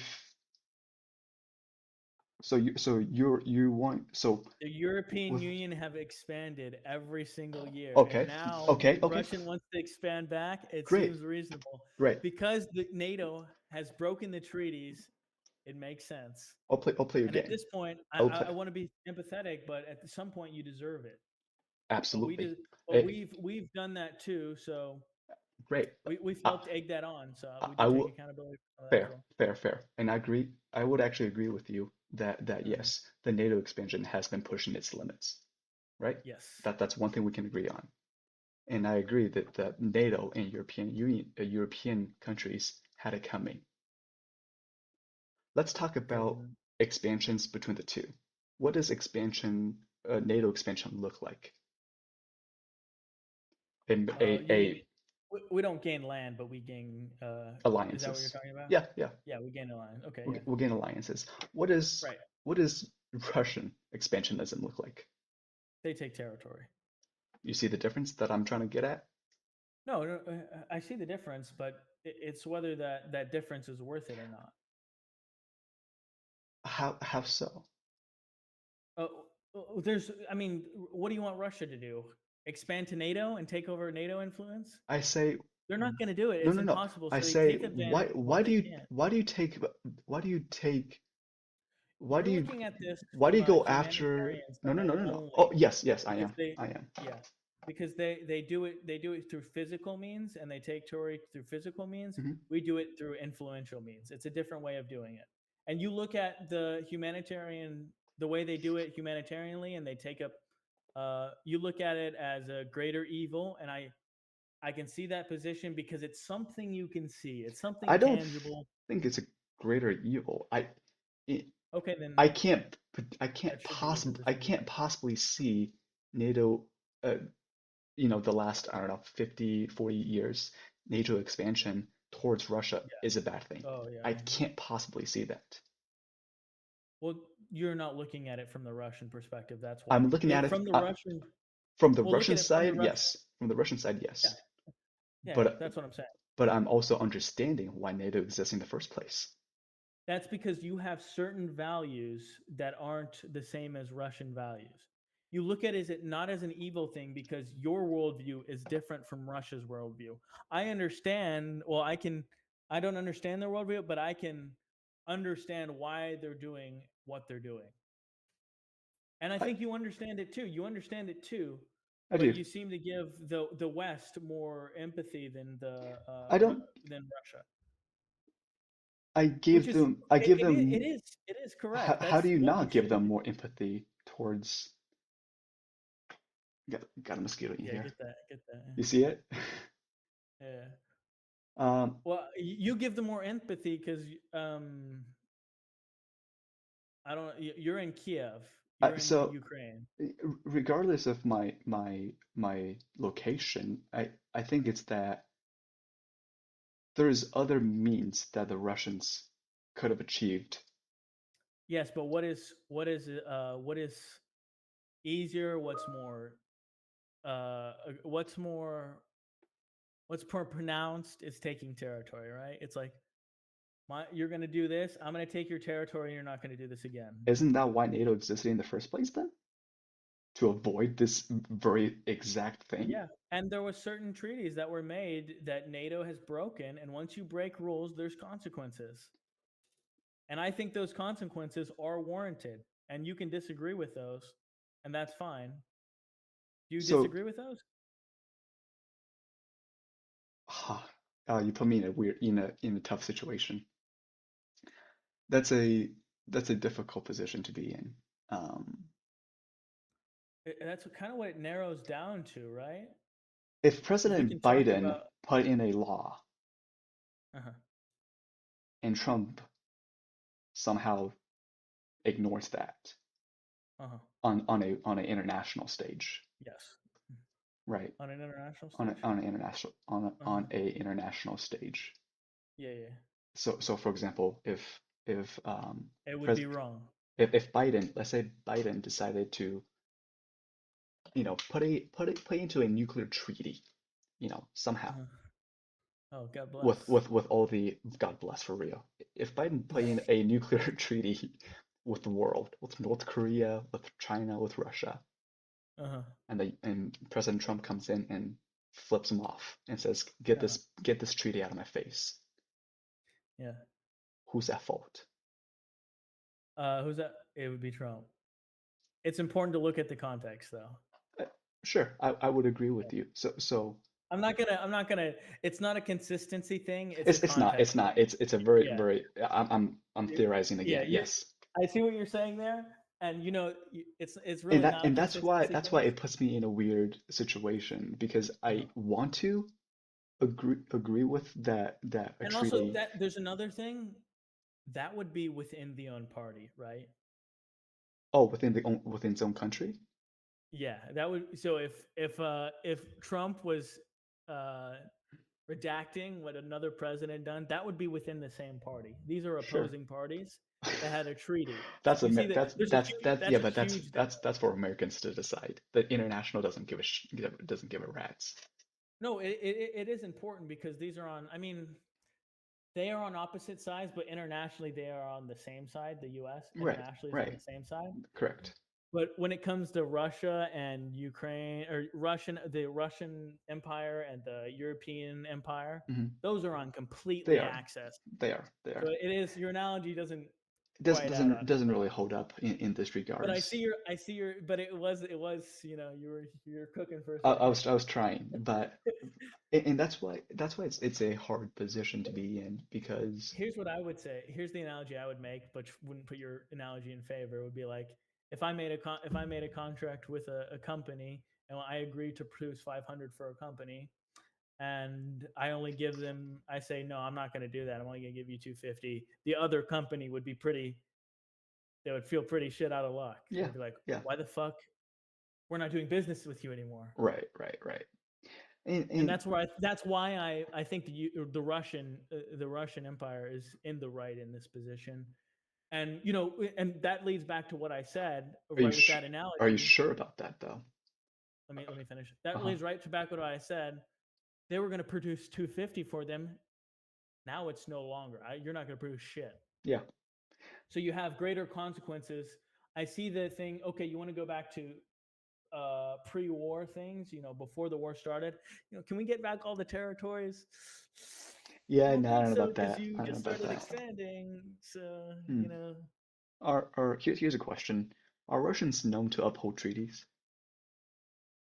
you want so The European with Union have expanded every single year, and okay now okay Russian wants to expand back. It great seems reasonable great. because the NATO has broken the treaties. It makes sense. I'll play your And at game. this point, I will play I want to be empathetic, but at some point, you deserve it. But we absolutely. do, but Eh, we've done that too. So great. we I, failed to egg that on. So we I do take will accountability for that as fair well. fair, and I agree. I would actually agree with you that Hmm. yes, the NATO expansion has been pushing its limits, right? Yes. That's one thing we can agree on. And I agree that NATO and European Union, European countries had it coming. Let's talk Okay. about expansions between the two. What does NATO expansion look like? You mean A we don't gain land, but we gain. Is that what you're alliances. talking about? Yeah. Yeah, we gain a land. Okay, yeah, We'll gain alliances. right. What does Russian expansionism look like? They take territory. You see the difference that I'm trying to get at? No, no, I see the difference, but it's whether that difference is worth it or not. How so? Uh, there's, I mean, what do you want Russia to do? Expand to NATO and take over NATO influence? I say They're not going to do it. no It's no no. impossible. I So they say take advantage of what they can. why do you take why do you take why You're do you looking at this why do from you a go after humanitarian no side no no. Oh only yes because I am. yeah, because they do it through physical means and they take Tory through physical means. Hmm. We do it through influential means. It's a different way of doing it. And you look at the way they do it humanitarianly, and they take up. You look at it as a greater evil, and I can see that position because it's something you can see. It's I something don't tangible. think it's a greater evil. I Okay, I then can't that should be your I position. can't possibly see NATO the last I don't know 50 40 years NATO expansion towards Russia Yeah. is a bad thing. Oh yeah. I can't possibly see that. Well, you're not looking at it from the Russian perspective. That's why. I'm looking at it From the Russian, from the well, look Russian at it from the side, Russian. yes. From the Russian side, Yeah, yes. yeah, But that's what I'm saying. I'm also understanding why NATO exists in the first place. That's because you have certain values that aren't the same as Russian values. You look at it not as an evil thing because your worldview is different from Russia's worldview. I understand. Well, I can. I don't understand their worldview, but I can understand why they're doing what they're doing. And I I, think you understand it too. You understand it too, I but do. you seem to give the West more empathy than I don't than Russia, which is I it, give them it is correct. how That's do you what you not give should them do. more empathy towards got a mosquito in Yeah, here. get that. You see it? Yeah. Um, Well, you give them more empathy because I don't. You're in Kiev. You're in so Ukraine. regardless of my location, I think it's that there's other means that the Russians could have achieved. Yes, but what is easier? Uh, what's more what's more pronounced is taking territory, right? It's like you're going to do this, I'm going to take your territory, and you're not going to do this again. Isn't that why NATO existed in the first place then? To avoid this very exact thing? Yeah, and there were certain treaties that were made that NATO has broken, and once you break rules, there's consequences. And I think those consequences are warranted, and you can disagree with those, and that's fine. Do you So, disagree with those? you put me in a weird in a tough situation. That's a difficult position to be in. Um, That's kind of what it narrows down to, right? if Because we President can talk Biden about. put in a law Uh-huh, and Trump somehow ignores that uh-huh. on an international stage, Yes. right? On an international stage. On an international Uh-huh. on a international stage. Yeah, yeah. So for example, if It would pres be wrong. if Biden, let's say Biden decided to, put into a nuclear treaty, somehow Uh-huh. Oh, God bless. with all the God bless for real. If Biden put in a nuclear treaty with the world, with North Korea, with China, with Russia, Uh-huh. and President Trump comes in and flips them off and says, Uh-huh. get this treaty out of my face. Yeah. Who's at fault? Who's that? It would be Trump. It's important to look at the context, though. Uh, Sure, I would agree with you. So I'm not gonna. It's not a consistency thing. It's a it's context not thing. it's a very Yeah. very I'm theorizing Yeah. again. Yes. I see what you're saying there, and it's And really not a consistency that's thing. why it puts me in a weird situation because Uh-huh. I want to agree with that a And also treaty. that there's another thing that would be within the own party, right? Oh, within its own country. Yeah, that would. So if Trump was uh, redacting what another president done, that would be within the same party. These are Sure. opposing parties that had a treaty. So That's you see that that's that's yeah, a but huge difference. that's for Americans to decide. The international doesn't give a rat's. No, it is important because these are on. I mean, they are on opposite sides, but internationally they are on the same side. The U.S. Right, internationally is on right, the same side. correct. But when it comes to Russia and Ukraine, or the Russian Empire and the European Empire, Hmm. those are on They completely are, axis. they So are. it is your analogy doesn't It quite add up. doesn't really hold up in this But regards. I see your, but it was you were cooking for a second. I was trying, but and that's why it's a hard position to be in because Here's what I would say. Here's the analogy I would make, but wouldn't put your analogy in favor. It would be like if I made a contract with a company and I agreed to produce 500 for a company, and I only give them, I say no, I'm not going to do that. I'm only going to give you 250. The other company would be pretty. They would feel pretty shit out of luck. yeah, They'd be like, yeah, why the fuck we're not doing business with you anymore? right, right, right. And And that's why I think the Russian Empire is in the right in this position. And and that leads back to what I said right with that are you analogy. sure about that though? Let me finish. That Uh-huh. leads right to back to what I said. They were going to produce 250 for them. Now it's no longer. You're not going to produce shit. Yeah. So you have greater consequences. I see the thing. Okay, you want to go back to pre-war things, before the war started. Can we get back all the territories? I Yeah, don't no, I think don't know so about because that. you I don't know just about started that. expanding. So Hmm. Here's a question. Are Russians known to uphold treaties?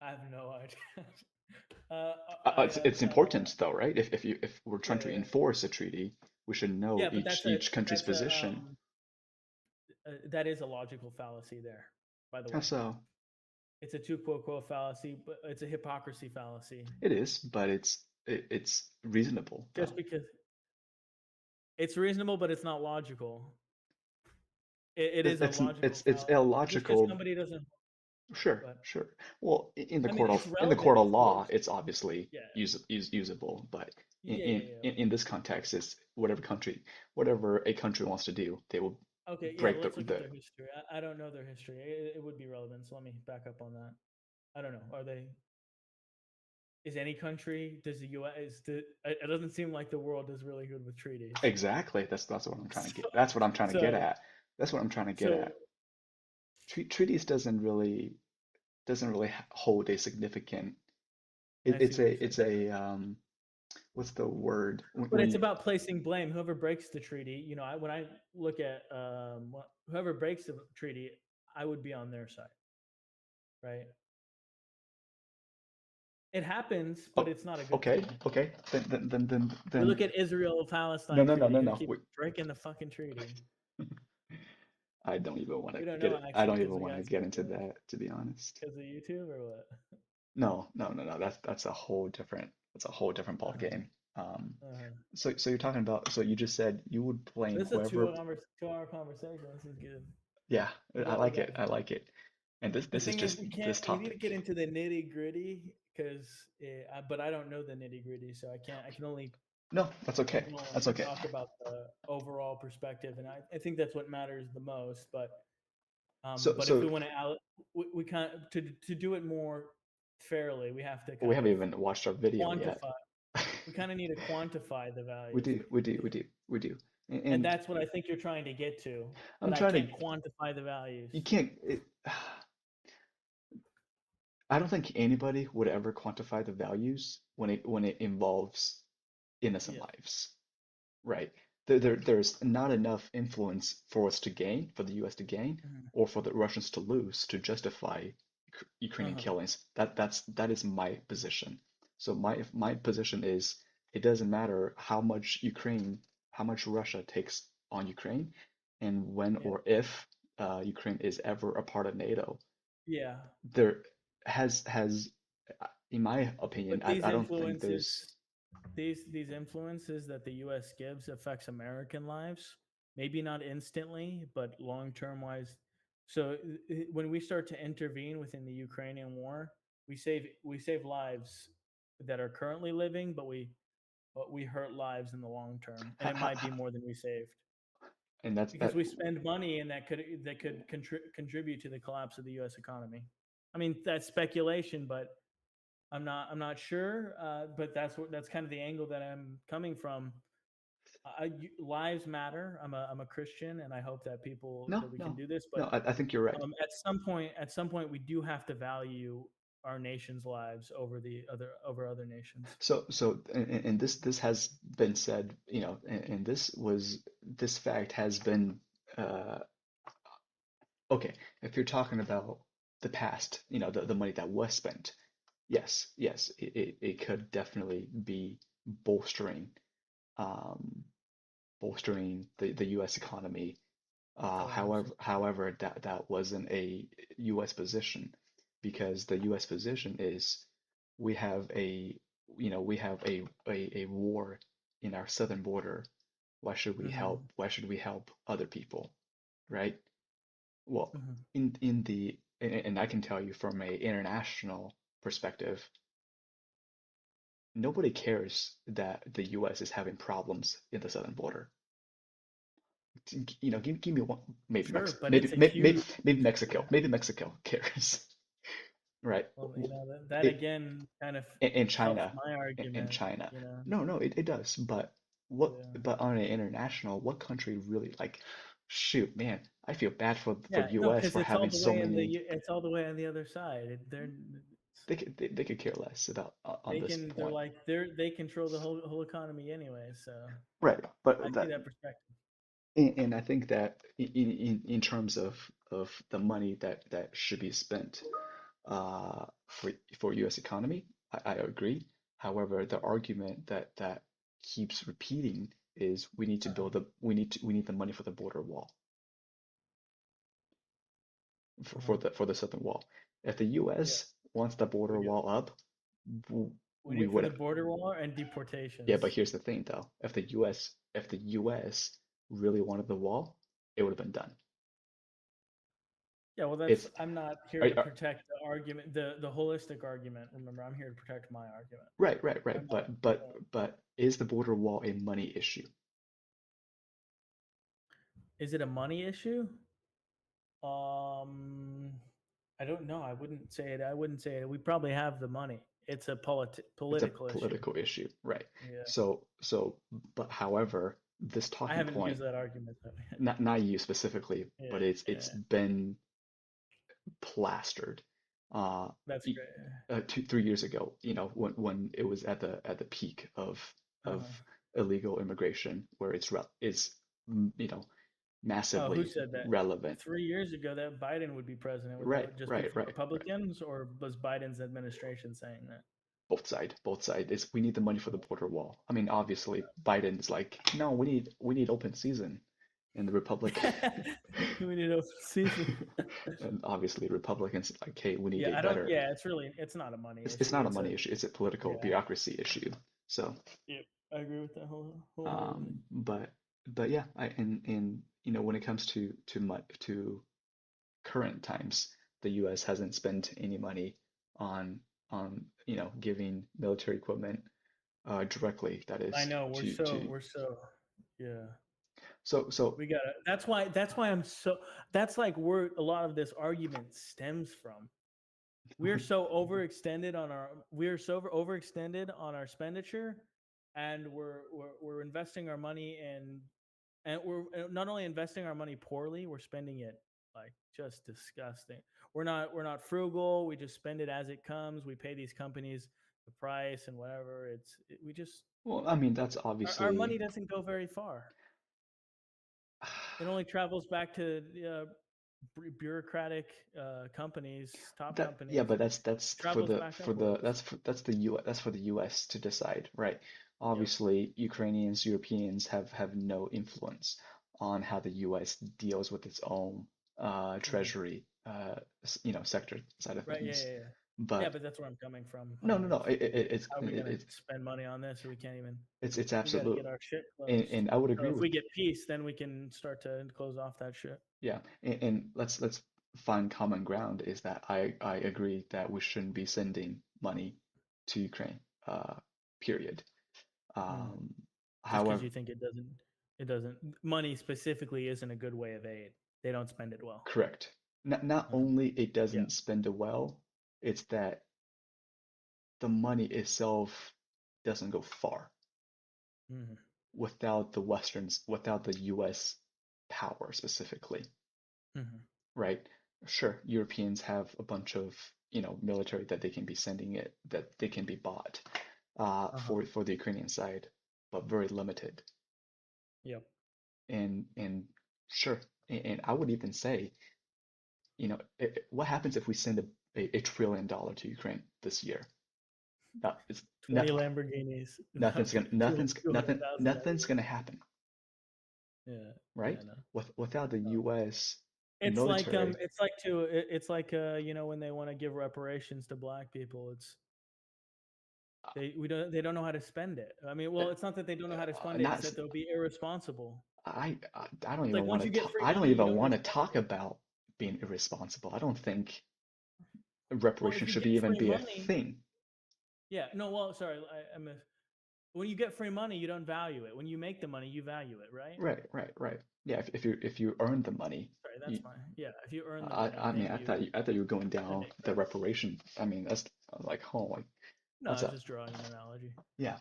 I have no idea. I have It's no. important though, right? If we're Yeah, trying to yeah, enforce a treaty, we should know yeah. But each country's position. that is a logical fallacy there. By the How way, so? it's a tu quo fallacy, but it's a hypocrisy fallacy. It is, but it's reasonable Just though. because it's reasonable, but it's not logical. It is a logical It's fallacy. Just because illogical. somebody doesn't, Sure, but sure. Well, I mean, it's in the relevant, court of of law, course. it's obviously Yeah, usable, but yeah, yeah, yeah. in this context, it's whatever a country wants to do, they will Okay, yeah. break Let's look at the their history. I don't know their history. It would be relevant. So let me back up on that. I don't know. Are they? Is any country? Does the U.S. It doesn't seem like the world is really good with treaties. exactly. That's what I'm trying to So, get. That's what I'm trying to get so, at. That's what I'm trying to get so at. Treaties doesn't really hold a significant. I see what you're It's saying. a what's the word But when it's you about placing blame. Whoever breaks the treaty, when I look at whoever breaks the treaty, I would be on their side, right? It happens, but oh it's not a good okay thing. okay We then look at Israel no Palestine no no treaty. no Who no keeps wait. breaking the fucking treaty? I don't even want to We don't get know it. I actually don't because even the want to guys get keep into that, to be honest. because of YouTube or what? No. That's a whole different ball Uh-huh, game. Um, uh-huh. so you're talking about so you just said you would blame This is a whoever. 2 hour conversation. This is good. Yeah, We I got we like got it. it. I like it. And The this is thing is, just this we need to get topic. into the nitty gritty because, but I don't know the nitty gritty, so I can't. No, that's I okay. can That's only okay. talk about the overall perspective, and I think that's what matters the most. But if we So want to, we kind of to do it more fairly, we have to we kind haven't of even watched our video yet. quantify. We kind of need to quantify the We value of do, we do, we do, we do. And And that's what I think you're trying to get to, I'm but I trying to, can't quantify the values. you can't, I don't think anybody would ever quantify the values when it involves innocent Yeah. lives, right? There's not enough influence for us to gain, for the US to gain, Mhm. or for the Russians to lose to justify Ukrainian Uh-huh. killings. That is my position. So my position is it doesn't matter how much Russia takes on Ukraine, and when Yeah. or if Ukraine is ever a part of NATO, Yeah. there has in my opinion, But these I don't think there's influences, these influences that the U.S. gives affects American lives. Maybe not instantly, but long term wise. So when we start to intervene within the Ukrainian war, we save lives that are currently living, but we hurt lives in the long term, and it might be more than we saved and that's because that we spend money and that could contribute to the collapse of the U.S. economy. I mean, that's speculation, but I'm not sure, but that's kind of the angle that I'm coming from. Lives matter. I'm a Christian, and I hope that people no that we can no do this. But no I think you're right. at some point, we do have to value our nation's lives over other nations. And this has been said, and this fact has been uh, okay. If you're talking about the past, the money that was spent, yes, it could definitely be bolstering um, bolstering the U.S. economy. Totally understand. However, that wasn't a U.S. position because the U.S. position is we have a we have a war in our southern border. Why should we help? Hmm. Why should we help other people, right? Well, Hmm. in the and I can tell you from a international perspective, nobody cares that the U.S. is having problems in the southern border. Give me one, maybe Sure, Mexico, but it's a huge. Mexico, Yeah. maybe Mexico cares, right? Well, that It again kind of in helps China, my in argument. China. You know. No, it does. Yeah. But on an international, what country really like? Shoot, man, I feel bad for Yeah, no, U.S. because for it's all having the so way in many. it's all the way on the other side. They could care less about on They this can they're point, like they control the whole economy anyway. So right? I But see that that perspective. and I think that in terms of the money that should be spent for U.S. economy, I agree. However, the argument that keeps repeating is we need to Uh-huh. build the we need the money for the border wall Uh-huh. for the southern wall. If the Yeah, U.S. wants the we border do. wall up, w- We we need for would the have. border wall and Yeah, but deportations. here's the thing though. If the U.S. really wanted the wall, it would have been done. Yeah, well, It's I'm not here to are, protect the argument, the holistic argument. Remember, I'm here to protect my argument. right. I'm not. But is the border wall a money issue? Is it a money issue? Um, I don't know. I wouldn't say it. I wouldn't say it. We probably have the money. It's a It's a political issue. political issue, right? Yeah, So, but however, this I talking haven't point, used that argument though. not you specifically, Yeah, but it's yeah, been plastered. Uh, that's great. 3 years ago, when it was at the peak of Uh-huh. illegal immigration, where it's Oh, who massively said that? relevant. 3 years ago that Biden would be president. Would Right, that just be right, from right, right. Republicans, or was Biden's administration saying that? Both side. It's we need the money for the border wall. I mean, obviously, Biden's like, no, we need open season, and the Republic, We need open season. and obviously Republicans like, hey, we need Yeah, a I don't. better. Yeah, it's not a money It's issue. not a It's a money issue. It's a political yeah. bureaucracy issue. So, Yep, I agree with that wholeheartedly. but yeah, and when it comes to current times, the U.S. hasn't spent any money on giving military equipment directly. That I is know to we're so yeah. so We gotta. That's why I'm so. That's like where a lot of this argument stems from. We're so overextended on our expenditure, and we're investing our money in and we're not only investing our money poorly, we're spending it like just disgusting. We're not frugal. We just spend it as it comes. We pay these companies the price and whatever. We just Well, I mean, that's our money obviously doesn't go very far. It only travels back to bureaucratic companies, top that, yeah, companies. but that's for Travels the back for the upwards. that's the U that's for the US to decide, right? Yep. Obviously, Ukrainians, Europeans have no influence on how the US deals with its own Hmm. treasury sector side of Right. Yeah. things. Yeah. Yeah. Yeah. But But that's where I'm coming from. no, no, no, How are we gonna spend money on this? We can't even. it's We got to absolute, get our shit closed. and I would So agree if with, we get peace, then we can start to close off that shit. yeah, and let's find common ground is that I agree that we shouldn't be sending money to Ukraine, uh, period. Mm. Um, Just because however, you think it doesn't. Money specifically isn't a good way of aid. They don't spend it well. correct. Not Uh-huh. only it Yeah. doesn't spend it well, it's that the money itself doesn't go far Hmm. without the US power specifically, Hmm. right? Sure, Europeans have a bunch of, military that they can be sending it, that they can be bought Uh-huh. for the Ukrainian side, but very limited. Yep. And sure, and I would even say, what happens if we send a trillion dollar to Ukraine this year? It's 20 not, Lamborghinis, nothing's gonna two nothing's hundred nothing thousand nothing's everywhere. gonna happen, Yeah. Yeah. right? No. Without the No. US military, It's like when they want to give reparations to black people, they don't know how to spend it. I mean, uh, well, it's not that they don't know how to spend it, it's not that they'll be irresponsible. I don't It's even like want once to you get talk. free I don't money, you even don't want to respend talk it. about being irresponsible. I don't think Well, if reparations you should get be even free be a money, thing. yeah, no, well, sorry, when you get free money, you don't value it. When you make the money, you value it, right? Right, right, right. Yeah, if you earn the money, Sorry, you, that's my yeah. If you earn the I money, I mean then I thought you were going then it down makes the sense. reparation. I mean that's like, oh, like No, that's I was a, just drawing an analogy. yeah.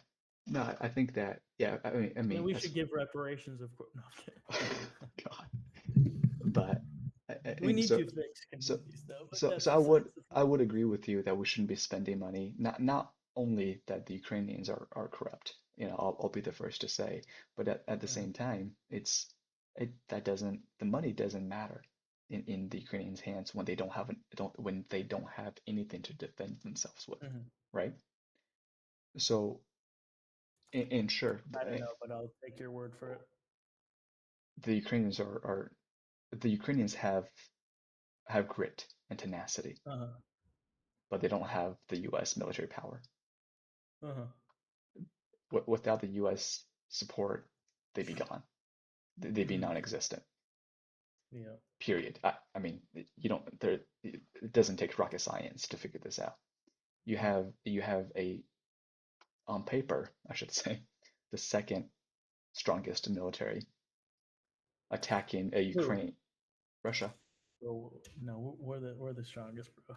No, I think that, yeah. I mean I I mean, mean we as should give reparations, of course. No, I'm kidding. God, but We and need so to fix so communities, though, but so that's so I would besides the I point. would agree with you that we shouldn't be spending money. Not only that the Ukrainians are corrupt, I'll be the first to say, but at the Mhm. same time, the money doesn't matter in the Ukrainians' hands when they don't have anything to defend themselves with, Mhm. right? So, and sure, I don't know, but I'll take your word for it. the Ukrainians are the Ukrainians have grit and tenacity, Uh-huh. but they don't have the US military power. Uh-huh. Without the US support, they'd be gone. They'd be Mhm. non-existent. Yeah. Period. I mean, you don't. It doesn't take rocket science to figure this out. You Yeah. have you have a on paper, I should say, the second strongest military attacking a Who? Ukraine, Russia. Well, no, we're the strongest, bro.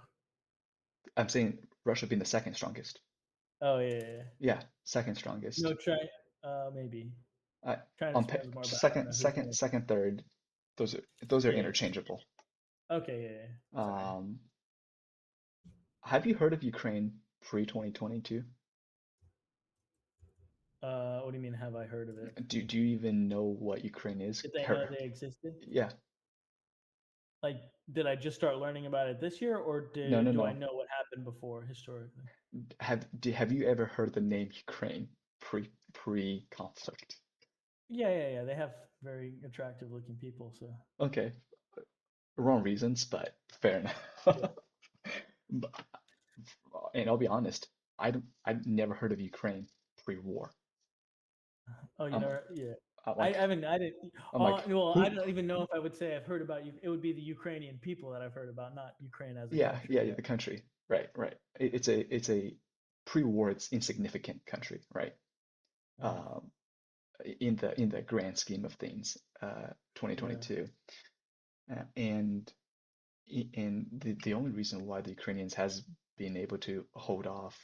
I'm saying Russia being the second strongest. Oh yeah, yeah, yeah. Yeah, second strongest. No, try. Maybe Uh, China on spends more, but I don't second, know who's second, gonna. second, third. Those are Yeah. interchangeable. Okay. Yeah. Yeah. Sorry. Um, have you heard of Ukraine pre 2022? What do you mean? Have I heard of it? Do you even know what Ukraine is? Did they know they existed? Yeah, Like, did I just start learning about it this year, or no, no, do I no. know what happened before historically? Have you ever heard the name Ukraine pre-conflict? Yeah, yeah, yeah. They have very attractive looking people, so Okay, wrong reasons, but fair enough. yeah. But- And I'll be honest, I'd never heard of Ukraine pre-war. Oh, you I'm know, yeah. I'm I like haven't. I didn't. I'm like Well, I who? don't even know if I would say I've heard about you. It would be the Ukrainian people that I've heard about, not Ukraine as a Yeah, yeah, country yeah, yet. the country. Right, right. It's a pre-war, it's insignificant country, right? Uh-huh. Um, in the grand scheme of things, Yeah. 2022. And the only reason why the Ukrainians has been able to held off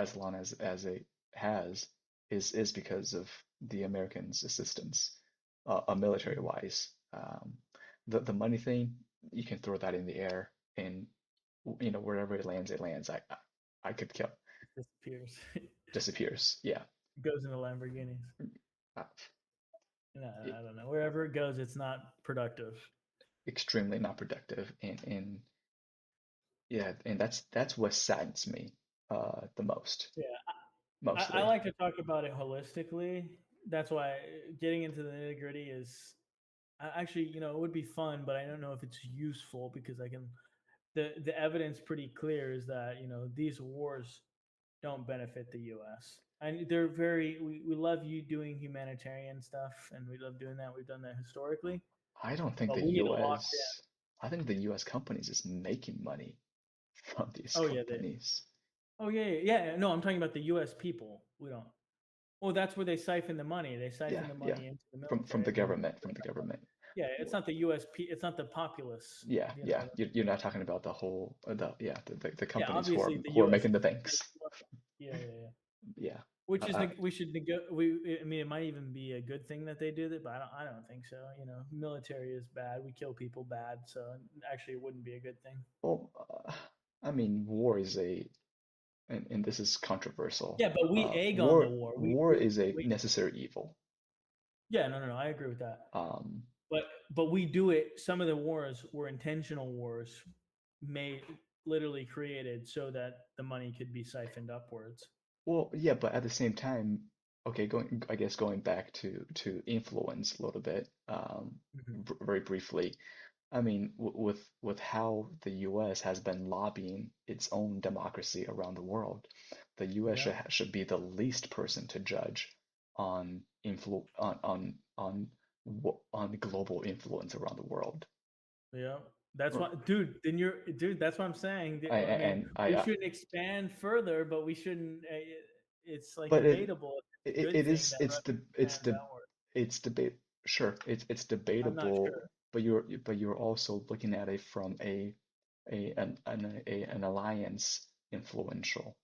as long as it has is because of the Americans' assistance, military Mhm. wise. The money thing, you can throw that in the air, and wherever it lands. I could kill, Disappears. disappears. Yeah. Goes into Lamborghinis. Uh, No, it, I don't know. Wherever it goes, it's not productive. extremely not productive, and yeah, and that's what saddens me the most, Yeah, I mostly. like to talk about it holistically. That's why getting into the nitty gritty is actually, it would be fun, but I don't know if it's useful because I can. The evidence pretty clear is that these wars don't benefit the U.S. And they're we love you doing humanitarian stuff, and we love doing that. We've done that historically, I don't think but the we need to lock US, I think the US companies is making money from these Oh yeah, companies. yeah. No, I'm talking about the U.S. people. We don't. Well, that's where they siphon the money. They Yeah, siphon the yeah. money into the From military, the and then government, from the government. yeah, it's Wh- not the U.S. It's not the populace. Yeah, You yeah. know. You're not talking about the whole, the Yeah, companies obviously the who are U.S. making the The, banks. yeah. Yeah. Which is Uh, we should we. I mean, it might even be a good thing that they do that, but I don't think so. Military is bad. We kill people bad, so actually it wouldn't be a good thing. well, I mean, war is and this is controversial. Yeah, but we egg on the War, war. war is a necessary evil. Yeah, no. I agree with that. Um, But we do it. Some of the wars were intentional wars, made literally created so that the money could be siphoned upwards. Well, yeah, but at the same time, okay, I guess going back to influence a little bit, Mhm. very briefly. I mean, with how the U.S. has been lobbying its own democracy around the world, the U.S. Yeah, should be the least person to judge on on global influence around the world. yeah. That's R- what, dude. Then dude. That's what I'm saying. I mean, and we shouldn't expand further, but we shouldn't. It's like but debatable if it's a good it thing is that it's Russia the expands outward. it's debate sure it's I'm not debatable, sure. but you're also looking at it from an alliance influential,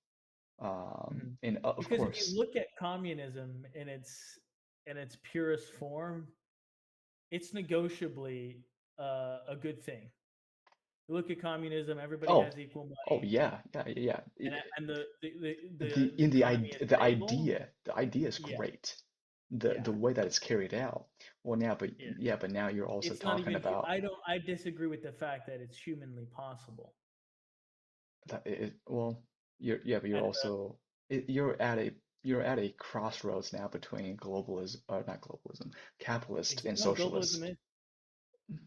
Mhm. and of Because if you course. look at communism in its purest form, it's negotiably a good thing. You look at communism; everybody Oh, has equal oh money, yeah, yeah, yeah, yeah. and the The economy is stable. the idea is Yeah, great. yeah, The way that it's carried out. Well, now, but yeah. yeah, but now you're also It's not talking even. about I don't. I disagree with the fact that it's humanly possible. that well, but you're At the also you're at a crossroads now between globalism, or not globalism, capitalist and no globalism socialist. is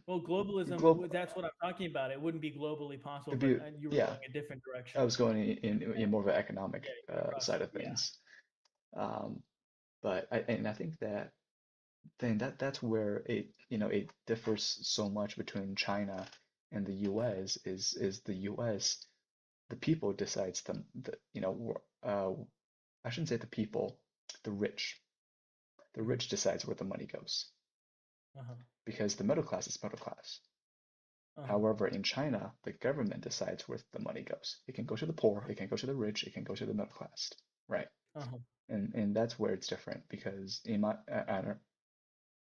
well globalism. Globe, That's what I'm talking about. It wouldn't be globally possible, it'd but be you were yeah. going a different I direction. was going in more of an economic Yeah, you went across. side of Yeah. things, um, but I think that that's where it differs so much between China and the U.S. is the U.S. the people decides I shouldn't say the people, the rich. The Mhm. rich decides where the money goes Uh-huh. because the middle class is middle class. Uh-huh. However, in China, the government decides where the money goes. It can go to the poor, it can go to the rich, it can go to the middle class, right? Uh-huh. And that's where it's different because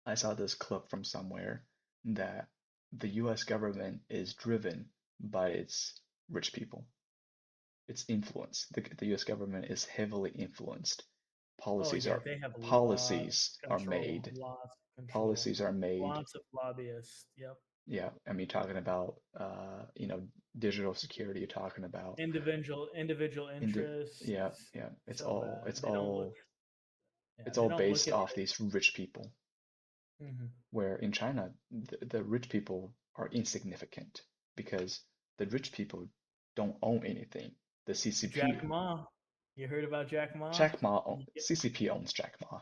I saw this clip from somewhere that the U.S. government is driven by its rich people. Its influence. The U.S. government is heavily influenced. Oh Policies yeah, are they have a lot of policies are control, made. lots of control, Policies are made. lots of lobbyists. Yep. Yeah, I mean, talking about digital security. You're talking about Individual in the interests. yeah, yeah. It's So all bad. They don't look. Yeah, it's they all don't look based at off it. these rich people. Hmm. Where in China, the rich people are insignificant because the rich people don't own anything. The Jack CCP, Ma. You heard about Jack Ma? Jack Ma, You get- CCP owns Jack Ma.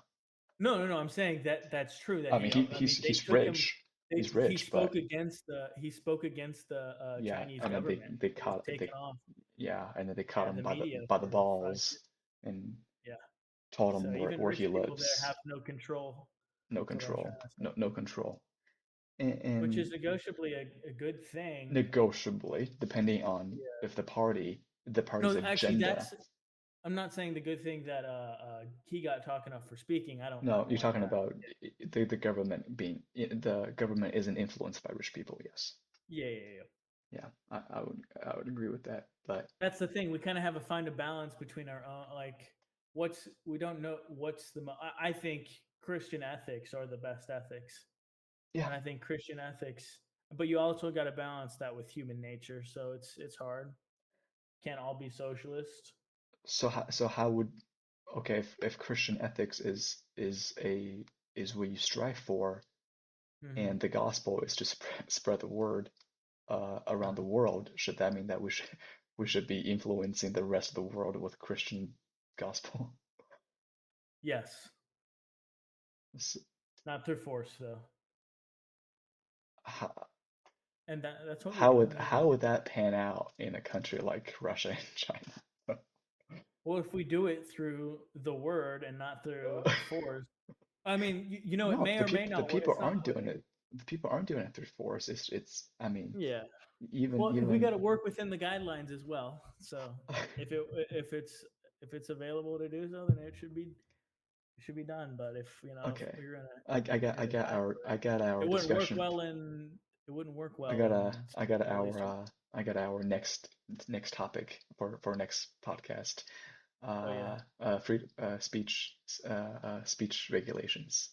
no. I'm saying that's true. That I mean, he. he I mean, they he's took him. rich. He's He rich, but spoke against the yeah, Chinese and then government. they He was caught taken off. and then they caught Yeah, him the by media the for 5 years. balls and Yeah. told him So even where he rich people there have lives. no control. No That's what I'm control. trying to say. No control. Which And is negotiably a good thing. negotiably, depending on Yeah. if the party's No, actually, agenda. I'm not saying the good thing that he got talking up for speaking. I No, don't you're like talking that. about the government being the government isn't influenced by rich people. Yes. Yeah, yeah, yeah. Yeah, I would agree with that. But That's the thing. We kind of have to find a balance between our own, like, what's we don't know what's I think Christian ethics are the best ethics, yeah, and I think Christian ethics. But you also got to balance that with human nature, so it's hard. Can't all be socialist. so how would okay if Christian ethics is what you strive for, Mm-hmm. and the gospel is to spread the word around the Uh-huh. world, should that mean that we should be influencing the rest of the world with Christian gospel? Yes, S- not through force though, How, and that's what we how do. would how would that pan out in a country like Russia and China? Well, if we do it through the word and not through force, I mean, it No, may the or may people the not work. people It's not. aren't doing it. The people aren't doing it through force. It's I mean, Yeah. even Well, we got even to work within the guidelines as well. So if it if it's if it's available to do so, then it should be done. But if okay. we're gonna I got if I we're gonna got die our for I got it, our it wouldn't work discussion. well in it wouldn't work I well got in a I got Middle Eastern. I got our next topic for next podcast. Oh yeah. Free speech regulations.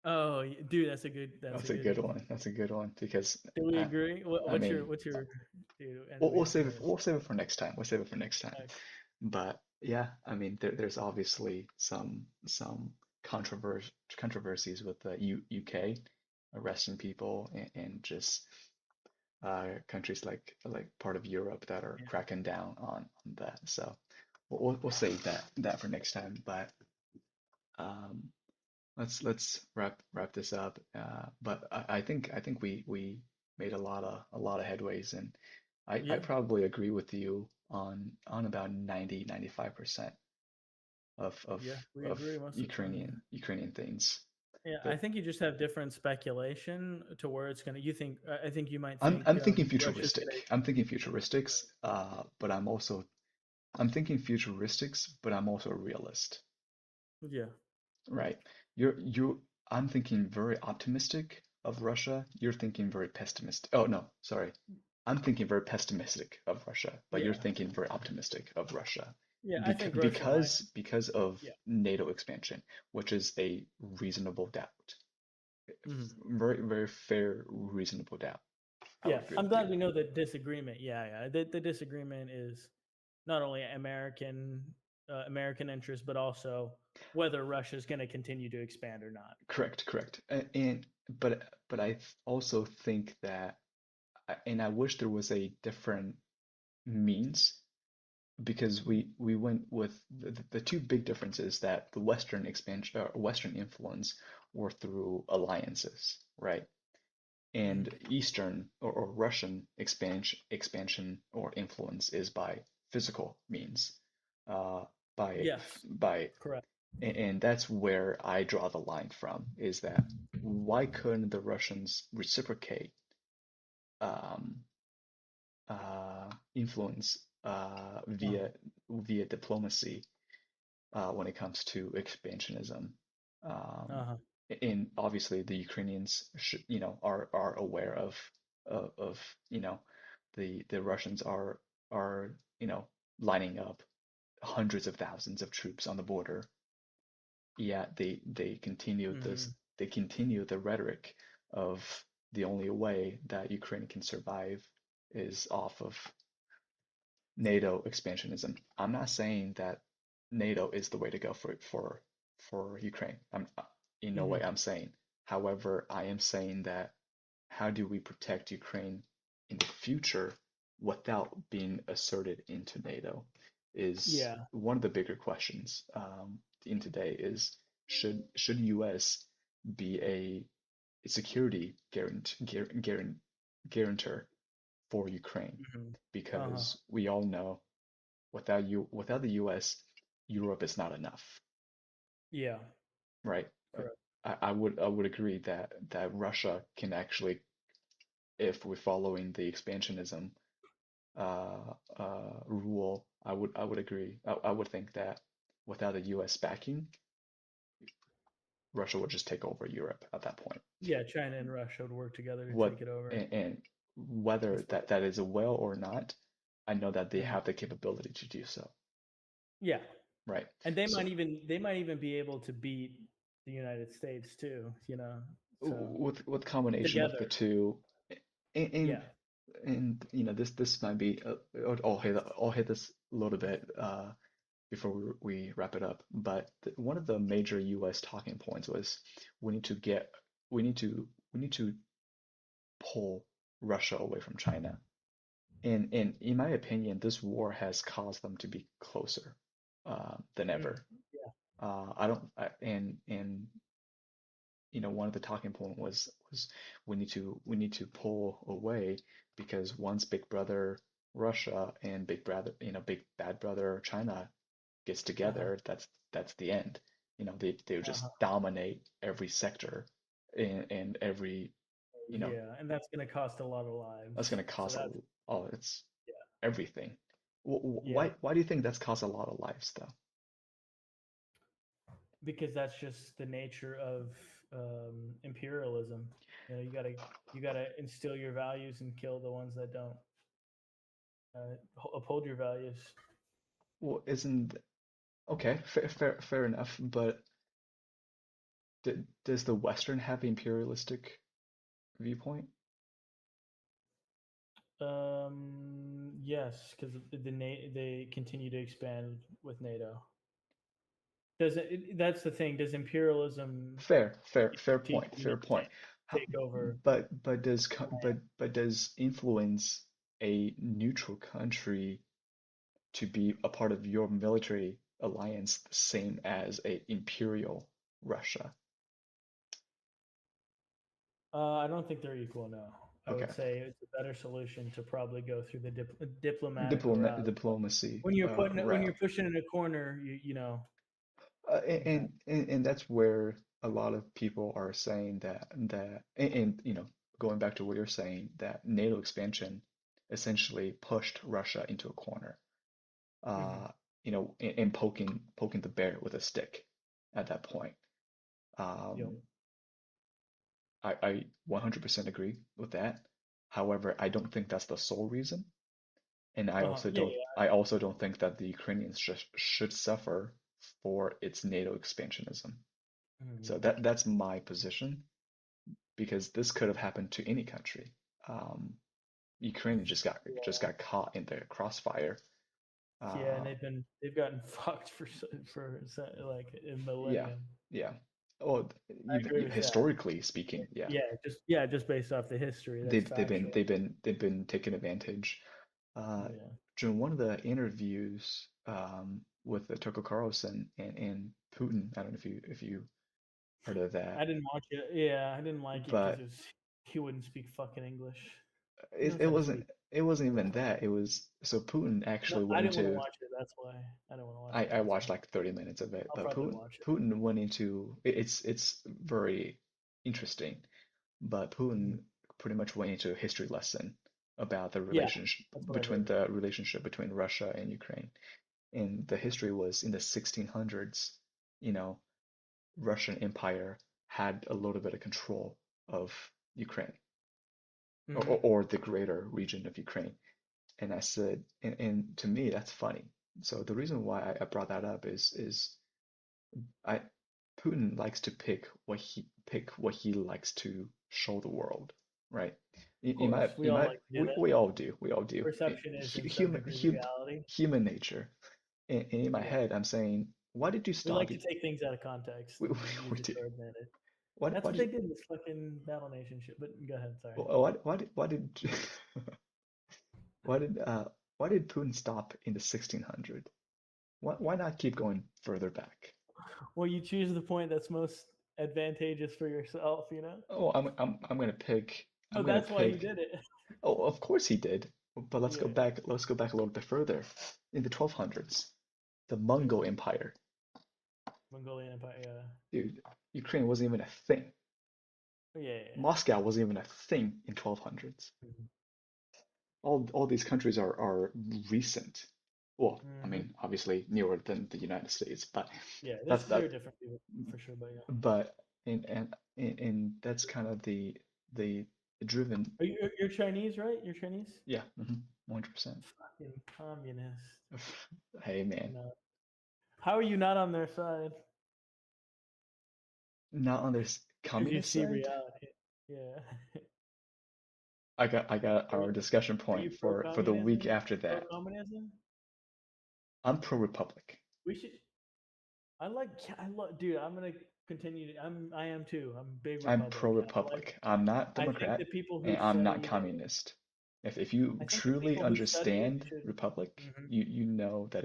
Oh, dude, that's a That's a good good one. one. That's a good one because Do we I agree? I mean What's your dude? we'll, we'll Enemies save it yours. we'll save it for next time. We'll save it for next time. Okay. But yeah, I mean there's obviously some controversies with the UK arresting people and just countries like part of Europe that are Yeah. cracking down on that. So we'll save that for next time. But um, let's wrap this up. But I think we made a lot of headways, and I Yeah. probably agree with you on about 90-95% of of Yeah. We of agree most of the time. Ukrainian things. Yeah, I That think you just have different speculation to where it's gonna. You think I think you might I'm think I'm thinking Russia's futuristic. gonna. I'm thinking futuristics. But I'm thinking futuristics, but I'm also a realist, Yeah. right? You I'm thinking very optimistic of Russia. You're thinking very pessimistic. Oh no, sorry. I'm thinking very pessimistic of Russia, but you're Yeah. thinking very optimistic of Russia Yeah. I because think Russia might. because of Yeah. NATO expansion, which is a reasonable doubt. Mhm. Very, very fair, reasonable doubt. I Yeah. would agree I'm with you. glad we know the disagreement. Yeah. Yeah. The disagreement is not only American interest, but also whether Russia's going to continue to expand or not. Correct, correct. And but I also think that and I wish there was a different means because we went with the two big differences that the Western expansion Western influence were through alliances, right? And Hmm. Eastern or Russian expansion or influence is by physical means, uh, by Yes. by Correct. and that's where I draw the line from, is that why couldn't the Russians reciprocate um, influence Uh-huh. via diplomacy when it comes to expansionism? Um, Uh-huh. and obviously, the Ukrainians should, are aware of the Russians are lining up hundreds of thousands of troops on the border. Yeah, Hmm. they continue the rhetoric of the only way that Ukraine can survive is off of NATO expansionism. I'm not saying that NATO is the way to go for Ukraine. I'm in no way Hmm. I'm saying. However, I am saying that how do we protect Ukraine in the future without being asserted into NATO is Yeah. one of the bigger questions in today is should US be a security guarantor for Ukraine Hmm. Uh-huh. because we all know without the US, Europe is not enough, Yeah. right? Correct. I would agree that Russia can actually, if we're following the expansionism rule, I would agree. I would think that without the US backing, Russia would just take over Europe at that point. Yeah, China and Russia would work together to What take it over. and whether That's what. that is a will or not, I know that they Mhm. have the capability to do so, Yeah, right? and So they might even be able to beat the United States too. So with combination of the together. two, Yeah. and this might be I'll hit this a little bit before we wrap it up. But one of the major U.S. talking points was we need to get we need to pull Russia away from China. And in my opinion, this war has caused them to be closer than Mm, ever. yeah. I don't and one of the talking point was we need to pull away because once Big Brother Russia and Big Brother Big Bad Brother China gets Uh-huh. together, that's the end. They'll just Uh-huh. dominate every sector and every you know Yeah, and that's going to cost a lot of that's lives. going to So cost that's it's yeah. everything. Yeah, Why do you think that's cost a lot of lives though? because that's just the nature of imperialism. You gotta instill your values and kill the ones that don't uphold your values. Well, isn't okay, fair enough, but does the Western have imperialistic viewpoint? Yes, because they continue to expand with NATO. Does that's the thing? Does imperialism Fair continue to point. How, take over but does influence a neutral country to be a part of your military alliance the same as a imperial Russia? I don't think they're equal. No, I would Okay. say it's a better solution to probably go through the diplomatic route. Diplomacy When route. you're pushing in a corner, you kind And that's where a lot of people are saying that going back to what you're saying that NATO expansion essentially pushed Russia into a corner of. Mhm. and poking the bear with a stick at that point. Yep. um, I 100% agree with that. However, I don't think that's the sole reason, and Yeah, yeah. I also don't think that the Ukrainians should suffer for its NATO expansionism. So Mhm. that's my position because this could have happened to any country. Um, Ukraine just Yeah, got caught in the crossfire. yeah, and Uh, they've gotten fucked like a yeah, millennium. yeah. Well, I agree even with that. historically speaking, yeah, Yeah, just based off the history, that's factual. they've been taken advantage. Uh, Yeah, During one of the interviews with Tucker Carlson and Putin, I don't know if you heard of that, I didn't watch it. Yeah, I didn't like it because but he wouldn't speak fucking English. He it, knows it how to wasn't speak. it wasn't even that. It was so Putin No, actually I went didn't want to into watch it. That's why I didn't want to watch it. I That's why watched like 30 minutes of it, I'll but probably watch it. Putin went into it's very interesting, but Mhm. Putin pretty much went into a history lesson about Yeah, that's what I heard. the relationship between Russia and Ukraine. And the history was in the 1600s, you know, Russian Empire had a little bit of control of Ukraine Hmm. or the greater region of Ukraine. And I said, and to me, that's funny. So the reason why I brought that up is I Putin likes to pick what he likes to show the world, right? Of course, we all like to do that. We all do. Perception is in some Human degree reality. human nature. And in my Yeah, head, I'm saying, why did you we stop? like to take things out of context We, and use we it did. to our advantage. What That's what what did they did with fucking Battle Nation shit. But go ahead, sorry. why did why did why did Putin stop in the 1600? Why not keep going further back? Well, you choose the point that's most advantageous for yourself. Oh, I'm gonna pick. So I'm gonna that's why he pick. did it. Oh, of course he did. But let's go Yeah, back. Let's go back a little bit further. In the 1200s, the yeah. Mongol Empire, Mongolian Empire. Yeah, dude. Ukraine wasn't even a thing. yeah, yeah. Moscow wasn't even a thing in 1200s. Mhm. All these countries are recent. Well, I Hmm. mean, obviously newer than the United States, but Yeah, that's they're that. different people for sure. But yeah, But and that's kind of the driven. you're Chinese, right? You're Chinese. Yeah, 100%. Fucking communist. Hey man, No. How are you not on their side? not on this Because you communist see side. reality. Yeah. I got Are you our discussion are you point pro for the week communism? after Pro that. communism? I'm pro Republic. We should. I love, dude. I'm gonna continue. I am too. I'm a big I'm pro Republic. Republic. I'm not I think Democrat, the people and who I'm not say communist. If you I think the truly people who study it understand should. Republic, Mhm. you know that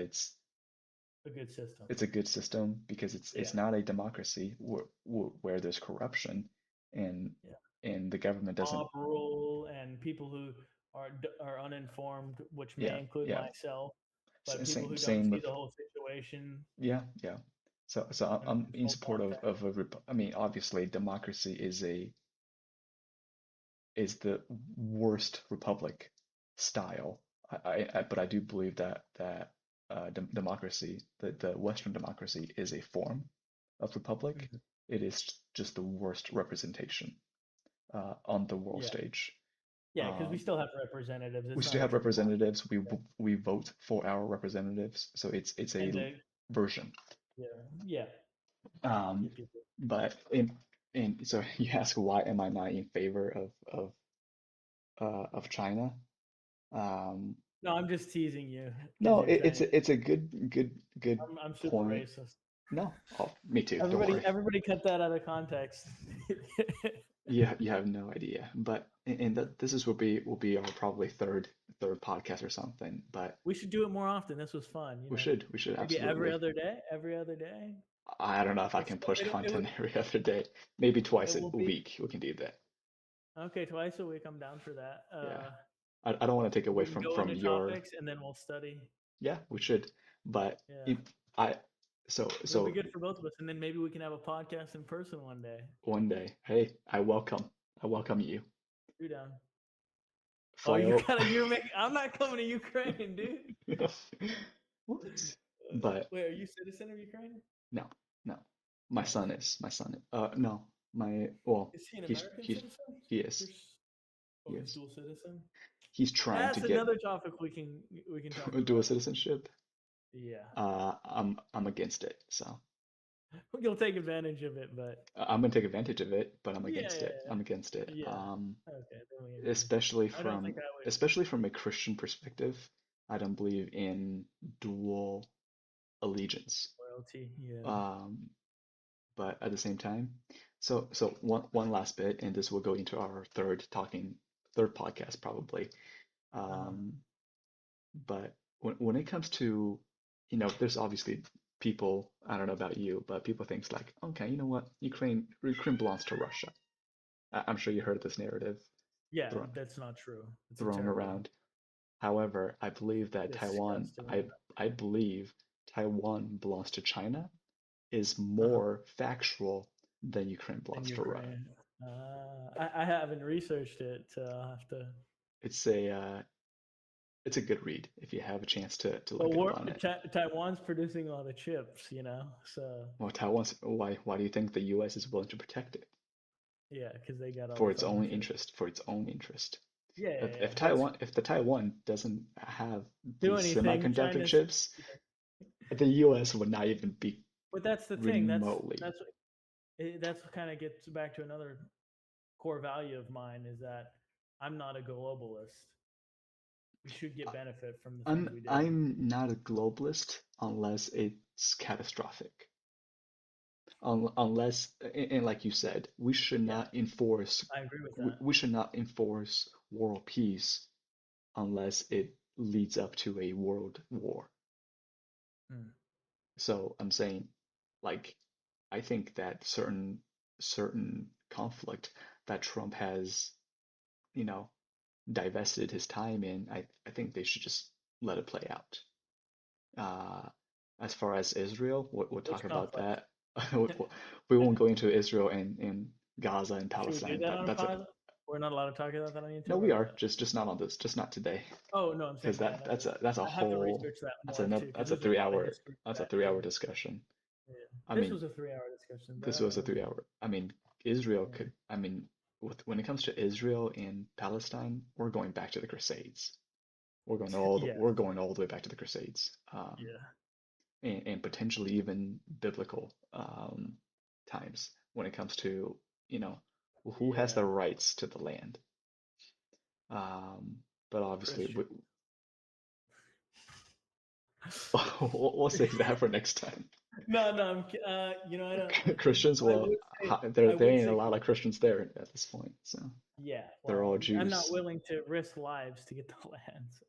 A good system. it's a good system because Yeah. it's not a democracy where there's corruption and Yeah. and the government doesn't. Mob rule and people who are uninformed, which may Yeah, include yeah. myself, but people Same who don't same see with. the whole situation Yeah, yeah. So I'm in in full support context. of a I mean, obviously, democracy is the worst republic style. But I do believe that democracy, the Western democracy, is a form of republic. Mhm. It is just the worst representation on the world Yeah. stage. Yeah, because we Um, still have representatives. we It's not still a have true democracy. representatives. We vote for our representatives, so it's a And the version. yeah, yeah, Um, yeah, people. but in so you ask why am I not in favor of China? Um, No, I'm just teasing you because no, you're Chinese. it's a good I'm super point. racist. No, oh, me too. Don't worry. Everybody cut that out of context. You have no idea. But and that this is will be our probably third podcast or something. But We should do it more often. This was fun, you know. we should Maybe every absolutely. other day. Every other day. I don't know if I Let's can go. push content every other day. Maybe It twice will a be week we can do that. okay. Twice a week. I'm down for that. Yeah. I don't want to take away We can go from into your. topics and then we'll study. Yeah, we should. But Yeah, if I it'll be so good for both of us, and then maybe we can have a podcast in person one day. one day, hey, I welcome you. You down? Oh, Fly you out. gotta. You're making. I'm not coming to Ukraine, dude. What? But Wait, are you citizen of Ukraine? no, no. Oh, okay. My son. No, my well, Is he an American citizen? he is You're, he oh, he's is. dual citizen. He's trying to That's get another topic we can talk dual about. citizenship. Yeah, I'm against it. So you'll take advantage of it, but I'm gonna take advantage of it, but I'm yeah, against yeah, it. I'm against it. yeah. Yeah. Okay, then we agree. Especially I don't from think I would. especially from a Christian perspective, I don't believe in dual allegiance. Loyalty, yeah. Um, but at the same time, so one last bit, and this will go into our third podcast probably. Uh-huh. Um, but when it comes to, there's obviously people, I don't know about you, but people thinks like, okay, you know what, Ukraine belongs to Russia. I'm sure you heard this narrative Yeah, thrown that's not true. It's a thrown terrible, around. However, I believe that disgusting. I believe Taiwan belongs to China is Uh-huh. more factual than Ukraine Than belongs to Russia. Ukraine. I haven't researched it. I'll have to. It's a it's a good read if you have a chance to But look up on it. Taiwan's producing a lot of chips, you know. So Well, Taiwan's why do you think the U.S. is willing to protect it yeah, because they got all for the its fucking own chips. interest? For its own interest. Yeah, yeah, yeah. If the Taiwan doesn't have Do these anything. semiconductor China's. chips, the U.S. would not even be But that's the thing. remotely. That's kind of gets back to another core value of mine is that I'm not a globalist. We should get benefit from the things we do. I'm not a globalist unless it's catastrophic. Unless, and like you said, Yeah, I agree with that. we should not enforce world peace unless it leads up to a world war. Hmm. So I'm saying, like, I think that certain conflict that Trump has, you know, divested his time in, I think they should just let it play out. Uh, as far as Israel, we'll Which talk about conflict? that. We won't go into Israel and Gaza and Should we do Palestine. that on a That's a pod? We're not allowed to talk about that on No, YouTube we or are what? just not on this, just not today, Oh no, I'm saying because why. I never. that's a I have to whole research that that's more another too because that's a there's a three lot of hour history that's a back 3 hour then. discussion. Yeah. I This mean, was a 3 hour discussion, but this I was don't a know. 3 hour. I mean, Israel Yeah. could. I mean, when it comes to Israel and Palestine, we're going back to the Crusades. Yeah. We're going all the way back to the Crusades, Yeah. and potentially even biblical times when it comes to, you know, who has the Yeah. rights to the land. Um, but obviously, Christian. we'll save that for next time. No, no. I don't. Christians, I well, would say. there I would ain't a say. lot of Christians there at this point, so Yeah. they're Well, all I'm not Jews. willing to risk lives to get the land. So,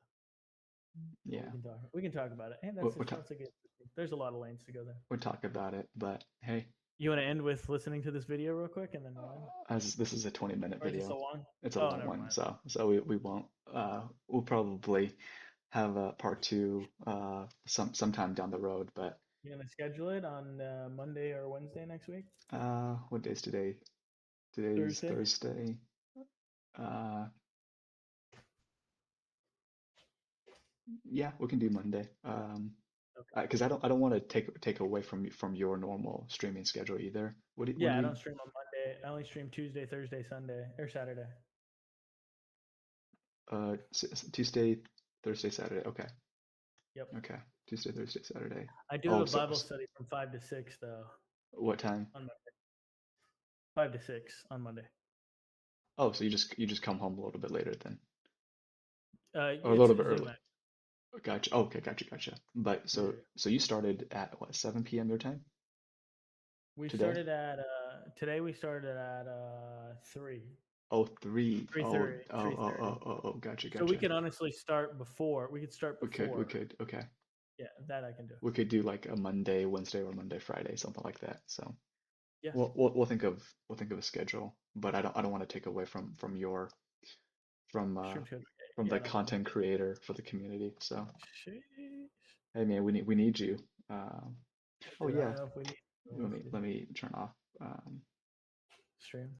but we Yeah, can talk. We can talk about it. Hey, we'll, we'll, talk, that's a good. There's a lot of lanes to go there. we'll talk about it. But hey, You want to end with listening to this video real quick, and then we'll end? as this is a 20-minute Or is this a video, long? it's a Oh, long never one, mind. so we won't. We'll probably have a part two sometime down the road. But You gonna schedule it on Monday or Wednesday next week? what day is today? Today's Thursday. Thursday. Uh, yeah, we can do Monday. Okay. Because I don't want to take away from your normal streaming schedule either. What do Yeah, I you don't stream on Monday. I only stream Tuesday, Thursday, Sunday, or Saturday. Tuesday, Thursday, Saturday? Okay, Yep. okay. Tuesday, Thursday, Saturday. I do have Oh, a Bible study from 5 to 6 though what time? on Monday. 5 to 6 on Monday. Oh, so you just come home a little bit later then, or a It's little a bit Zoom early. app. Gotcha. Okay, gotcha. But Yeah. so you started at what, 7 p.m. your time We today? started at today. We started at 3, Oh, three. three Oh, thirty, oh, three oh, thirty. oh, oh, oh, gotcha, So we gotcha. could honestly start before. We could start We before. could. Okay. Yeah, that I can do. We could do like a Monday, Wednesday, or Monday, Friday, something like that. So Yeah. we'll think of a schedule, but I don't want to take away from Stream schedule. from Yeah, the no problem. content creator for the community. So Sheesh. hey man, we need you. Oh Dude, I don't yeah, know if we need let me turn off. stream.